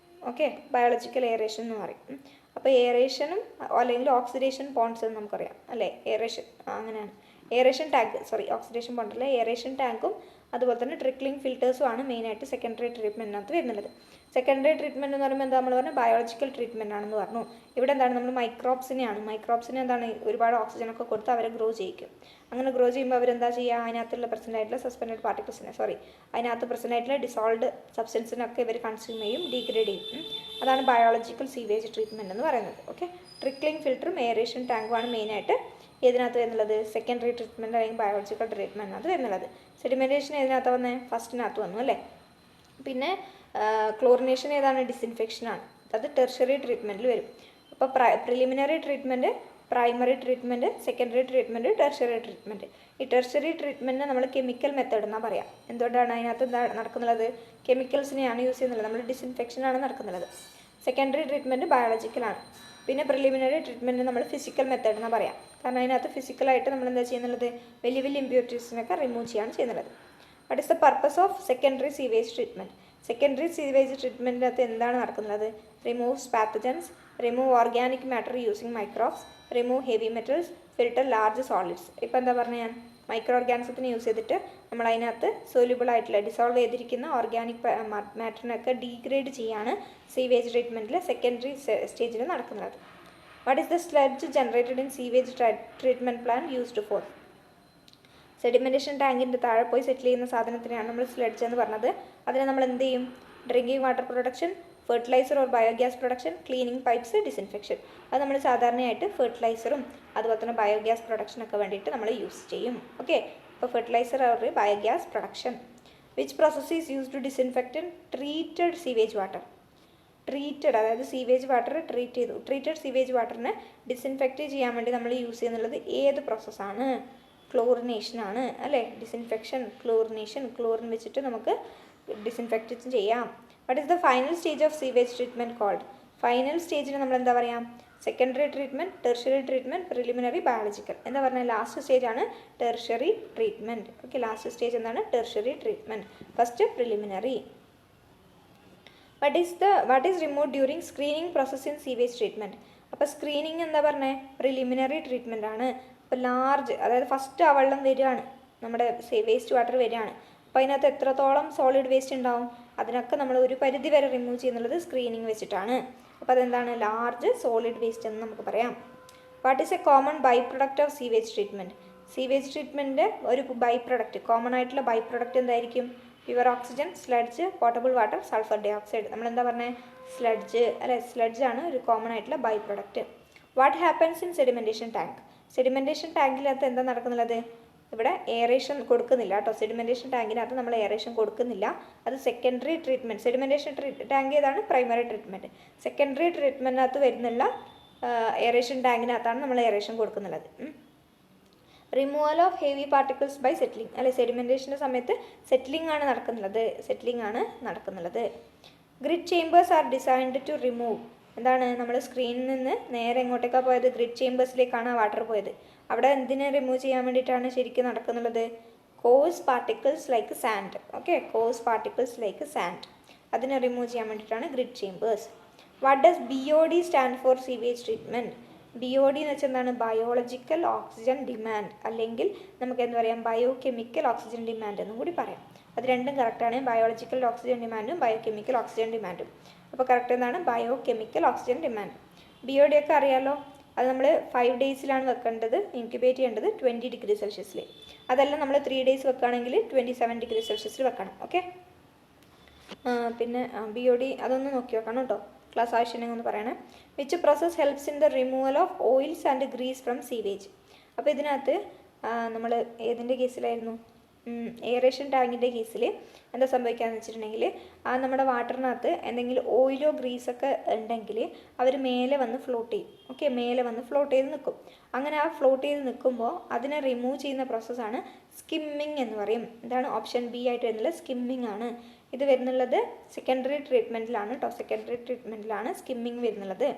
ഓക്കെ, ബയോളജിക്കൽ എയറേഷൻ എന്ന് പറയും. അപ്പോൾ എയറേഷനും അല്ലെങ്കിൽ ഓക്സിഡേഷൻ പോൺസ് എന്ന് നമുക്കറിയാം അല്ലേ. എയറേഷൻ അങ്ങനെയാണ്. എയറേഷൻ ടാങ്ക്, ഓക്സിഡേഷൻ പോണ്ടല്ല, എയറേഷൻ ടാങ്കും അതുപോലെ തന്നെ ട്രിക്ലിംഗ് ഫിൽറ്റേഴ്സും ആണ് മെയിനായിട്ട് സെക്കൻഡറി ട്രീറ്റ്മെൻറ്റിനകത്ത് വരുന്നത്. സെക്കൻഡറി ട്രീറ്റ്മെൻറ്റ് എന്ന് പറയുമ്പോൾ എന്താ നമ്മൾ പറഞ്ഞാൽ ബയോളജിക്കൽ ട്രീറ്റ്മെൻറ്റ് ആണെന്ന് പറഞ്ഞു. ഇവിടെ നമ്മൾ മൈക്രോബ്സിനെ ഒരുപാട് ഓക്സിജനൊക്കെ കൊടുത്ത് അവരെ ഗ്രോ ചെയ്യിക്കും. അങ്ങനെ ഗ്രോ ചെയ്യുമ്പോൾ അവരെന്താ ചെയ്യുക? അതിനകത്തുള്ള പ്രസൻ്റ് ആയിട്ടുള്ള സസ്പെൻഡഡ് പാർട്ടിക്കിൾസിനെ അതിനകത്ത് പ്രസൻ്റ് ആയിട്ടുള്ള ഡിസോൾവ്ഡ് സബ്സ്റ്റൻസിനൊക്കെ ഇവർ കൺസ്യൂം ചെയ്യും, ഡീഗ്രേഡ് ചെയ്യും. അതാണ് ബയോളജിക്കൽ സീവേജ് ട്രീറ്റ്മെൻറ്റ് എന്ന് പറയുന്നത്. ഓക്കെ, ട്രിക്ലിംഗ് ഫിൽറ്ററും എയറേഷൻ ടാങ്കുമാണ് മെയിനായിട്ട് ഇതിനകത്ത് വരുന്നുള്ളത്. സെക്കൻഡറി ട്രീറ്റ്മെൻറ്റ് അല്ലെങ്കിൽ ബയോളജിക്കൽ ട്രീറ്റ്മെൻറ്റിനകത്ത് വരുന്നുള്ളത്. സെഡിമെൻറ്റേഷൻ ഏതിനകത്ത് വന്നത്? ഫസ്റ്റിനകത്ത് വന്നു അല്ലേ. പിന്നെ ക്ലോറിനേഷൻ ഏതാണ്? ഡിസിൻഫെക്ഷനാണ്. അത് ടെർഷ്യറി ട്രീറ്റ്മെൻറ്റിൽ വരും. അപ്പോൾ preliminary treatment, primary treatment, secondary treatment, tertiary treatment. ഈ ടെർഷ്യറി ട്രീറ്റ്മെൻറ്റിനെ നമ്മൾ കെമിക്കൽ മെത്തേഡ് എന്നാണ് പറയാം. എന്തുകൊണ്ടാണ് അതിനകത്ത് എന്താ നടക്കുന്നത്? കെമിക്കൽസിനെയാണ് യൂസ് ചെയ്യുന്നത്, നമ്മൾ ഡിസിൻഫെക്ഷനാണ് നടക്കുന്നത്. സെക്കൻഡറി ട്രീറ്റ്മെൻറ്റ് ബയോളജിക്കലാണ്. പിന്നെ പ്രിലിമിനറി ട്രീറ്റ്മെൻറ്റ് നമ്മൾ ഫിസിക്കൽ മെത്തേഡ് എന്നാണ് പറയാം. കാരണം അതിനകത്ത് ഫിസിക്കലായിട്ട് നമ്മൾ എന്താ ചെയ്യുന്നുള്ളത്? വലിയ വലിയ ഇമ്പ്യൂരിറ്റീസിനൊക്കെ റിമൂവ് ചെയ്യാണ് ചെയ്യുന്നത്. What is the purpose of secondary sewage treatment? Secondary sewage ട്രീറ്റ്മെൻറ്റിനകത്ത് എന്താണ് നടക്കുന്നത്? Removes pathogens, remove organic matter using microbes, remove heavy metals, filter large solids. ഇപ്പോൾ എന്താ പറഞ്ഞത് ഞാൻ? മൈക്രോ ഓർഗാനിസത്തിന് യൂസ് ചെയ്തിട്ട് നമ്മൾ അതിനകത്ത് സോല്യൂബിൾ ആയിട്ടുള്ള ഡിസോൾവ് ചെയ്തിരിക്കുന്ന ഓർഗാനിക് മാറ്ററിനൊക്കെ ഡീഗ്രേഡ് ചെയ്യാണ് സീവേജ് ട്രീറ്റ്മെൻറ്റിൽ സെക്കൻഡറി സ്റ്റേജിൽ നടക്കുന്നത്. What is the sludge generated in sewage treatment plan used for? Sedimentation ടാങ്കിൻ്റെ താഴെ പോയി സെറ്റിൽ ചെയ്യുന്ന സാധനത്തിനെയാണ് നമ്മൾ സ്ലഡ്ജ് എന്ന് പറഞ്ഞത്. അതിനെ നമ്മൾ എന്ത് ചെയ്യും? Drinking water production, fertiliser or biogas production, cleaning pipes, disinfection. അത് നമ്മൾ സാധാരണയായിട്ട് ഫെർട്ടിലൈസറും അതുപോലെ തന്നെ ബയോഗ്യാസ് പ്രൊഡക്ഷനൊക്കെ വേണ്ടിയിട്ട് നമ്മൾ യൂസ് ചെയ്യും. ഓക്കെ, അപ്പോൾ fertilizer or biogas production. Which process is use to disinfect treated sewage water? Treated, അതായത് സീവേജ് വാട്ടർ ട്രീറ്റ് ചെയ്തു. ട്രീറ്റഡ് സീവേജ് വാട്ടറിനെ ഡിസിൻഫെക്റ്റ് ചെയ്യാൻ വേണ്ടി നമ്മൾ യൂസ് ചെയ്യുന്നുള്ളത് ഏത് പ്രോസസ്സാണ്? ക്ലോറിനേഷനാണ് അല്ലേ? ഡിസിൻഫെക്ഷൻ, ക്ലോറിനേഷൻ, ക്ലോറിൻ വെച്ചിട്ട് നമുക്ക് ഡിസിൻഫെക്റ്റ് ചെയ്യാം. What is the final stage of sewage treatment called? Final സ്റ്റേജിന് നമ്മൾ എന്താ പറയാം? Secondary treatment, tertiary treatment, preliminary, biological. എന്താ പറഞ്ഞാൽ ലാസ്റ്റ് സ്റ്റേജാണ് tertiary treatment. Okay, last stage എന്താണ്? Tertiary treatment. First preliminary. What is remove during screening process in sewage treatment? അപ്പോൾ screening എന്താ പറഞ്ഞത്? പ്രിലിമിനറി ട്രീറ്റ്മെൻ്റ് ആണ്. അപ്പോൾ ലാർജ്, അതായത് ഫസ്റ്റ് ആ വെള്ളം വരികയാണ്, നമ്മുടെ വേസ്റ്റ് വാട്ടർ വരികയാണ്. അപ്പോൾ അതിനകത്ത് എത്രത്തോളം സോളിഡ് വേസ്റ്റ് ഉണ്ടാവും? അതിനൊക്കെ നമ്മൾ ഒരു പരിധി വരെ റിമൂവ് ചെയ്യുന്നുള്ളത് സ്ക്രീനിങ് വെച്ചിട്ടാണ്. അപ്പോൾ അതെന്താണ്? ലാർജ് സോളിഡ് വേസ്റ്റ് എന്ന് നമുക്ക് പറയാം. What is a common by product of sewage treatment? Sewage ട്രീറ്റ്മെൻറ്റിൻ്റെ ഒരു ബൈ പ്രൊഡക്റ്റ്, കോമൺ ആയിട്ടുള്ള ബൈ പ്രൊഡക്റ്റ് എന്തായിരിക്കും? Pure oxygen, sludge, portable water, sulphur dioxide. നമ്മളെന്താ പറഞ്ഞത്? സ്ലഡ്ജ് അല്ലെ? സ്ലഡ്ജാണ് ഒരു കോമൺ ആയിട്ടുള്ള by product. What happens in sedimentation tank? Sedimentation ടാങ്കിനകത്ത് എന്താ നടക്കുന്നുള്ളത്? ഇവിടെ എയറേഷൻ കൊടുക്കുന്നില്ല കേട്ടോ. സെഡിമെൻറ്റേഷൻ ടാങ്കിനകത്ത് നമ്മൾ എയറേഷൻ കൊടുക്കുന്നില്ല. അത് സെക്കൻഡറി ട്രീറ്റ്മെൻറ്റ്. സെഡിമെൻറ്റേഷൻ ടാങ്ക് ഏതാണ്? Primary treatment. സെക്കൻഡറി ട്രീറ്റ്മെൻറ്റിനകത്ത് വരുന്നുള്ള എയറേഷൻ ടാങ്കിനകത്താണ് നമ്മൾ എയറേഷൻ കൊടുക്കുന്നുള്ളത്. Removal of heavy particles by settling അല്ലെ? സെഡിമെൻറ്റേഷൻ്റെ സമയത്ത് സെറ്റിലിംഗ് ആണ് നടക്കുന്നുള്ളത്. Grid chambers are designed to remove. എന്താണ്? നമ്മൾ സ്ക്രീനിൽ നിന്ന് നേരെ എങ്ങോട്ടേക്കാണ് പോയത്? ഗ്രിഡ് ചേമ്പേഴ്സിലേക്കാണ് വാട്ടർ പോയത്. അവിടെ എന്തിനെ റിമൂവ് ചെയ്യാൻ വേണ്ടിയിട്ടാണ് ശരിക്കും നടക്കുന്നുള്ളത്? Coarse particles like sand. Okay, coarse particles like sand, അതിനെ റിമൂവ് ചെയ്യാൻ വേണ്ടിയിട്ടാണ് grid chambers. What does BOD stand for sewage treatment? BOD എന്ന് വെച്ചാൽ എന്താണ്? ബയോളജിക്കൽ ഓക്സിജൻ ഡിമാൻഡ്, അല്ലെങ്കിൽ നമുക്ക് എന്താ പറയാം? ബയോ കെമിക്കൽ ഓക്സിജൻ ഡിമാൻഡ് എന്നും കൂടി പറയാം. അത് രണ്ടും കറക്റ്റാണ്. ബയോളജിക്കൽ ഓക്സിജൻ ഡിമാൻഡും ബയോ കെമിക്കൽ ഓക്സിജൻ ഡിമാൻഡും. അപ്പോൾ കറക്റ്റ് എന്താണ്? Bio chemical oxygen demand. BOD ഒക്കെ അറിയാമല്ലോ. അത് നമ്മൾ 5 ഡേയ്സിലാണ് വെക്കേണ്ടത്, ഇൻക്യുബേറ്റ് ചെയ്യേണ്ടത് 20 ഡിഗ്രി സെൽഷ്യസിൽ. അതല്ല നമ്മൾ 3 ഡേയ്സ് വെക്കുകയാണെങ്കിൽ 27 ഡിഗ്രി സെൽഷ്യസിൽ വെക്കണം. ഓക്കെ, പിന്നെ BOD അതൊന്ന് നോക്കി വെക്കണം കേട്ടോ. ക്ലാസ് ആവശ്യമുണ്ടെങ്കിൽ ഒന്ന് പറയണേ. Which process helps in the removal of oils and grease from sewage? അപ്പോൾ ഇതിനകത്ത് നമ്മൾ ഏതിൻ്റെ കേസിലായിരുന്നു? എയറേഷൻ ടാങ്കിൻ്റെ കേസിൽ എന്താ സംഭവിക്കുകയെന്ന് വെച്ചിട്ടുണ്ടെങ്കിൽ, നമ്മുടെ വാട്ടറിനകത്ത് എന്തെങ്കിലും ഓയിലോ ഗ്രീസൊക്കെ ഉണ്ടെങ്കിൽ അവർ മേലെ വന്ന് ഫ്ലോട്ട് ചെയ്യും. ഓക്കെ, മേലെ വന്ന് ഫ്ലോട്ട് ചെയ്ത് നിൽക്കും. അങ്ങനെ ആ ഫ്ലോട്ട് ചെയ്ത് നിൽക്കുമ്പോൾ അതിനെ റിമൂവ് ചെയ്യുന്ന പ്രോസസ്സാണ് സ്കിമ്മിങ് എന്ന് പറയും. എന്താണ്? ഓപ്ഷൻ ബി ആയിട്ട് വരുന്നത് സ്കിമ്മിങ് ആണ്. ഇത് വരുന്നുള്ളത് സെക്കൻഡറി ട്രീറ്റ്മെൻറ്റിലാണ് കേട്ടോ. സെക്കൻഡറി ട്രീറ്റ്മെൻറ്റിലാണ് സ്കിമ്മിങ് വരുന്നുള്ളത്.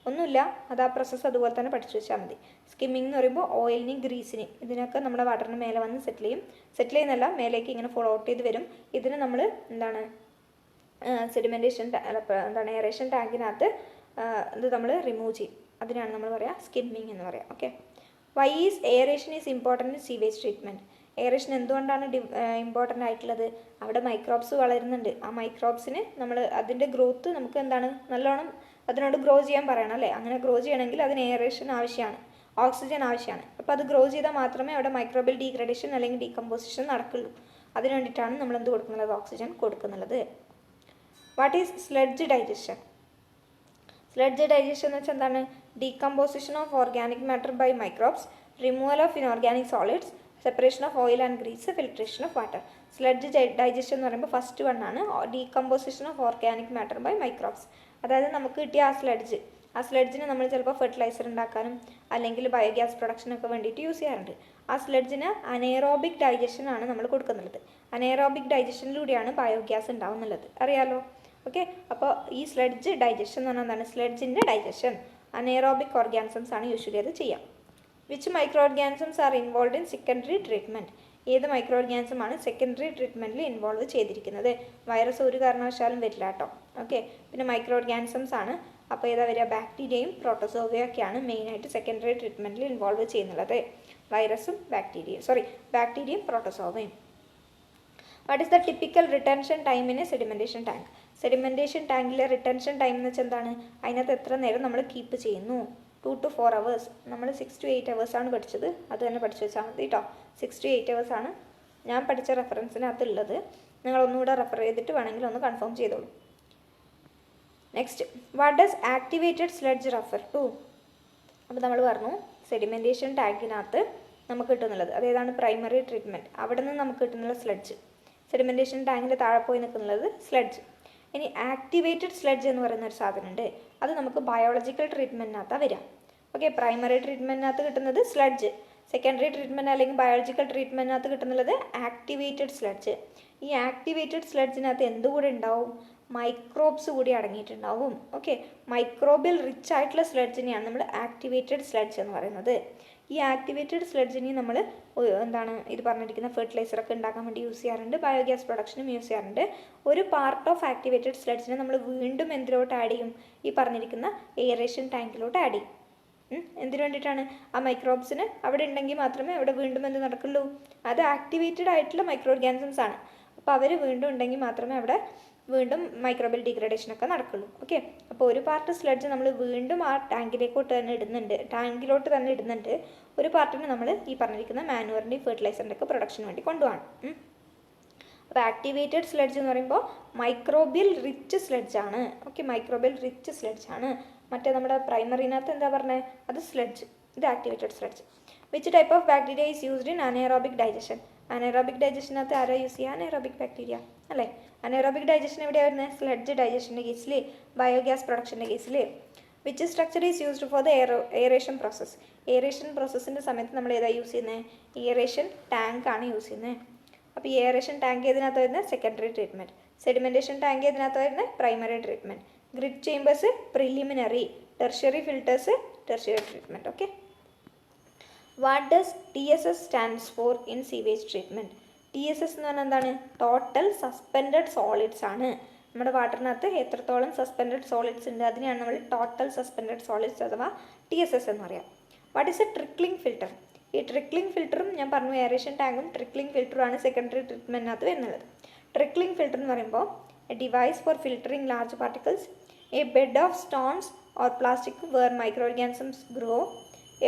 ഒന്നുമില്ല, അത് ആ പ്രോസസ്സ് അതുപോലെ തന്നെ പഠിച്ചു വെച്ചാൽ മതി. സ്കിമ്മിങ് എന്ന് പറയുമ്പോൾ ഓയിലിനെയും ഗ്രീസിനെയും ഇതിനൊക്കെ നമ്മുടെ വാട്ടറിന് മേലെ വന്ന് സെറ്റിൽ ചെയ്യും. സെറ്റിൽ ചെയ്യുന്നല്ല, മേലേക്ക് ഇങ്ങനെ ഫ്ലോട്ട് ചെയ്ത് വരും. ഇതിന് നമ്മൾ എന്താണ്? സെഡിമെൻറ്റേഷൻ എന്താണ്? എയറേഷൻ ടാങ്കിനകത്ത് ഇത് നമ്മൾ റിമൂവ് ചെയ്യും. അതിനാണ് നമ്മൾ പറയുക സ്കിമ്മിങ് എന്ന് പറയാം. Okay, why is aeration is important in sewage treatment? Aeration എന്തുകൊണ്ടാണ് ഇമ്പോർട്ടൻ്റ് ആയിട്ടുള്ളത്? അവിടെ മൈക്രോബ്സ് വളരുന്നുണ്ട്. ആ മൈക്രോബ്സിന് നമ്മൾ അതിൻ്റെ ഗ്രോത്ത് നമുക്ക് എന്താണ്? നല്ലോണം അതിനോട് ഗ്രോ ചെയ്യാൻ പറയണം അല്ലേ? അങ്ങനെ ഗ്രോ ചെയ്യണമെങ്കിൽ അതിന് എയറേഷൻ ആവശ്യമാണ്, ഓക്സിജൻ ആവശ്യമാണ്. അപ്പോൾ അത് ഗ്രോ ചെയ്താൽ മാത്രമേ അവിടെ മൈക്രോബിയൽ ഡീഗ്രഡേഷൻ അല്ലെങ്കിൽ ഡീകമ്പോസിഷൻ നടക്കുള്ളൂ. അതിന് വേണ്ടിയിട്ടാണ് നമ്മൾ എന്ത് കൊടുക്കുന്നത്? ഓക്സിജൻ കൊടുക്കുന്നുള്ളത്. What is sludge digestion? Sludge digestion എന്ന് വെച്ചാൽ എന്താണ്? Decomposition of organic matter by microbes, removal of inorganic solids, separation of oil and grease, filtration of water. Sludge digestion എന്ന് പറയുമ്പോൾ ഫസ്റ്റ് വൺ ആണ് decomposition of organic matter by microbes. അതായത് നമുക്ക് കിട്ടിയ ആ സ്ലഡ്ജിനെ നമ്മൾ ചിലപ്പോൾ ഫെർട്ടിലൈസർ ഉണ്ടാക്കാനും അല്ലെങ്കിൽ ബയോഗ്യാസ് പ്രൊഡക്ഷനൊക്കെ വേണ്ടിയിട്ട് യൂസ് ചെയ്യാറുണ്ട്. ആ സ്ലഡ്ജിന് അനേറോബിക് ഡൈജഷൻ ആണ് നമ്മൾ കൊടുക്കുന്നുള്ളത്. അനേറോബിക് ഡൈജഷനിലൂടെയാണ് ബയോഗ്യാസ് ഉണ്ടാവുന്നുള്ളത്, അറിയാലോ. ഓക്കെ, അപ്പോൾ ഈ സ്ലഡ്ജ് ഡൈജഷൻ എന്ന് പറഞ്ഞാൽ എന്താണ്? സ്ലഡ്ജിൻ്റെ ഡൈജഷൻ അനേറോബിക് ഓർഗാനിസംസ് ആണ് യൂഷ്വലി അത് ചെയ്യാം. Which micro organisms are involve in secondary treatment? ഏത് മൈക്രോ ഓർഗാനിസമാണ് സെക്കൻഡറി ട്രീറ്റ്മെൻറ്റിൽ ഇൻവോൾവ് ചെയ്തിരിക്കുന്നത്? വൈറസ് ഒരു കാരണവശാലും വരില്ല കേട്ടോ. ഓക്കെ, പിന്നെ മൈക്രോ ഓർഗാനിസംസ് ആണ്. അപ്പോൾ ഏതാ വരിക? ബാക്ടീരിയയും പ്രോട്ടോസോവയും ഒക്കെയാണ് മെയിനായിട്ട് സെക്കൻഡറി ട്രീറ്റ്മെൻറ്റിൽ ഇൻവോൾവ് ചെയ്യുന്നുള്ളത്. വൈറസും ബാക്ടീരിയയും പ്രോട്ടോസോവയും. What is the typical retention time in a sedimentation tank? Sedimentation ടാങ്കിലെ റിട്ടൻഷൻ ടൈം എന്ന് വെച്ചാൽ എന്താണ്? അതിനകത്ത് എത്ര നേരം നമ്മൾ കീപ്പ് ചെയ്യുന്നു? 2 to 4 hours. നമ്മൾ 6 to 8 hours ആണ് പഠിച്ചത്. അത് തന്നെ പഠിച്ചു വെച്ചാൽ മതി കേട്ടോ. 6 to 8 hours ആണ് ഞാൻ പഠിച്ച റെഫറൻസിനകത്തുള്ളത്. നിങ്ങളൊന്നുകൂടെ റെഫർ ചെയ്തിട്ട് വേണമെങ്കിൽ ഒന്ന് കൺഫേം ചെയ്തോളൂ. Next, what does activated sludge refer to? അപ്പോൾ നമ്മൾ പറഞ്ഞു സെഡിമെൻറ്റേഷൻ ടാങ്കിനകത്ത് നമുക്ക് കിട്ടുന്നുള്ളത് അതേതാണ്? Primary treatment. അവിടെ നിന്ന് നമുക്ക് കിട്ടുന്നുള്ള സ്ലഡ്ജ്. സെഡിമെൻറ്റേഷൻ ടാങ്കിൻ്റെ താഴെ പോയി നിൽക്കുന്നത് സ്ലഡ്ജ്. ഇനി ആക്ടിവേറ്റഡ് സ്ലഡ്ജ് എന്ന് പറയുന്ന ഒരു സാധനമുണ്ട്. അത് നമുക്ക് ബയോളജിക്കൽ ട്രീറ്റ്മെൻറ്റിനകത്താണ് വരിക. ഓക്കെ, പ്രൈമറി ട്രീറ്റ്മെൻറ്റിനകത്ത് കിട്ടുന്നത് സ്ലഡ്ജ്. സെക്കൻഡറി ട്രീറ്റ്മെൻറ്റ് അല്ലെങ്കിൽ ബയോളജിക്കൽ ട്രീറ്റ്മെൻറ്റിനകത്ത് കിട്ടുന്നത് ആക്ടിവേറ്റഡ് സ്ലഡ്ജ്. ഈ ആക്ടിവേറ്റഡ് സ്ലഡ്ജിനകത്ത് എന്തുകൂടെ ഉണ്ടാവും? മൈക്രോബ്സ് കൂടി അടങ്ങിയിട്ടുണ്ടാവും. ഓക്കെ, മൈക്രോബിയൽ റിച്ച് ആയിട്ടുള്ള സ്ലഡ്ജിനെയാണ് നമ്മൾ ആക്ടിവേറ്റഡ് സ്ലഡ്ജ് എന്ന് പറയുന്നത്. ഈ ആക്ടിവേറ്റഡ് സ്ലഡ്ജിനെ നമ്മൾ ഇത് പറഞ്ഞിരിക്കുന്ന ഫെർട്ടിലൈസറൊക്കെ ഉണ്ടാക്കാൻ വേണ്ടി യൂസ് ചെയ്യാറുണ്ട്. ബയോഗ്യാസ് പ്രൊഡക്ഷനും യൂസ് ചെയ്യാറുണ്ട്. ഒരു പാർട്ട് ഓഫ് ആക്ടിവേറ്റഡ് സ്ലഡ്ജിനെ നമ്മൾ വീണ്ടും എന്തിലോട്ട് ആഡ് ചെയ്യും? ഈ പറഞ്ഞിരിക്കുന്ന എയറേഷൻ ടാങ്കിലോട്ട് ആഡ് ചെയ്യും. എന്തിനു വേണ്ടിയിട്ടാണ്? ആ മൈക്രോബ്സിന് അവിടെ ഉണ്ടെങ്കിൽ മാത്രമേ അവിടെ വീണ്ടും എന്ത് നടക്കുള്ളൂ? അത് ആക്ടിവേറ്റഡ് ആയിട്ടുള്ള മൈക്രോ ഓർഗാനിസംസ് ആണ്. അപ്പോൾ അവർ വീണ്ടും ഉണ്ടെങ്കിൽ മാത്രമേ അവിടെ വീണ്ടും മൈക്രോബിയൽ ഡിഗ്രഡേഷനൊക്കെ നടക്കുള്ളൂ. ഓക്കെ, അപ്പോൾ ഒരു പാർട്ട് സ്ലഡ്ജ് നമ്മൾ വീണ്ടും ആ ടാങ്കിലോട്ട് തന്നെ ഇടുന്നുണ്ട്. ഒരു പാർട്ടിന് നമ്മൾ ഈ പറഞ്ഞിരിക്കുന്ന മാനുവറിൻ്റെയും ഫെർട്ടിലൈസറിൻ്റെ ഒക്കെ പ്രൊഡക്ഷന് വേണ്ടി കൊണ്ടുപോകണം. അപ്പോൾ ആക്ടിവേറ്റഡ് സ്ലഡ്ജ് എന്ന് പറയുമ്പോൾ മൈക്രോബിയൽ റിച്ച് സ്ലഡ്ജ് ആണ്. ഓക്കെ, മൈക്രോബിയൽ റിച്ച് സ്ലഡ്ജ് ആണ്. മറ്റേ നമ്മുടെ പ്രൈമറിനകത്ത് എന്താ പറഞ്ഞത്? അത് സ്ലഡ്ജ്. ഇത് activated sludge. Which type of bacteria is used in anaerobic digestion? Anaerobic ഡൈജഷനകത്ത് ആരാ യൂസ് ചെയ്യുക? അനേറോബിക് ബാക്ടീരിയ അല്ലേ. അനേറോബിക് ഡൈജഷൻ എവിടെയാണ് വരുന്നത്? സ്ലഡ്ജ് ഡൈജഷൻ്റെ കേസിൽ, ബയോഗ്യാസ് പ്രൊഡക്ഷൻ്റെ കേസിൽ. Which structure is used for the aeration process? Aeration പ്രോസസ്സിൻ്റെ സമയത്ത് നമ്മൾ ഏതാ യൂസ് ചെയ്യുന്നത്? എയറേഷൻ ടാങ്ക് ആണ് യൂസ് ചെയ്യുന്നത്. അപ്പോൾ ഈ എയറേഷൻ ടാങ്ക് ഏതിനകത്ത് വരുന്നത്? Secondary treatment. സെഡിമെൻറ്റേഷൻ ടാങ്ക് ഏതിനകത്ത് വരുന്നത്? Primary treatment. Grid chambers preliminary. Tertiary filters tertiary treatment. Okay, what does TSS stands for in sewage treatment? TSS എന്ന് പറഞ്ഞാൽ എന്താണ്? ടോട്ടൽ സസ്പെൻഡഡ് സോളിഡ്സ് ആണ്. നമ്മുടെ വാട്ടറിനകത്ത് എത്രത്തോളം സസ്പെൻഡഡ് സോളിഡ്സ് ഉണ്ട് അതിനെയാണ് നമ്മൾ ടോട്ടൽ സസ്പെൻഡഡ് സോളിഡ്സ് അഥവാ TSS എന്ന് പറയാം. What is a trickling filter? ഈ ട്രിക്ലിംഗ് ഫിൽറ്ററും ഞാൻ പറഞ്ഞു എയറേഷൻ ടാങ്കും ട്രിക്ലിംഗ് ഫിൽറ്ററുമാണ് സെക്കൻഡറി ട്രീറ്റ്മെൻറ്റിനകത്ത് വരുന്നത്. ട്രിക്ലിംഗ് ഫിൽറ്റർ എന്ന് പറയുമ്പോൾ a device for filtering large particles, a bed of stones or plastic where micro organisms grow,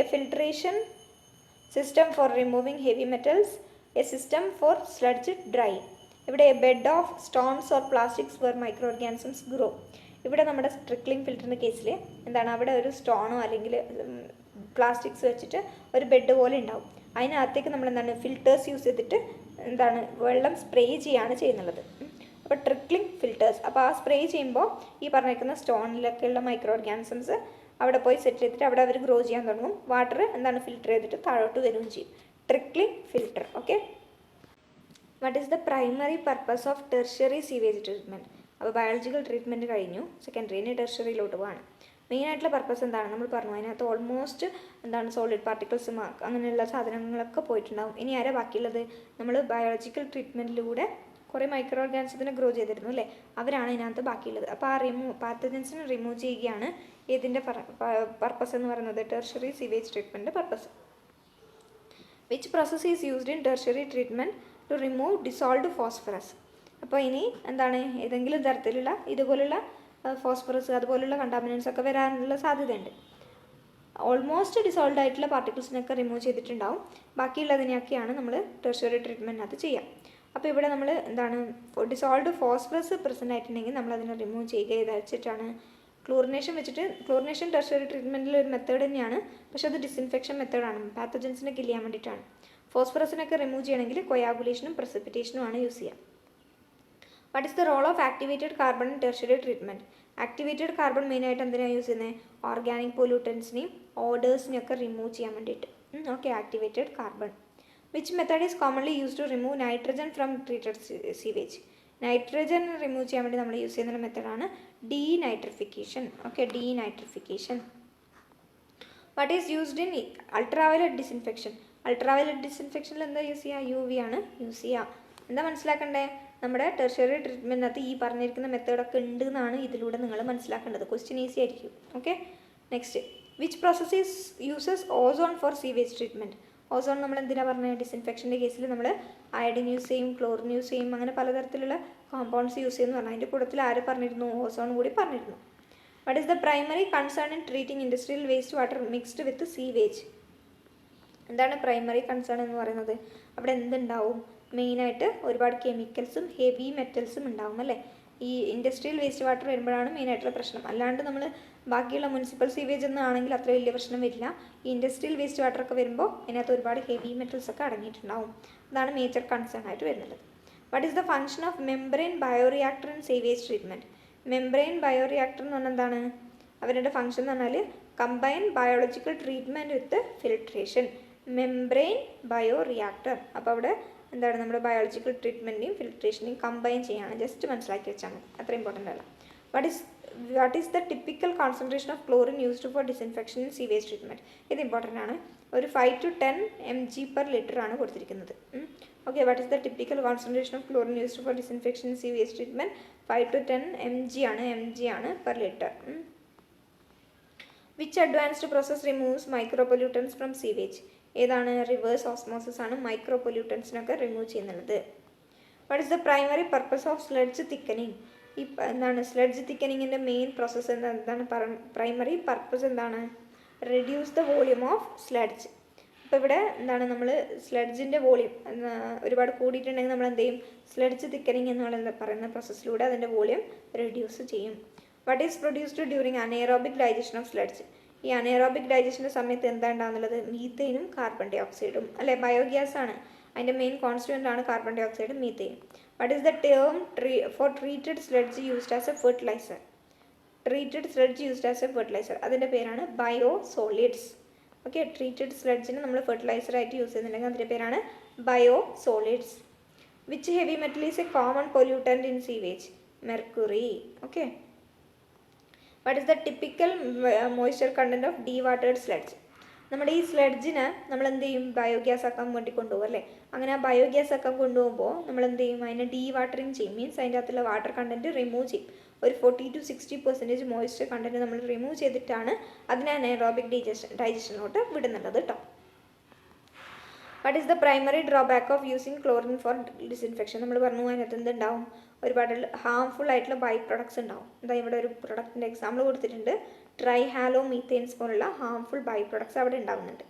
a filtration system for removing heavy metals, a system for sludge dry. ഇവിടെ bed of stones or plastics where micro organisms grow. ഇവിടെ നമ്മുടെ trickling ഫിൽറ്ററിൻ്റെ കേസിൽ എന്താണ്? അവിടെ ഒരു സ്റ്റോണോ അല്ലെങ്കിൽ plastics വെച്ചിട്ട് ഒരു ബെഡ് പോലെ ഉണ്ടാവും. അതിനകത്തേക്ക് നമ്മൾ എന്താണ്? ഫിൽറ്റേഴ്സ് യൂസ് ചെയ്തിട്ട് എന്താണ്? വെള്ളം സ്പ്രേ ചെയ്യാണ് ചെയ്യുന്നുള്ളത്. അപ്പോൾ ട്രിക്ലിംഗ് ഫിൽറ്റേഴ്സ്. അപ്പോൾ ആ സ്പ്രേ ചെയ്യുമ്പോൾ ഈ പറഞ്ഞിരിക്കുന്ന സ്റ്റോണിലൊക്കെയുള്ള മൈക്രോ ഓർഗാനിസംസ് അവിടെ പോയി സെറ്റ് ചെയ്തിട്ട് അവിടെ അവർ ഗ്രോ ചെയ്യാൻ തുടങ്ങും. വാട്ടർ എന്താണ്? ഫിൽറ്റർ ചെയ്തിട്ട് താഴോട്ട് വരികയും ചെയ്യും. Trickling filter. Okay, what is the primary purpose of tertiary sewage treatment? അപ്പോൾ ബയോളജിക്കൽ ട്രീറ്റ്മെൻറ്റ് കഴിഞ്ഞു, സെക്കൻഡറിന് ടെർഷ്യറിയിലോട്ട് പോവാണ്. മെയിനായിട്ടുള്ള പർപ്പസ് എന്താണ്? നമ്മൾ പറഞ്ഞു അതിനകത്ത് ഓൾമോസ്റ്റ് എന്താണ്? സോളിഡ് പാർട്ടിക്കിൾസും അങ്ങനെയുള്ള സാധനങ്ങളൊക്കെ പോയിട്ടുണ്ടാവും. ഇനി ആരാ ബാക്കിയുള്ളത്? നമ്മൾ ബയോളജിക്കൽ ട്രീറ്റ്മെൻറ്റിലൂടെ കുറേ മൈക്രോ ഓർഗാനിസത്തിനെ ഗ്രോ ചെയ്തിരുന്നു അല്ലേ, അവരാണ് ഇതിനകത്ത് ബാക്കിയുള്ളത്. അപ്പോൾ ആ പാത്തജൻസിനെ റിമൂവ് ചെയ്യുകയാണ് ഇതിൻ്റെ പർപ്പസ് എന്ന് പറയുന്നത്, tertiary sewage treatment purpose. Which process is used in tertiary treatment to remove dissolved phosphorus? അപ്പോൾ ഇനി എന്താണ്? ഏതെങ്കിലും തരത്തിലുള്ള ഇതുപോലുള്ള ഫോസ്ഫറസ് അതുപോലുള്ള കണ്ടാമിനൻസ് ഒക്കെ വരാനുള്ള സാധ്യതയുണ്ട്. ഓൾമോസ്റ്റ് ഡിസോൾവ് ആയിട്ടുള്ള പാർട്ടിക്കിൾസിനൊക്കെ റിമൂവ് ചെയ്തിട്ടുണ്ടാവും. ബാക്കിയുള്ളതിനെയൊക്കെയാണ് നമ്മൾ ടെർഷ്യറി ട്രീറ്റ്മെൻറ്റിനകത്ത് ചെയ്യാം. അപ്പോൾ ഇവിടെ നമ്മൾ എന്താണ്? ഡിസോൾവ്ഡ് ഫോസ്ഫറസ് പ്രസൻ്റ് ആയിട്ടുണ്ടെങ്കിൽ നമ്മൾ അതിനെ റിമൂവ് ചെയ്യുക ചെയ്ത് വെച്ചിട്ടാണ് ക്ലോറിനേഷൻ വെച്ചിട്ട്. ക്ലോറിനേഷൻ ടെർഷ്യറി ട്രീറ്റ്മെൻറ്റിൽ ഒരു മെത്തേഡ് തന്നെയാണ്, പക്ഷേ അത് ഡിസിൻഫെക്ഷൻ മെത്തേഡാണ്, പാത്തജൻസിനെ കില്ല് ചെയ്യാൻ വേണ്ടിയിട്ടാണ്. ഫോസ്ഫറസിനൊക്കെ റിമൂവ് ചെയ്യണമെങ്കിൽ കൊയാഗുലേഷനും പ്രസിപ്പിറ്റേഷനും ആണ് യൂസ് ചെയ്യുക. What is the role of activated carbon in tertiary treatment? Activated carbon മെയിനായിട്ട് എന്തിനാണ് യൂസ് ചെയ്യുന്നത്? ഓർഗാനിക് പൊല്യൂട്ടൻസിനെയും ഓഡേഴ്സിനെയൊക്കെ റിമൂവ് ചെയ്യാൻ വേണ്ടിയിട്ട്. Okay, activated carbon. Which method is commonly use to remove nitrogen from treated sewage? Nitrogen remove ചെയ്യാൻ വേണ്ടി നമ്മൾ use ചെയ്യുന്ന മെത്തേഡാണ് denitrification. Okay, denitrification. What is used in ultraviolet disinfection? Ultraviolet ഡിസിൻഫെക്ഷനിൽ എന്താ യൂസ് ചെയ്യുക? UV ആണ് യൂസ് ചെയ്യുക. എന്താ മനസ്സിലാക്കണ്ടേ? നമ്മുടെ ടെർഷ്യറി ട്രീറ്റ്മെൻറ്റിനകത്ത് ഈ പറഞ്ഞിരിക്കുന്ന മെത്തേഡൊക്കെ ഉണ്ട് എന്നാണ് ഇതിലൂടെ നിങ്ങൾ മനസ്സിലാക്കേണ്ടത്. ക്വസ്റ്റ്യൻ ഈസി ആയിരിക്കും. Okay, next. Which process uses ozone for sewage treatment? Ozone നമ്മൾ എന്തിനാണ് പറഞ്ഞത്? ഡിസിൻഫെക്ഷൻ്റെ കേസിൽ നമ്മൾ അയഡിൻ യൂസ് ചെയ്യും, ക്ലോറിൻ യൂസ് ചെയ്യും, അങ്ങനെ പലതരത്തിലുള്ള കോമ്പൗണ്ട്സ് യൂസ് ചെയ്യുമെന്ന് പറഞ്ഞു. അതിൻ്റെ കൂട്ടത്തിൽ ആര് പറഞ്ഞിരുന്നു? ഓസോൺ കൂടി പറഞ്ഞിരുന്നു. What is the primary concern in treating industrial waste water mixed with sewage? എന്താണ് പ്രൈമറി കൺസേൺ എന്ന് പറയുന്നത്? അവിടെ എന്തുണ്ടാവും? മെയിനായിട്ട് ഒരുപാട് കെമിക്കൽസും ഹെവി മെറ്റൽസും ഉണ്ടാവും അല്ലേ? ഈ ഇൻഡസ്ട്രിയൽ വേസ്റ്റ് വാട്ടർ വരുമ്പോഴാണ് മെയിനായിട്ടുള്ള പ്രശ്നം. അല്ലാണ്ട് നമ്മൾ ബാക്കിയുള്ള മുനിസിപ്പൽ സീവേജ് എന്നാണെങ്കിൽ അത്ര വലിയ പ്രശ്നം വരില്ല. ഈ ഇൻഡസ്ട്രിയൽ വേസ്റ്റ് വാട്ടറൊക്കെ വരുമ്പോൾ അതിനകത്ത് ഒരുപാട് ഹെവി മെറ്റൽസ് ഒക്കെ അടങ്ങിയിട്ടുണ്ടാവും. അതാണ് മേജർ കൺസേൺ ആയിട്ട് വരുന്നത്. What is the function of membrane bioreactor in sewage treatment? Membrane bioreactor എന്ന് പറഞ്ഞാൽ എന്താണ്? അവരുടെ ഫംഗ്ഷൻ എന്ന് പറഞ്ഞാൽ കമ്പൈൻ ബയോളജിക്കൽ ട്രീറ്റ്മെൻറ്റ് വിത്ത് ഫിൽട്രേഷൻ. Membrane bioreactor. അപ്പോൾ അവിടെ എന്താണ്? നമ്മുടെ ബയോളജിക്കൽ ട്രീറ്റ്മെൻറ്റിനെയും ഫിൽട്രേഷനെയും കമ്പൈൻ ചെയ്യാണ്. ജസ്റ്റ് മനസ്സിലാക്കി വെച്ചാൽ മതി, അത്ര ഇമ്പോർട്ടൻ്റ് അല്ല. What is the typical concentration of chlorine used for disinfection in sewage treatment? ഇത് ഇമ്പോർട്ടൻ്റ് ആണ്. ഒരു 5 to 10 mg/L ആണ് കൊടുത്തിരിക്കുന്നത്. Okay, what is the typical concentration of chlorine used for disinfection in sewage treatment? 5 to 10 mg ആണ് per liter. Which advanced process removes micro pollutants from sewage? ഏതാണ്? Reverse osmosis ആണ് micro പൊല്യൂട്ടൻസിനൊക്കെ remove ചെയ്യുന്നത്. What is the primary purpose of sludge thickening? ഈ എന്താണ് sludge തിക്കനിങ്ങിൻ്റെ main process എന്താണ്? Primary purpose എന്താണ്? Reduce the volume of sludge. അപ്പോൾ ഇവിടെ എന്താണ്? നമ്മൾ സ്ലഡ്ജിൻ്റെ വോളിയം ഒരുപാട് കൂടിയിട്ടുണ്ടെങ്കിൽ നമ്മൾ എന്ത് ചെയ്യും? സ്ലഡ്ജ് തിക്കനിങ് എന്നുള്ള പറയുന്ന പ്രോസസ്സിലൂടെ അതിൻ്റെ വോളിയം റെഡ്യൂസ് ചെയ്യും. What is produced during anaerobic digestion of sludge? ഈ അനേറോബിക് ഡൈജഷൻ്റെ സമയത്ത് എന്താ ഉണ്ടാകുന്നുള്ളത്? മീത്തേനും കാർബൺ ഡൈ ഓക്സൈഡും അല്ലേ? ബയോഗ്യാസ് ആണ്. അതിൻ്റെ മെയിൻ കോൺസ്റ്റുവൻ്റ് ആണ് കാർബൺ ഡൈ ഓക്സൈഡും മീത്തേനും. What is the term for treated sludge used as a fertiliser? Treated sludge used as a fertiliser, അതിൻ്റെ പേരാണ് ബയോ സോളിഡ്സ്. ഓക്കെ, ട്രീറ്റഡ് സ്ലഡ്ജിന് നമ്മൾ ഫെർട്ടിലൈസറായിട്ട് യൂസ് ചെയ്യുന്നുണ്ടെങ്കിൽ അതിൻ്റെ പേരാണ് biosolids. Which heavy metal is a common pollutant in sewage? Mercury. Okay, what is the typical moisture content of dewatered sludge? നമ്മുടെ ഈ സ്ലഡ്ജിനെ നമ്മൾ എന്ത് ചെയ്യും? ബയോഗ്യാസ് ആക്കാൻ വേണ്ടി കൊണ്ടുപോകും അല്ലേ? അങ്ങനെ ആ ബയോഗ്യാസ് ആക്കാൻ കൊണ്ടുപോകുമ്പോൾ നമ്മൾ എന്ത് ചെയ്യും? അതിനെ ഡീവാട്ടറിങ് ചെയ്യും. മീൻസ് അതിൻ്റെ അകത്തുള്ള വാട്ടർ കണ്ടൻറ്റ് റിമൂവ് ചെയ്യും. ഒരു 40 to 60% മോയ്സ്ചർ കണ്ടൻറ്റ് നമ്മൾ റിമൂവ് ചെയ്തിട്ടാണ് അതിനെ അനേറോബിക് ഡൈജഷനിലോട്ട് വിടുന്നുള്ളത് കേട്ടോ. What is the primary drawback of using chlorine for disinfection? നമ്മൾ പറഞ്ഞു അതിനകത്ത് എന്തുണ്ടാവും? ഒരുപാട് ഹാംഫുൾ ആയിട്ടുള്ള ബൈ പ്രൊഡക്ട്സ് ഉണ്ടാവും. എന്താ ഇവിടെ ഒരു പ്രൊഡക്റ്റിൻ്റെ എക്സാമ്പിൾ കൊടുത്തിട്ടുണ്ട്. ട്രൈ ഹാലോ മീത്തേൻസ് പോലുള്ള ഹാംഫുൾ ബൈ പ്രൊഡക്ട്സ് അവിടെ ഉണ്ടാകുന്നുണ്ട്.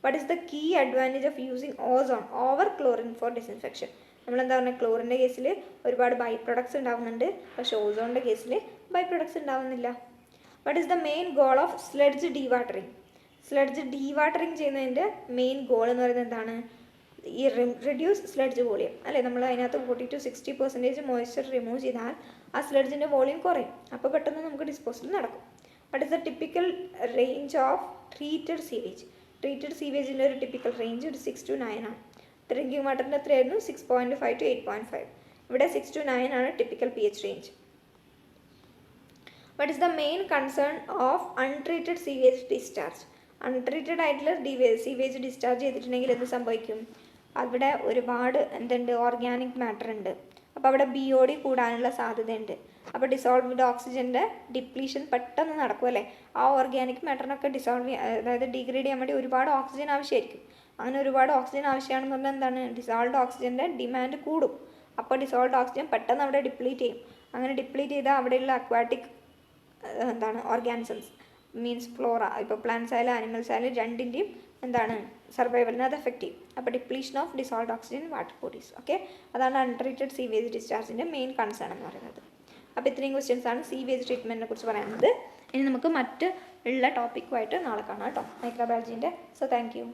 What is the key advantage of using ozone over chlorine for disinfection? നമ്മളെന്താ പറയുക? ക്ലോറിൻ്റെ കേസിൽ ഒരുപാട് ബൈ പ്രൊഡക്ട്സ് ഉണ്ടാകുന്നുണ്ട്, പക്ഷേ ഓസോണിൻ്റെ കേസിൽ ബൈ പ്രൊഡക്ട്സ് ഉണ്ടാകുന്നില്ല. What is the main goal of sludge ഡീവാട്ടറിങ്? Sludge ഡീവാട്ടറിങ് ചെയ്യുന്നതിൻ്റെ മെയിൻ ഗോൾ എന്ന് പറയുന്നത് എന്താണ്? ഈ റെഡ്യൂസ് സ്ലഡ്ജ് വോളിയം അല്ലേ? നമ്മൾ അതിനകത്ത് 40 to 60% മോയ്സ്ചർ റിമൂവ് ചെയ്താൽ ആ സ്ലഡ്ജിൻ്റെ വോളിയം കുറയും. അപ്പോൾ പെട്ടെന്ന് നമുക്ക് ഡിസ്പോസൽ നടക്കും. What is the typical range of treated sewage? Treated സീവേജിൻ്റെ ഒരു ടിപ്പിക്കൽ റേഞ്ച് ഒരു 6 to 9 ആണ്. ഡ്രിങ്കിങ് വാട്ടറിൻ്റെ എത്രയായിരുന്നു? 6.5 to 8.5. ഇവിടെ 6 to 9 ആണ് typical pH range. What is the main concern of untreated sewage discharge? Untreated ആയിട്ടുള്ള സീവേജ് ഡിസ്ചാർജ് ചെയ്തിട്ടുണ്ടെങ്കിൽ എന്ത് സംഭവിക്കും? അവിടെ ഒരുപാട് എന്തുണ്ട്? ഓർഗാനിക് മാറ്റർ ഉണ്ട്. അപ്പോൾ അവിടെ BOD കൂടാനുള്ള സാധ്യതയുണ്ട്. അപ്പോൾ ഡിസോൾവ്ഡ് ഓക്സിജൻ്റെ ഡിപ്ലീഷൻ പെട്ടെന്ന് നടക്കും അല്ലേ? ആ ഓർഗാനിക് മാറ്ററിനൊക്കെ അതായത് ഡീഗ്രേഡ് ചെയ്യാൻ വേണ്ടി ഒരുപാട് ഓക്സിജൻ ആവശ്യമായിരിക്കും. അങ്ങനെ ഒരുപാട് ഓക്സിജൻ ആവശ്യമാണെന്ന് പറഞ്ഞാൽ എന്താണ്? ഡിസോൾവ്ഡ് ഓക്സിജൻ്റെ ഡിമാൻഡ് കൂടും. അപ്പോൾ ഡിസോൾവ്ഡ് ഓക്സിജൻ പെട്ടെന്ന് അവിടെ ഡിപ്ലീറ്റ് ചെയ്യും. അങ്ങനെ ഡിപ്ലീറ്റ് ചെയ്താൽ അവിടെയുള്ള അക്വാറ്റിക് എന്താണ് ഓർഗാനിസംസ് മീൻസ് ഫ്ലോറ, ഇപ്പോൾ പ്ലാന്റ്സ് ആയാലും ആനിമൽസ് ആയാലും രണ്ടിൻ്റെയും എന്താണ് സർവൈവലിനെ അത് എഫക്റ്റ് ചെയ്യും. അപ്പോൾ depletion of dissolved oxygen water bodies. Okay, അതാണ് അൺട്രീറ്റഡ് സീവേജ് ഡിസ്ചാർജിൻ്റെ മെയിൻ കൺസേൺ എന്ന് പറയുന്നത്. അപ്പോൾ ഇത്രയും ക്വസ്റ്റ്യൻസ് ആണ് സീവേജ് ട്രീറ്റ്മെൻറ്റിനെ കുറിച്ച് പറയുന്നത്. ഇനി നമുക്ക് മറ്റ് ഉള്ള ടോപ്പിക്കുമായിട്ട് നാളെ കാണാം കേട്ടോ, മൈക്രോബയോളജീൻ്റെ. So thank you.